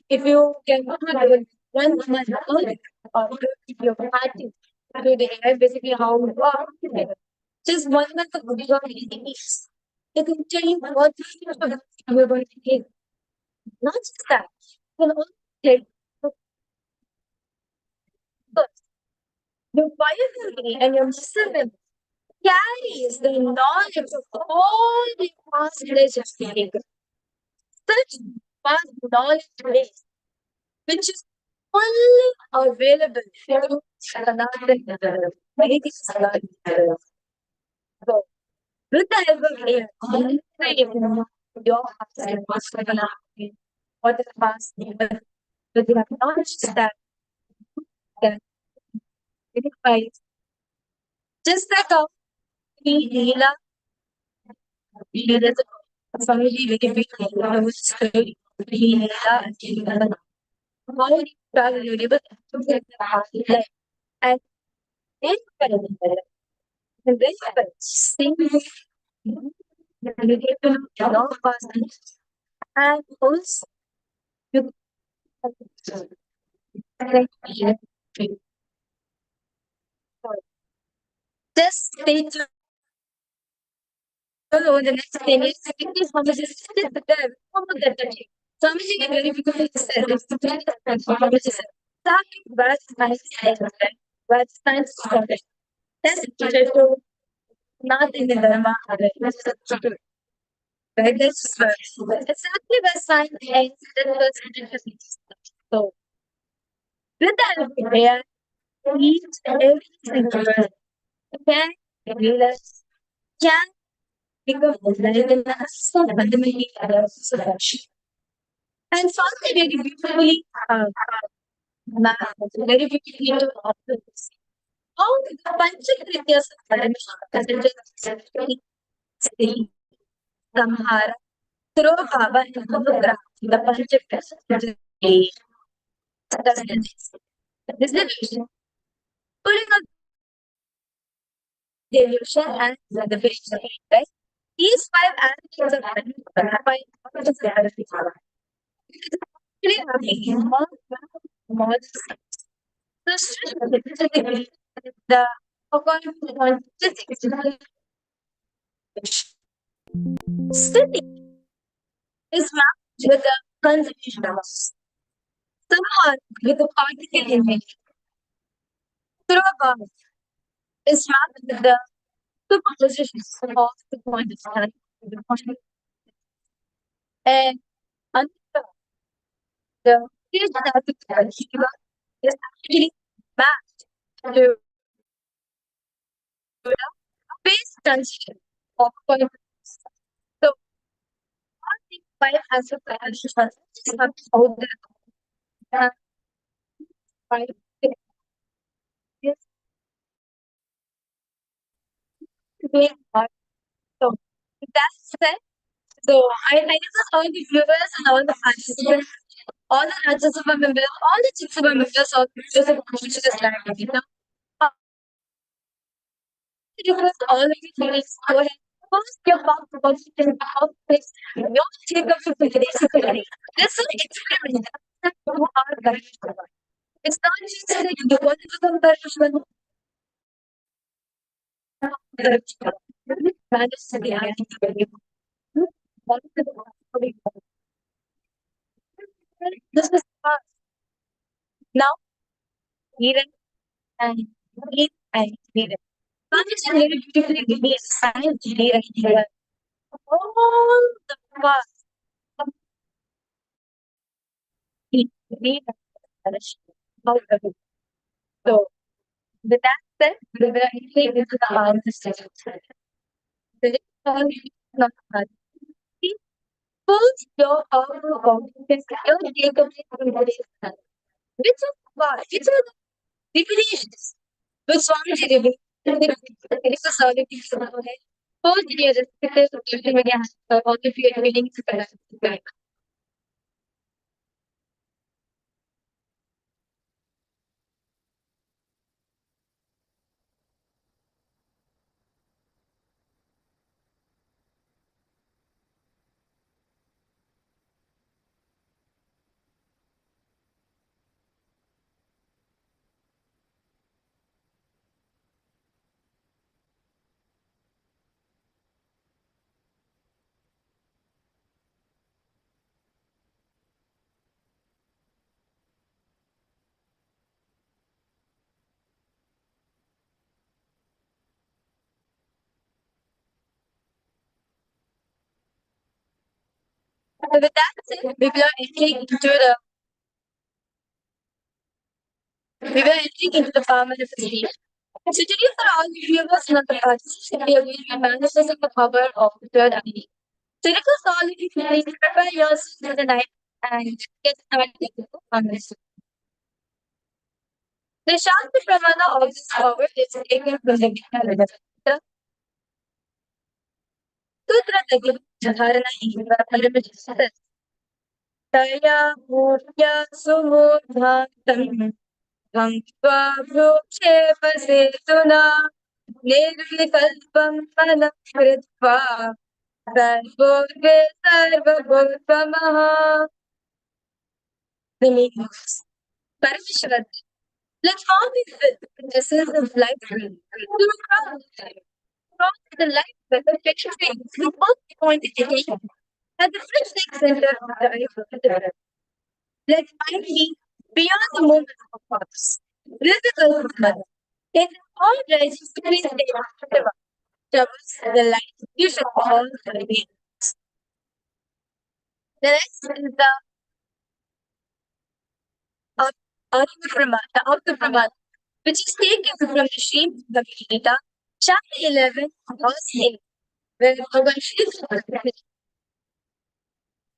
[SPEAKER 16] if you can do one month or your party to the AI, basically how you are, just 1 month of your meetings. They can tell you what you're going to take. Not just that, you can also take first. Your biomemory and your muscle memory carries the knowledge of all the past relations you take. Such vast knowledge base, which is only available through Sanatana Vedic Sanatana. So, with the help of AI, your past and past what is past, but you have knowledge that can verify just like how we Leela, there's a family very big story. Leela and Leela. How do you travel? You're able to get the past life and then and then sing you get to know past and also you just stay tuned over the next 10 years because Swamiji is still there. Swamiji is very beautifully said, it's the Swamiji said, starting bad science, bad science, that's the not in the Dharma, right? That's exactly where science ends, that was so with the help of AI, each and every single person can realize, can become enlightened so fundamentally solution. And something very beautifully very beautifully to observe this. How the Panchakrityas of Sri, Samhara, Baba, and Anugrah, the Panchakrityas, which is this division, putting up the illusion and the vision, right? These 5 aspects of combined actually happening more the according to physics City is mapped with the conservation laws. Someone with the particle image. Surabaya is mapped with the superpositions of the point of time. And under the Shiva is actually mapped to the phase transition of point. So, all these five aspects of consciousness just have to hold that five is being hard. So, that's it. So, I thank all the viewers and all the participants, all the Rajya Sabha members, all the Chik Sabha members of the consciousness library. Now, request all of you please go ahead. Post your pop position about this. Don't take up your today. This is an experiment that you are going to do. It's not just that you want to become Darshana. Manage to be active. This is fast. Now, read it and read and read it. Conscious and beautifully give me a sign to read and read it. All the past. Read and read. So, with that said, we will entry into the answer session. The next one is not hard. First, your confidence, your takeaway from today's class. Which of what? Which are the revelations which Swamiji revealed? It is a solid piece of knowledge. First, dear respected social media has all of you are willing to connect. So with that said, we will entering into the Parliamentary. So today for all the viewers and the participants, we are going to be manifesting the power of the third eye. So request all of you please prepare yourselves for the night and get started with the conversation. The Shanti Pramana of this power is taken from the Gita. Sutra Tagim Dharana Iva Paramachitta Taya Bhurya Sumudhatam Bhankva Bhrukshepa Setuna Nirvikalpam Panam Kritva Sarvogve Sarvabhutamaha. The meaning Parameshwar. Let all be filled with the essence of life to cross the life with the picture things through both point education at the first center of the eye of the world. Let mind be beyond the moment of thoughts. Physical mother. In all rises between the whatever troubles the light you should all remain. The next is the Pramana, which is taken from the Srimad Bhagavad Gita, chapter 11, verse 8, where Bhagavan Shri Krishna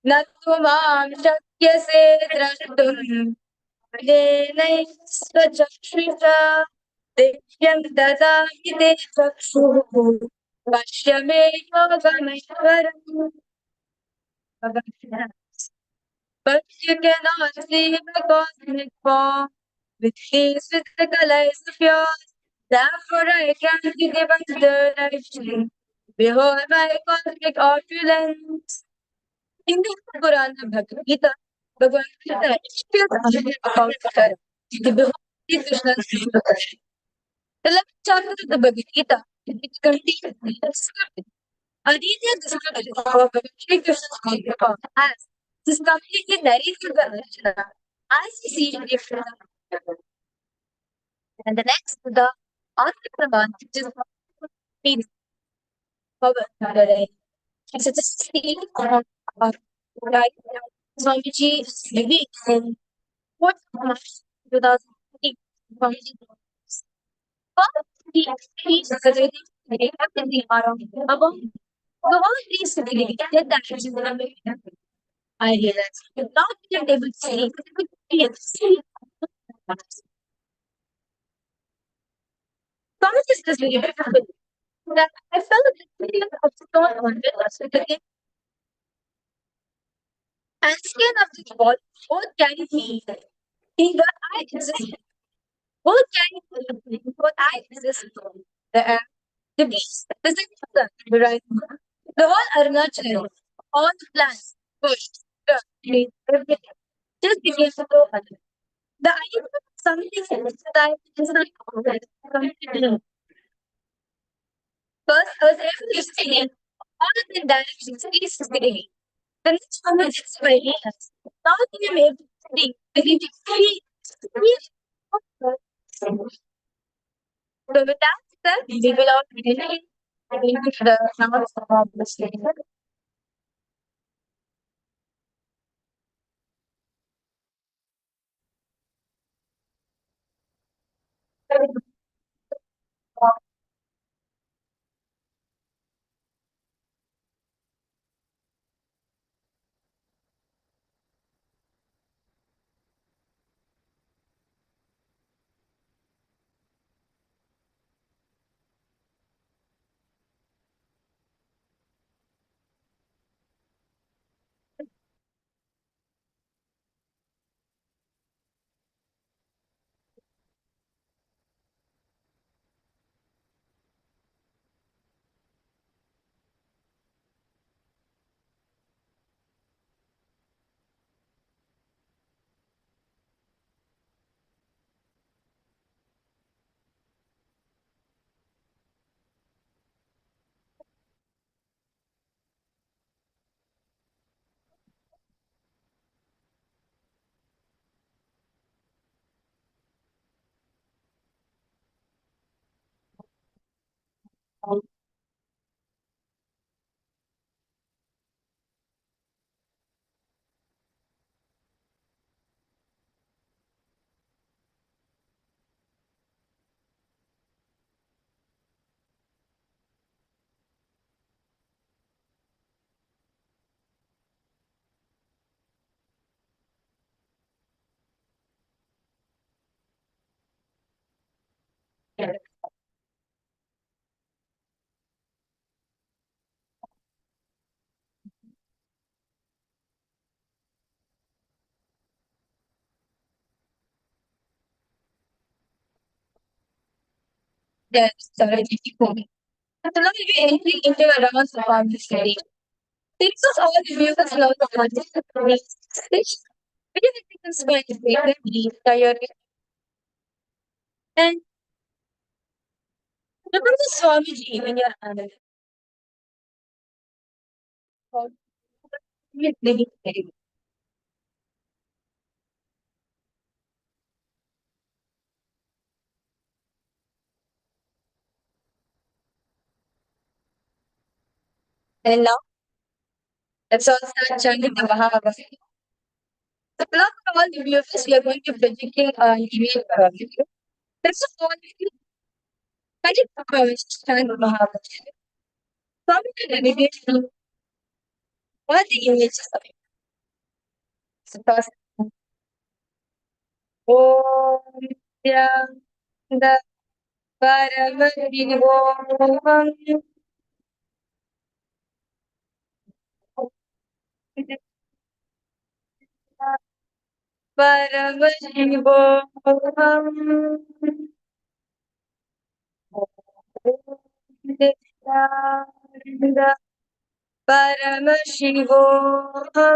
[SPEAKER 16] Natvam Shakyase Drashtum Denai Svachakshita Devyam Dadami Te Chakshu Vashyame Yogameshwaram. But you cannot see the cosmic form with these physical eyes of yours. Therefore I can't give unto the direction. Behold my cosmic opulence. In the Purana Bhagavad Gita, Bhagavan Krishna explains about Dharma. To behold Krishna's beauty. The 11th chapter of the Bhagavad Gita, it contains the scripture Aditya described our Shri Krishna's as this completely narrated by Arjuna as we see it from the and the next, the Atmapraman, which is means power. It's a state of right. Swamiji is maybe in what March 2015. Swamiji he in the around about the whole piece to be get that which is I realized not being able to see it would be a Thomas is just really difficult that I felt a little of stone on with the and skin of the wall both carry me in what I exist. Both carry me in what I exist. The air, the beast, the sun, the rising, the whole Arunachal, all the plants, bush, trees, everything just became so other. The idea of something that is not completely. First, I was able to see all of the directions, east to the the next one is experience. Now we are able to see the three. So with that said, we will all begin into the sounds of the station. Yes, sorry. So now we entering into a round of our study. Thanks to all the viewers love the content. Which is inspired to be tired and remember Swamiji when you're under. And now let's all start chanting the Bhagavavan. So now for all the viewers, we are going to be projecting an email from you. Let's all kind of chant the Bhagavavan. Swami will dedicate to all the images of it. So first, Om Nithyananda Paramashivam Paramashivam Nithyananda Paramashivam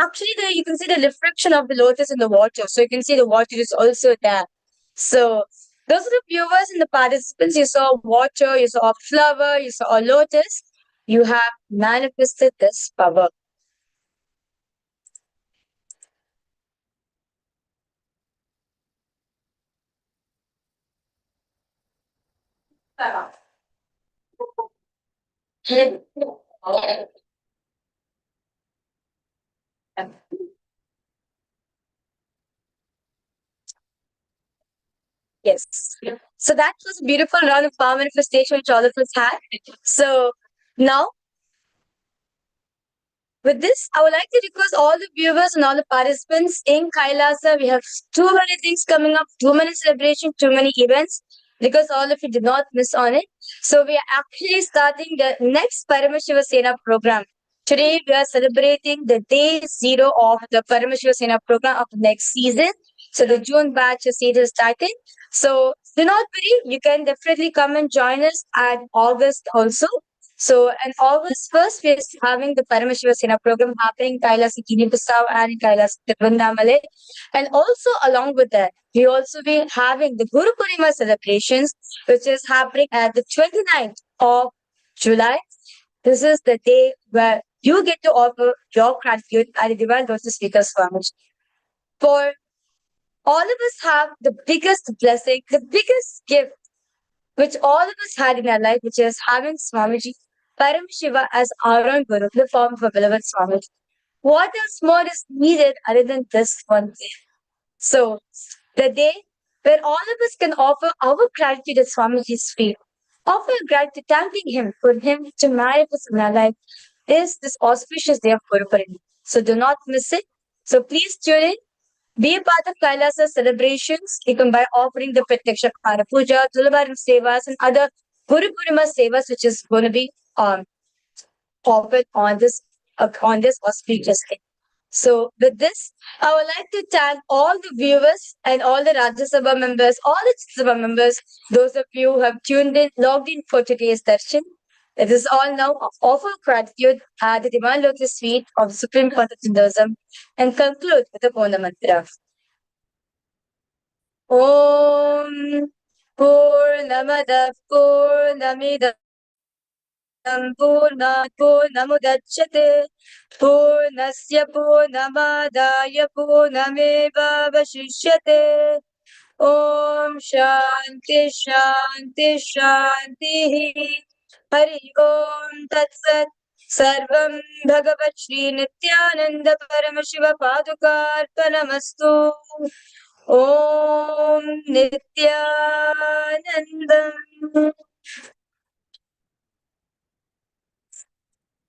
[SPEAKER 16] actually you can see the reflection of the lotus in the water. So you can see the water is also there. So those are the viewers and the participants. You saw water, you saw a flower, you saw a lotus. You have manifested this power. Yes. So that was a beautiful round of power manifestation which all of us had. So now, with this, I would like to request all the viewers and all the participants in Kailasa. We have too many things coming up, too many celebrations, too many events, because all of you did not miss on it. So we are actually starting the next Paramashiva Sena program. Today we are celebrating the day 0 of the Paramashiva Sena program of the next season. So the June batch is started. So do not worry, you can definitely come and join us at August also. So, and August 1st, we are having the Paramashiva Sena program happening in Kailasa Kinipasav and in Kailasa Tiruvannamale. And also along with that, we also be having the Guru Purnima celebrations, which is happening at the 29th of July. This is the day where you get to offer your gratitude at the Divine Lotus Speaker Swamiji. For all of us have the biggest blessing, the biggest gift, which all of us had in our life, which is having Swamiji, Paramashiva as our own Guru, the form of a beloved Swamiji. What else more is needed other than this one thing? So, the day where all of us can offer our gratitude at Swamiji's feet, offer gratitude, thanking him for him to manifest in our life, is this auspicious day of Guru Purnima. So, do not miss it. So, please tune in. Be a part of Kailasa celebrations. You can by offering the Pratyaksha Kara Puja, Tulabaram Sevas, and other Guru Purnima Sevas, which is going to be offered on this auspicious day. So with this, I would like to thank all the viewers and all the Rajya Sabha members, all the Sabha members, those of you who have tuned in, logged in for today's darshan. It is all now offer gratitude at the Divine Lotus Suite of the Supreme Court of Hinduism and conclude with the Pona Mantra. Om Purnamada Purnamida Purnamudachyate Purnasya Purnamadaya Purnameva Vashishyate Om Shanti Shanti Shanti Hari Om Tat Sat Sarvam Bhagavat Shri Nithyananda Paramashiva Padukarpanamastu Om Nithyanandam.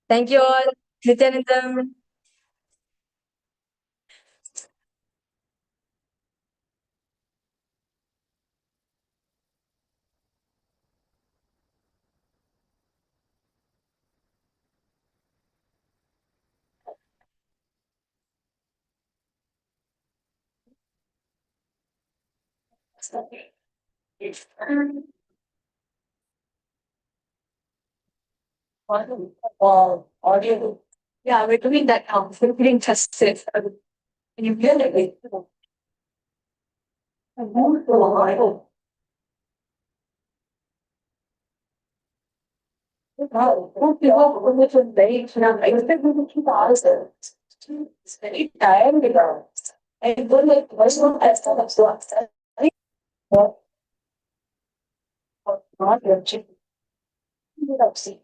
[SPEAKER 16] Thank you all. Nithyanandam. Audio. Yeah, we're doing that now. We're getting tested. And you get it. It's very tired ago. I don't like personal stuff. So what? Not your chicken. See.